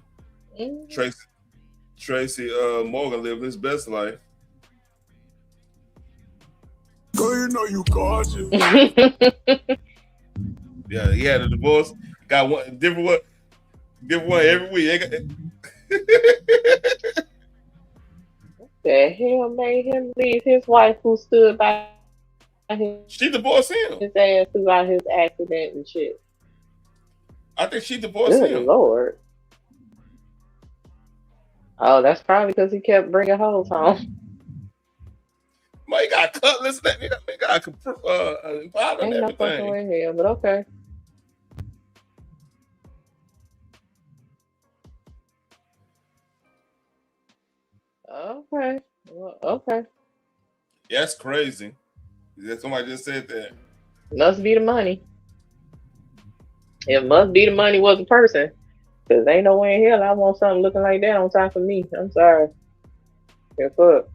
Tracy Morgan living his best life. Girl, you know you gorgeous. Yeah, he had a divorce. Got one different one every week. The hell made him leave his wife who stood by him? She divorced him. His ass about his accident and shit. I think she divorced Good him. Lord. Oh, that's probably because he kept bringing hoes home. Man, he got cutlass. He got powder and Ain't no fucking everything. way here, but okay. Okay. Well, okay. Yeah, that's crazy. Somebody just said that. Must be the money. It must be the money was the person. Because ain't no way in hell I want something looking like that on top of me. I'm sorry. Yeah, fuck.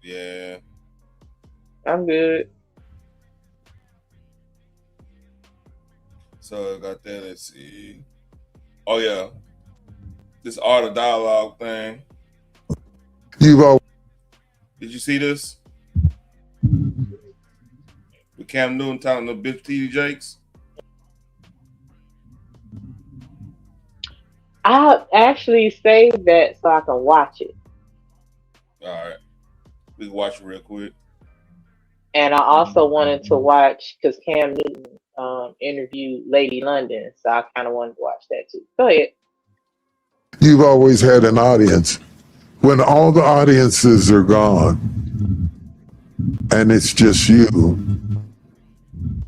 Yeah. I'm good. So I got that. Let's see. Oh yeah. This art of dialogue thing. Did you see this? With Cam Newton telling the bitch TD Jakes. I'll actually save that so I can watch it. All right. We can watch it real quick. And I also wanted to watch, because Cam Newton interviewed Lady London, so I kind of wanted to watch that too. Go ahead. You've always had an audience. When all the audiences are gone and it's just you,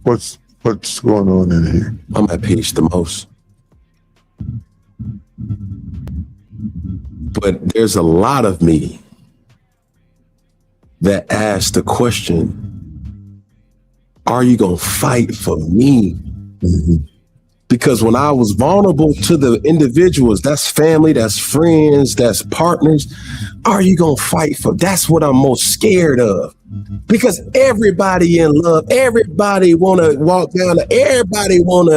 what's going on in here? I'm at peace the most. But there's a lot of me that ask the question, are you going to fight for me? Because when I was vulnerable to the individuals, that's family, that's friends, that's partners, are you going to fight for? That's what I'm most scared of. Because everybody in love, everybody want to walk down, everybody want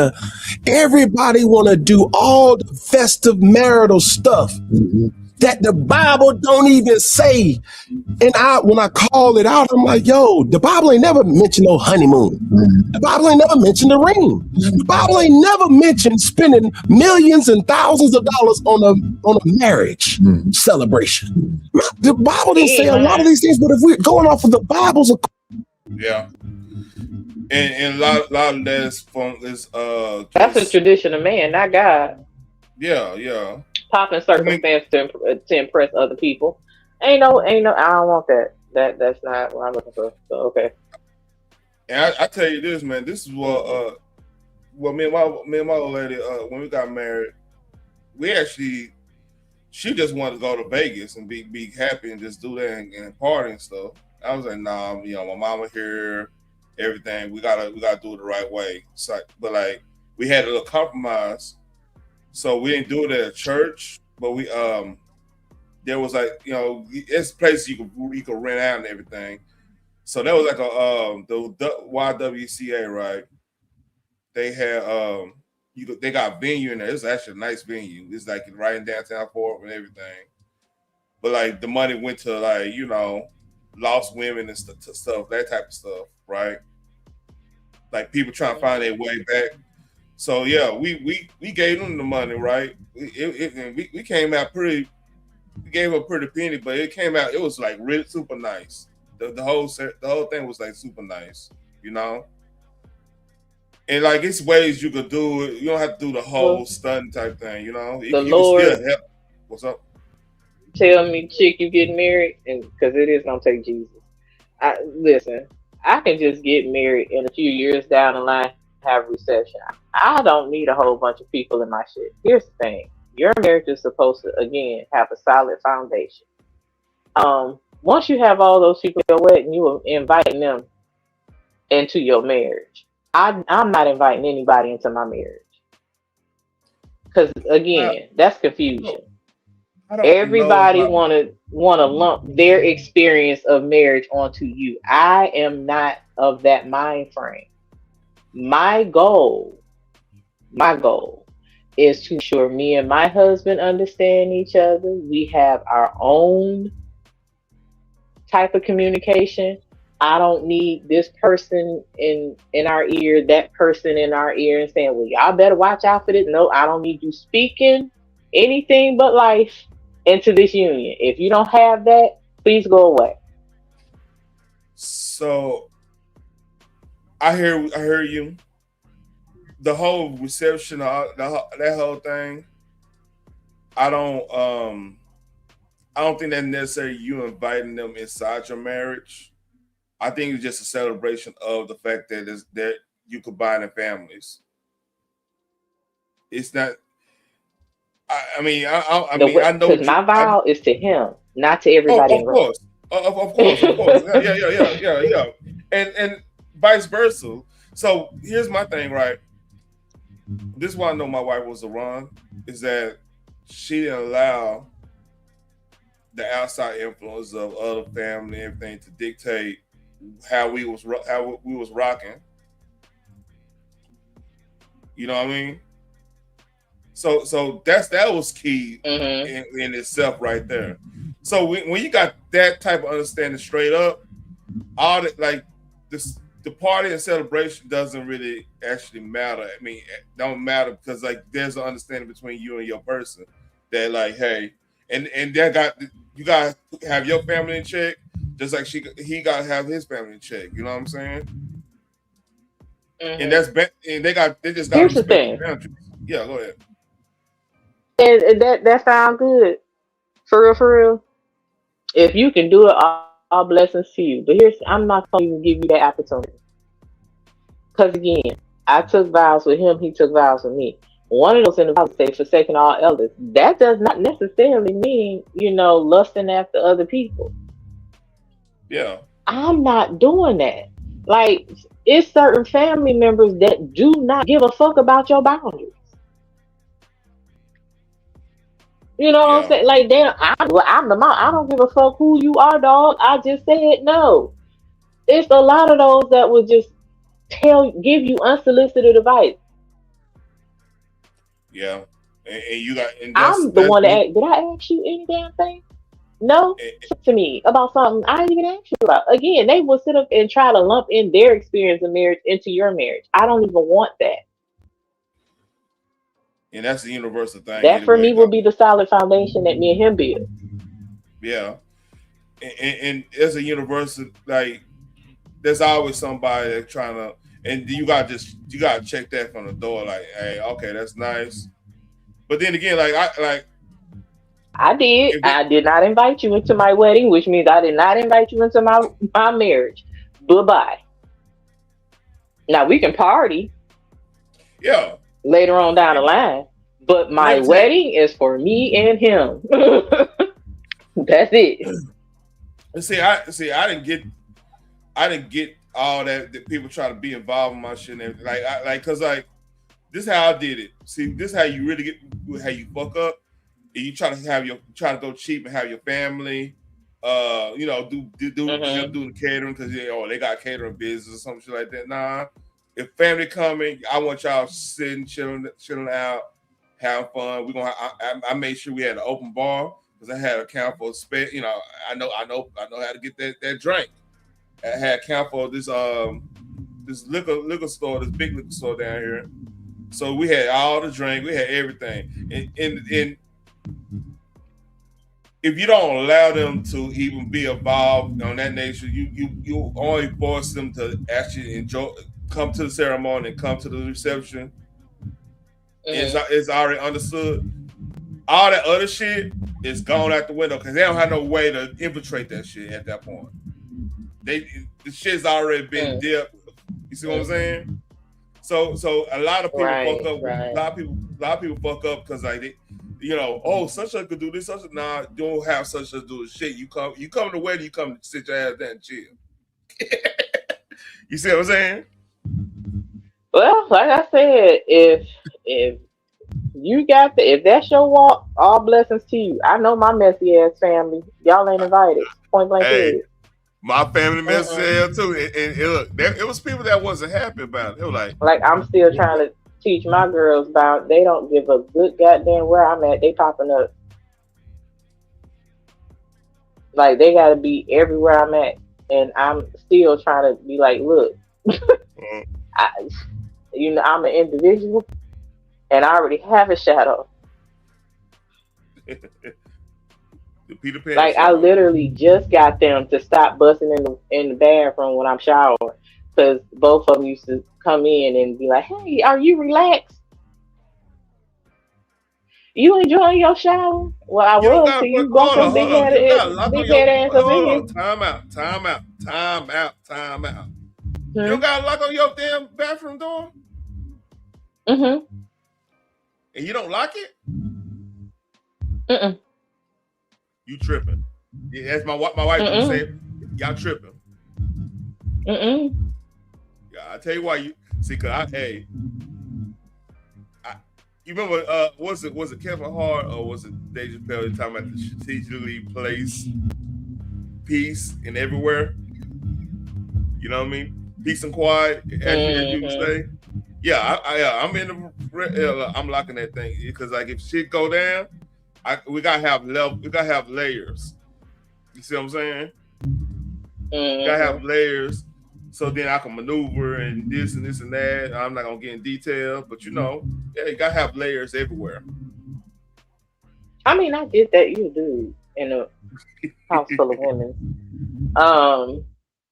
to do all the festive marital stuff that the Bible don't even say. And when I call it out, I'm like, yo, the Bible ain't never mentioned no honeymoon. The Bible ain't never mentioned a ring. The Bible ain't never mentioned spending millions and thousands of dollars on a marriage celebration. The Bible didn't say a lot of these things, but if we're going off of the Bible's. Yeah. And a lot of that is from this That's a tradition of man, not God. Yeah. Popping circumstance to impress other people. Ain't no, I don't want that. That's not what I'm looking for. So okay. And I tell you this, man, this is what me and my old lady, when we got married, she just wanted to go to Vegas and be happy and just do that and party and stuff. I was like, nah, my mama here, everything. We gotta do it the right way. So, but like we had a little compromise. So we didn't do it at a church, but we there was like, it's places you could rent out and everything. So that was like the YWCA, right? They had they got venue in there. It's actually a nice venue. It's like right in downtown Fort and everything. But like the money went to like, lost women and stuff, that type of stuff, right? Like people trying to find their way back. So yeah, we gave them the money, right? We came out pretty. We gave a pretty penny, but it came out. It was like really super nice. The whole thing was like super nice, And like it's ways you could do it. You don't have to do the whole stun type thing, you know. You Lord can still help. What's up? Tell me, chick, you getting married, and because it is gonna take Jesus. Listen, I can just get married in a few years down the line, have a reception. I don't need a whole bunch of people in my shit. Here's the thing: your marriage is supposed to again have a solid foundation. Once you have all those people at your wedding, you are inviting them into your marriage. I'm not inviting anybody into my marriage because again, that's confusion. Everybody wanna lump their experience of marriage onto you. I am not of that mind frame. My goal is to ensure me and my husband understand each other. We have our own type of communication. I don't need this person in our ear, that person in our ear, and saying, well, y'all better watch out for this. No, I don't need you speaking anything but life into this union. If you don't have that, please go away. So I hear you. The whole reception, that whole thing, I don't think that's necessarily you inviting them inside your marriage. I think it's just a celebration of the fact that you combining families. It's not. I mean, I know because my vow is to him, not to everybody. Of course. Yeah. And vice versa. So here's my thing, right? This is why I know my wife was around, is that she didn't allow the outside influence of other family and everything to dictate how we was rocking. You know what I mean? So that was key in itself right there. So when you got that type of understanding straight up, all that, like this, the party and celebration doesn't really actually matter. I mean, it don't matter because like there's an understanding between you and your person that like, hey, and that you got to have your family in check, just like he got to have his family in check. You know what I'm saying? And they just got. Here's the thing. Yeah, go ahead. And that sounds good. For real. If you can do it, all blessings to you. But I'm not going to even give you that opportunity. Because again, I took vows with him, he took vows with me. One of those in the Bible say, forsaking all elders. That does not necessarily mean, lusting after other people. Yeah. I'm not doing that. Like, it's certain family members that do not give a fuck about your boundaries. You know what I'm saying? Like, I'm the mom. I don't give a fuck who you are, dog. I just said no. It's a lot of those that will just give you unsolicited advice. Yeah. And you got. And I'm the one that asked, did I ask you any damn thing? No. To me about something I didn't even ask you about. Again, they will sit up and try to lump in their experience of marriage into your marriage. I don't even want that. And that's the universal thing. That for me will be the solid foundation that me and him build. Yeah. And as a universal, like, there's always somebody that's trying to, and you gotta check that from the door, like, hey, okay, that's nice. But then again, I did not invite you into my wedding, which means I did not invite you into my marriage. Bye-bye. Now we can party. Yeah. Later on down the line, but my wedding is for me and him. That's it. I didn't get all that people try to be involved in my shit and everything. Cause this is how I did it. See, this is how you really how you fuck up. And you try to go cheap and have your family, do the catering because they got catering business or some shit like that. Nah. If family coming, I want y'all sitting, chilling out, having fun. I made sure we had an open bar because I had account for space. I know how to get that drink. I had account for this liquor store, this big liquor store down here. So we had all the drink, we had everything. And if you don't allow them to even be involved on that nature, you only force them to actually enjoy. come to the ceremony and come to the reception. It's already understood. All that other shit is gone out the window because they don't have no way to infiltrate that shit at that point. The shit's already been dipped. You see what I'm saying? So a lot of people fuck up. A lot of people fuck up because like they, you know, oh, such a could do this, such a nah, don't have such a do shit. You come to the wedding, you come to sit your ass down and chill. You see what I'm saying? Well, like I said, if you got if that's your walk, all blessings to you. I know my messy ass family. Y'all ain't invited. Point blank. Hey, my family messy ass too. And look, it was people that wasn't happy about it. They were like I'm still trying to teach my girls about. They don't give a good goddamn where I'm at. They popping up. Like they got to be everywhere I'm at, and I'm still trying to be like, look, I'm an individual. And I already have a shadow. The Peter Pan. Like I literally just got them to stop busting in the bathroom when I'm showering, because both of them used to come in and be like, "Hey, are you relaxed? You enjoying your shower?" Well, I was. So you both of them big head ass up in here. Time out. You don't got a lock on your damn bathroom door. Mm-hmm. And you don't lock it? Mm-mm. You tripping. Yeah, that's my wife would say, y'all tripping. Mm-mm. Yeah, I tell you why you see, cause you remember was it Kevin Hart or was it Dave Chappelle talking about the strategically placed peace and everywhere? You know what I mean? Peace and quiet, as you say. Yeah, I'm in the. I'm locking that thing because like if shit go down, we gotta have layers. You see what I'm saying? We gotta have layers, so then I can maneuver and this and that. I'm not gonna get in detail, but you gotta have layers everywhere. I mean, I get that you do in a house full of women.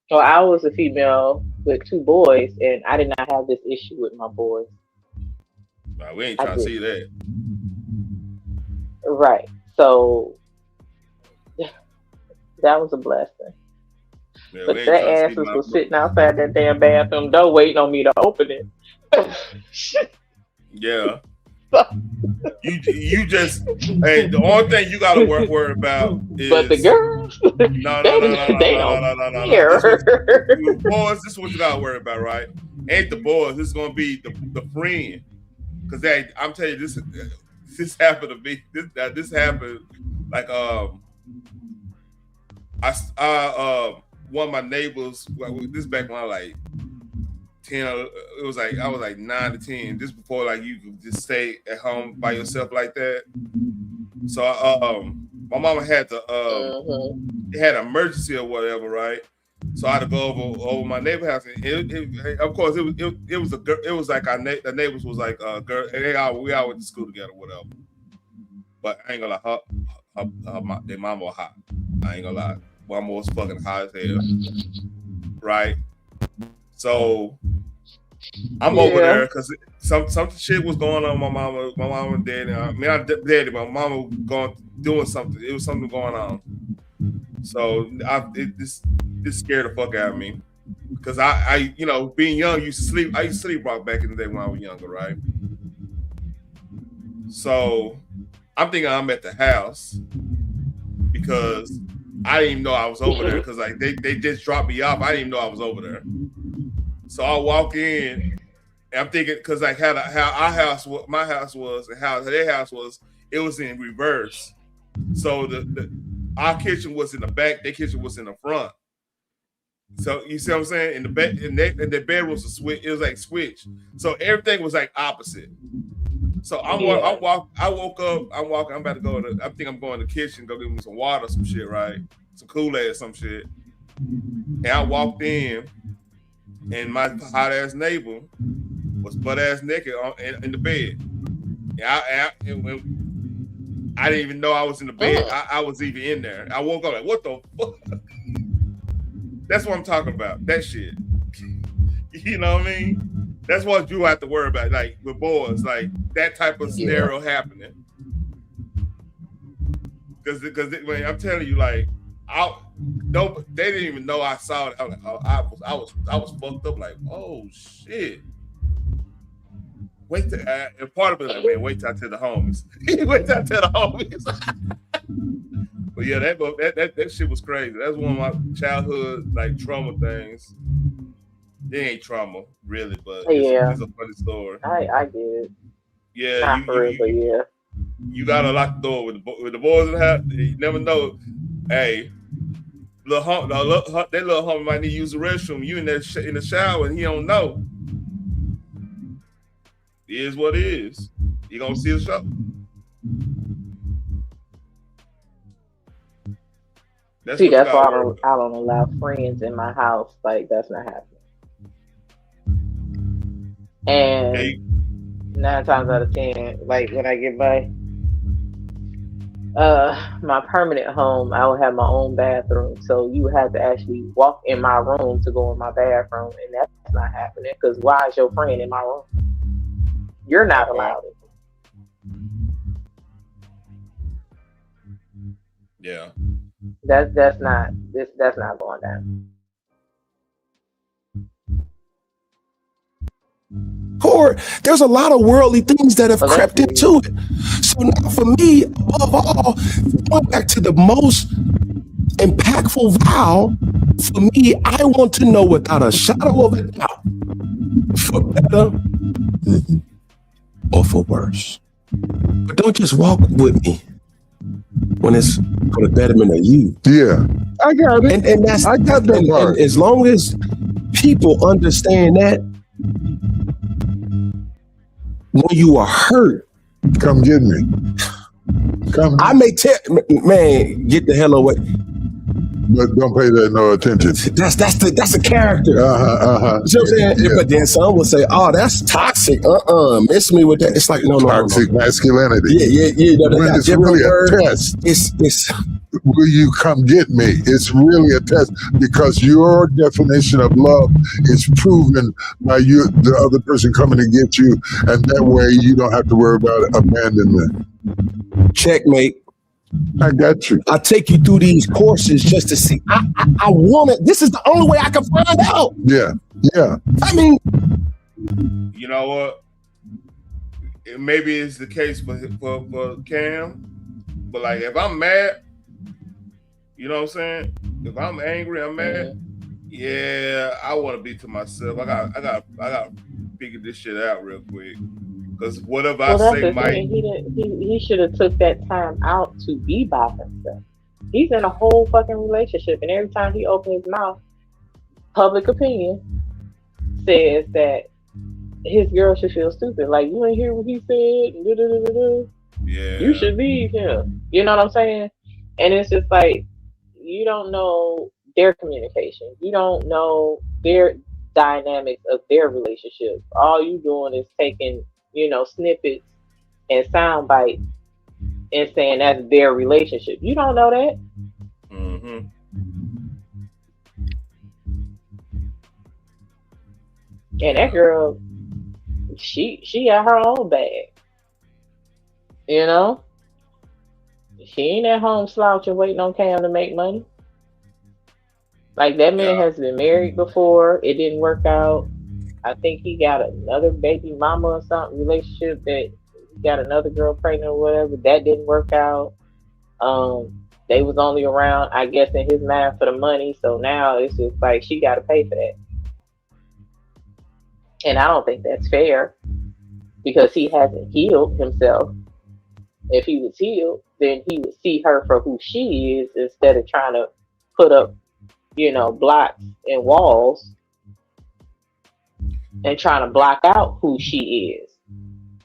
So I was a female with 2 boys, and I did not have this issue with my boys. Nah, we ain't trying to see that. Right. So that was a blessing. Yeah, but that ass was sitting outside that damn bathroom door waiting on me to open it. Yeah. You just the only thing you gotta worry about is but the girls no. Boys, this is what you gotta worry about, right? Ain't the boys, this is gonna be the friend. Cause I'm telling you, this happened to me. This happened like one of my neighbors, this back when I was like 10, it was like I was like 9 to 10, just before like you could just stay at home by yourself like that. So my mama had to had an emergency or whatever, right? So I had to go over my neighbor's house. And of course, it was like the neighbors was like girl. We all went to school together, whatever. But I ain't gonna lie, their mama was hot. I ain't gonna lie, mama was fucking hot as hell, right? So I'm over there because some shit was going on. My mama and daddy. Not daddy, my mama doing something. It was something going on. So this scared the fuck out of me because I being young, used to sleep. I used to sleep back in the day when I was younger, right? So I'm thinking I'm at the house because I didn't even know I was over there because like they just dropped me off. I didn't even know I was over there. So I walk in and I'm thinking because like how my house was and how their house was, it was in reverse. So our kitchen was in the back, their kitchen was in the front. So you see what I'm saying? In the bed, and the bed was a switch. It was like switch. So everything was like opposite. So I woke up. I'm walking. I'm about to go. I think I'm going to the kitchen, go get me some water, some shit, right? Some Kool-Aid, some shit. And I walked in, and my hot ass neighbor was butt ass naked in the bed. And I didn't even know I was in the bed. I was even in there. I woke up like, what the fuck? That's what I'm talking about. That shit. You know what I mean? That's what you have to worry about, like with boys, like that type of scenario happening. Because I'm telling you, like, they didn't even know I saw it. I was like, I was fucked up. Like, oh shit. Wait till, and part of it like, man, wait till I tell the homies. Wait till I tell the homies. But yeah, that shit was crazy. That's one of my childhood like trauma things. It ain't trauma, really, but it's a funny story. I get it. Yeah, Not for real, but yeah. You gotta lock the door with the boys in the house. You never know. Hey, that little homie might need to use the restroom. You in the shower and he don't know. It is what it is. You gonna see the show. That's why I don't allow friends in my house. Like, that's not happening. And 9 times out of 10, like when I get my permanent home, I will have my own bathroom. So you would have to actually walk in my room to go in my bathroom, and that's not happening. Because why is your friend in my room? You're not allowed it. Yeah. That's not going down. Or there's a lot of worldly things that have crept into it. So now for me, above all, going back to the most impactful vow, for me, I want to know without a shadow of a doubt, for better or for worse. But don't just walk with me when it's for the betterment of you. Yeah, I got it. And that's I got that part. And as long as people understand that, when you are hurt, come get me. I may tell, man, get the hell away. But don't pay that no attention. That's a character. You know what I'm saying? Yeah. But then some will say, "Oh, that's toxic." Miss me with that. It's like no. Toxic masculinity. Yeah. When it's really a test. It's. Will you come get me? It's really a test because your definition of love is proven by the other person coming to get you, and that way you don't have to worry about abandonment. Checkmate. I got you. I take you through these courses just to see. I want it. This is the only way I can find out. Yeah. I mean, you know what? Maybe it's the case for Cam, but like if I'm mad, you know what I'm saying? If I'm angry, I'm mad. Yeah, I want to be to myself. I got figure this shit out real quick. Because whatever I say might. He should have took that time out to be by himself. He's in a whole fucking relationship, and every time he opens his mouth, public opinion says that his girl should feel stupid. Like, you ain't hear what he said. Yeah. You should leave him. You know what I'm saying? And it's just like, you don't know their communication. You don't know their dynamics of their relationship. All you doing is taking, snippets and sound bites and saying that's their relationship. You don't know that. Mm-hmm. And that girl, she got her own bag. She ain't at home slouching, waiting on Cam to make money. Like, that man has been married before. It didn't work out. I think he got another baby mama or something relationship that he got another girl pregnant or whatever. That didn't work out. They was only around, I guess, in his mind for the money. So now it's just like she got to pay for that. And I don't think that's fair because he hasn't healed himself. If he was healed, then he would see her for who she is instead of trying to put up, blocks and walls and trying to block out who she is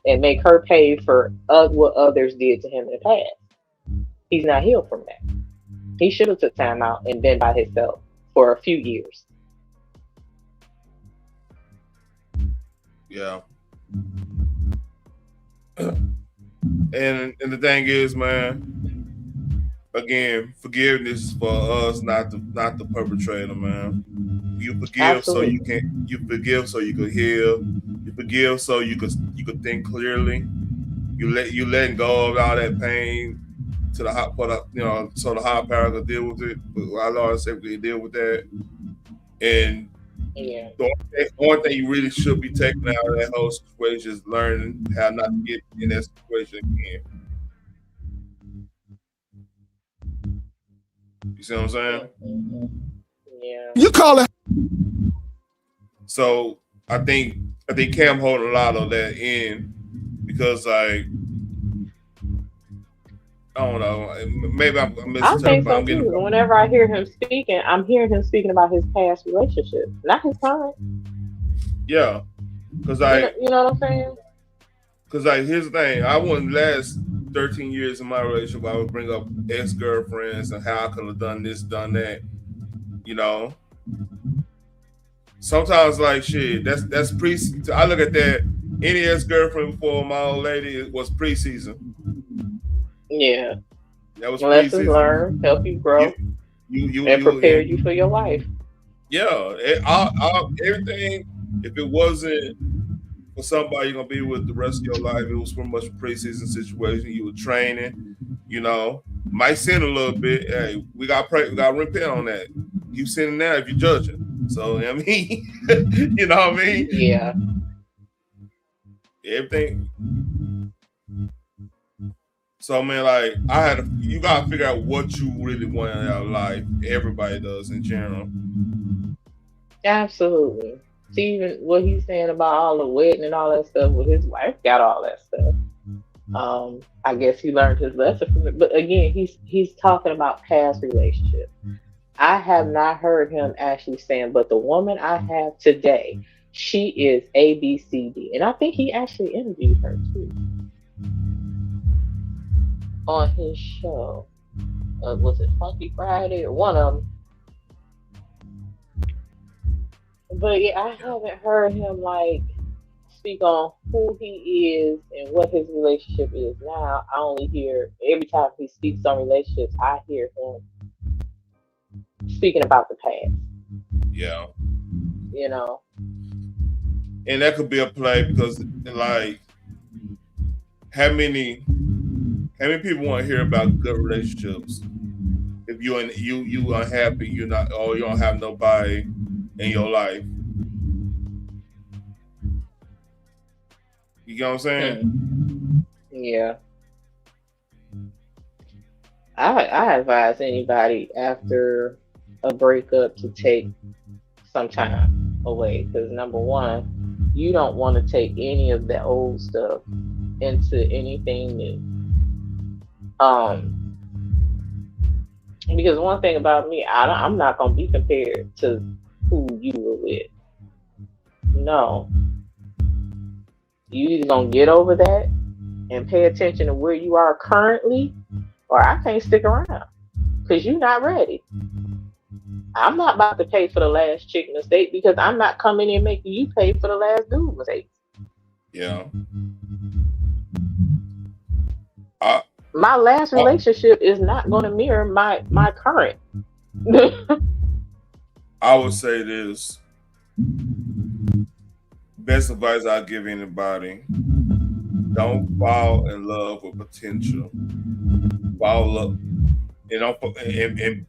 and make her pay for what others did to him in the past. He's not healed from that. He should have took time out and been by himself for a few years. Yeah. And the thing is, man, again, forgiveness is for us, not the perpetrator, man. You forgive so you can. You forgive so you can heal. You forgive so you could think clearly. You letting go of all that pain to the hot, so the higher power can deal with it. But our Lord said we deal with that. And the only thing you really should be taking out of that whole situation is learning how not to get in that situation again. You see what I'm saying? Yeah. You call it. So I think Cam holding a lot of that in because like I don't know, maybe I'm I think so too. Whenever I hear him speaking, I'm hearing him speaking about his past relationship, not his current. Yeah, because you know what I'm saying? Because like here's the thing, I wouldn't last 13 years in my relationship. I would bring up ex-girlfriends and how I could have done this, done that. You know, sometimes like shit. That's pre. I look at that. Any ex-girlfriend before my old lady was preseason. Yeah. That was lessons learned, help you grow, and prepare you for your life. Yeah, everything. If it wasn't for somebody you're gonna be with the rest of your life, it was pretty much a preseason situation. You were training, you know, might sin a little bit. Hey, we got repent on that. You sinning now if you're judging. So I mean, you know what I mean? Yeah. Everything. So man, like you gotta figure out what you really want in your life. Everybody does in general. Absolutely. See, even what he's saying about all the wedding and all that stuff with his wife got all that stuff. I guess he learned his lesson from it. But again, he's talking about past relationships. I have not heard him actually saying, but the woman I have today, she is A, B, C, D. And I think he actually interviewed her too on his show. Was it Funky Friday or one of them? But yeah, I haven't heard him like speak on who he is and what his relationship is now. I only hear every time he speaks on relationships, I hear him speaking about the past. Yeah. You know. And that could be a play because like how many people want to hear about good relationships? If you unhappy, you're not, or you don't have nobody in your life. You get what I'm saying? Yeah. I advise anybody after a breakup to take some time away because number one, you don't want to take any of the old stuff into anything new. Because one thing about me, I'm not gonna be compared to who you were with. No. You either gonna get over that and pay attention to where you are currently, or I can't stick around because you're not ready. I'm not about to pay for the last chick mistake because I'm not coming in making you pay for the last dude mistake. Yeah. My last relationship is not going to mirror my current. I would say this. Best advice I give anybody: don't fall in love with potential. Fall up, and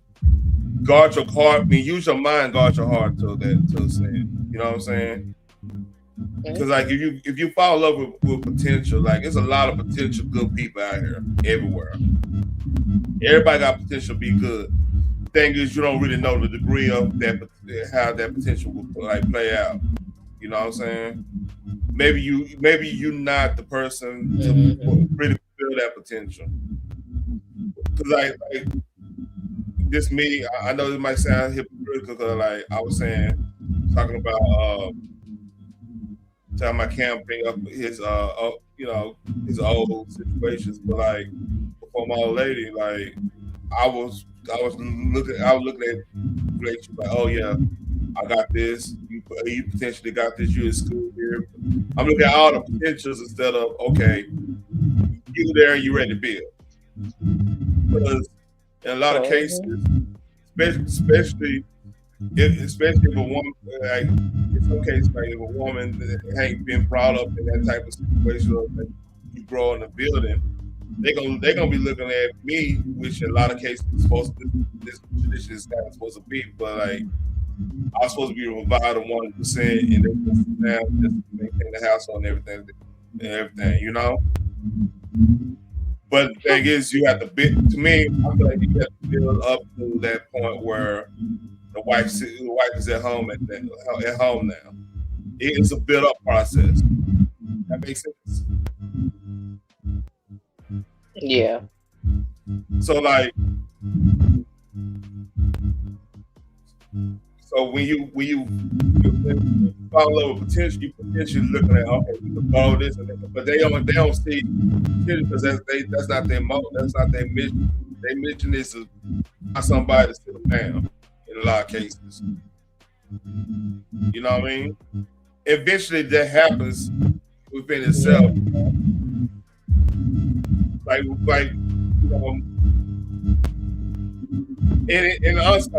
guard your heart. I mean, use your mind, guard your heart to sin. You know what I'm saying? Because like if you fall in love with potential, like there's a lot of potential good people out here everywhere. Everybody got potential to be good. The thing is, you don't really know the degree of that, how that potential will like play out. You know what I'm saying? Maybe you're not the person to really feel that potential. Because like this meeting, I know it might sound hypocritical. Because like I was saying, talking about time I can't bring up his his old situations, but like before my old lady, like I was looking at relationship like, oh yeah, I got this. You potentially got this. You in school here. I'm looking at all the potentials instead of okay, you there and you ready to build. Because in a lot of cases, especially if a woman, like in some cases, like if a woman that ain't been brought up in that type of situation, or like you grow in a building, they're gonna be looking at me, which in a lot of cases is supposed to, this tradition is kind of supposed to be, but like I'm supposed to be providing 100%, and they just now just maintain the household and everything, you know. But the thing is, you have to build. To me, I feel like you have to build up to that point where the wife is at home at home now. It's a build up process. That makes sense. Yeah. So like, when you fall in love with potential, you potentially looking at, okay, we can borrow this, but they don't see potential because that's not their motive, that's not their mission. Their mission is to find somebody to sit them down in a lot of cases. You know what I mean? Eventually that happens within itself. Like you know, and honestly,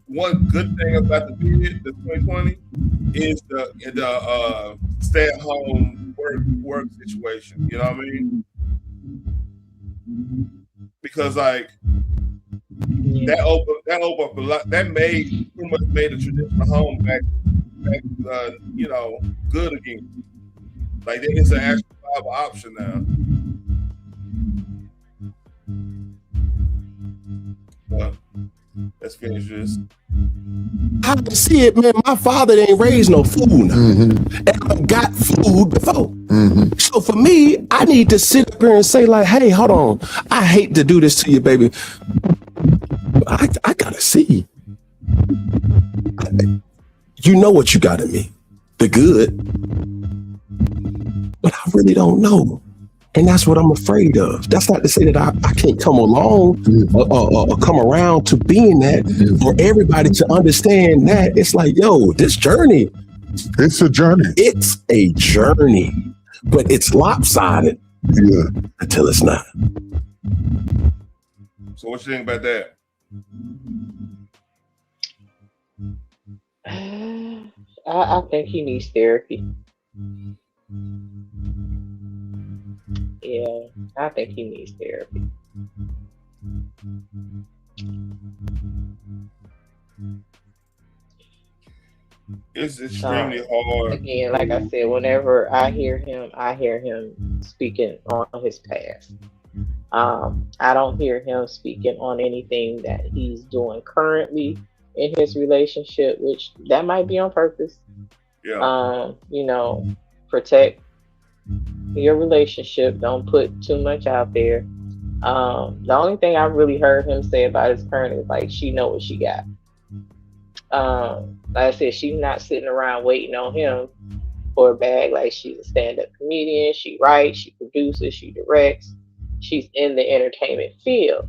one good thing about the 2020 is the stay-at-home work situation. You know what I mean? Because like that opened up a lot. That pretty much made the traditional home back you know, good again. Like it's an actual viable option now. Let's finish this. I can see it, man. My father ain't raised no fool now. And I got food before. So for me, I need to sit up here and say, like, hey, hold on. I hate to do this to you, baby. I gotta see. You know what you got in me. The good. But I really don't know. And that's what I'm afraid of. That's not to say that I can't come along or come around to being that, for everybody to understand that. It's like, yo, this journey. It's a journey. It's a journey. But it's lopsided until it's not. So what you think about that? I think he needs therapy. Yeah, I think he needs therapy. It's extremely hard. Again, like I said, whenever I hear him speaking on his past. I don't hear him speaking on anything that he's doing currently in his relationship, which that might be on purpose. Yeah. You know, protect your relationship. Don't put too much out there. The only thing I really heard him say about his current is like, she know what she got. Like I said, she's not sitting around waiting on him for a bag. Like, she's a stand-up comedian. She writes, she produces, she directs. She's in the entertainment field.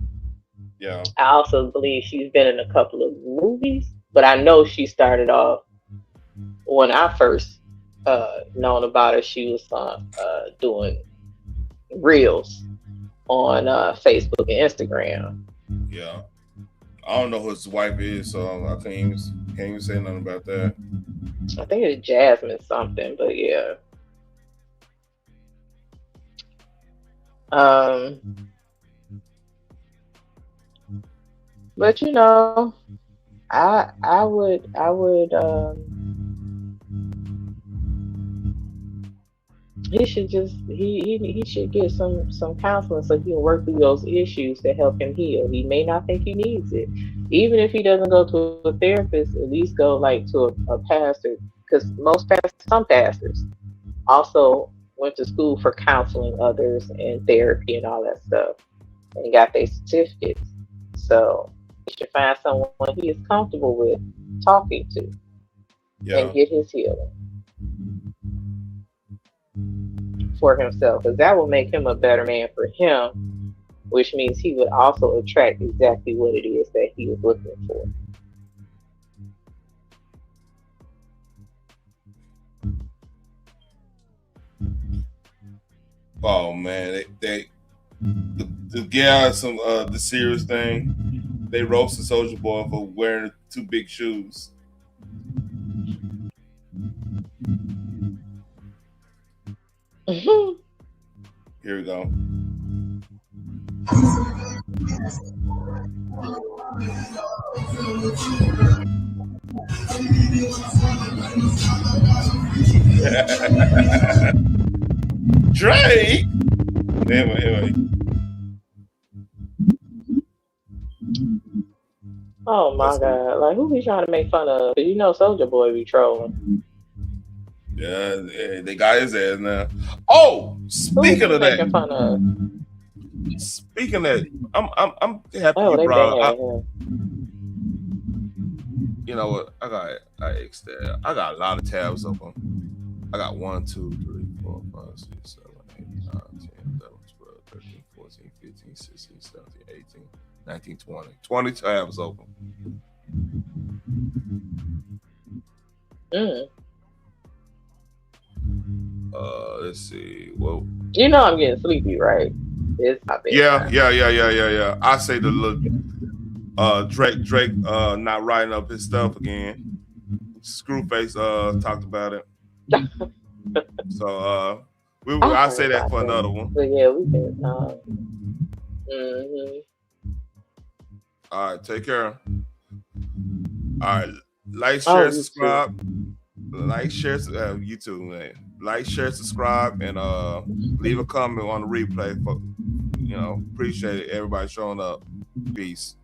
Yeah. I also believe she's been in a couple of movies, but I know she started off when I first known about her. She was doing reels on Facebook and Instagram. Yeah. I don't know who his wife is, so I can't even say nothing about that. I think it's Jasmine something, but yeah. But you know, I would he should just he should get some counseling so he can work through those issues to help him heal. He may not think he needs it. Even if he doesn't go to a therapist, at least go like to a pastor, because some pastors also went to school for counseling others and therapy and all that stuff and got their certificates. So he should find someone he is comfortable with talking to and get his healing for himself, because that will make him a better man for him, which means he would also attract exactly what it is that he is looking for. Oh man, they to get out some the serious thing, they roasted Soulja Boy for wearing too big shoes. Here we go. Drake. Anyway. Oh my God! Like, who be trying to make fun of? You know, Soulja Boy be trolling. Yeah, they got his ass now. Oh, speaking of that, fun of? Speaking of that, I'm happy Oh, you they brought bang up. at him. You know what? I got a lot of tabs open. I got 1, 2, 3, 4, 5, 6, 7, 8, 9, 10, 11, 12, 13, 14, 15, 16, 17, 18, 19, 20. 20 tabs open. Let's see. Well, you know I'm getting sleepy, right? It's not bad. Yeah. I say the look. Drake not writing up his stuff again. Screwface talked about it. So I say that for another one. But yeah, we can. All right, take care. All right, like, share, subscribe. Like, share, you too, man. Like, share, subscribe, and leave a comment on the replay. For appreciate it. Everybody showing up. Peace.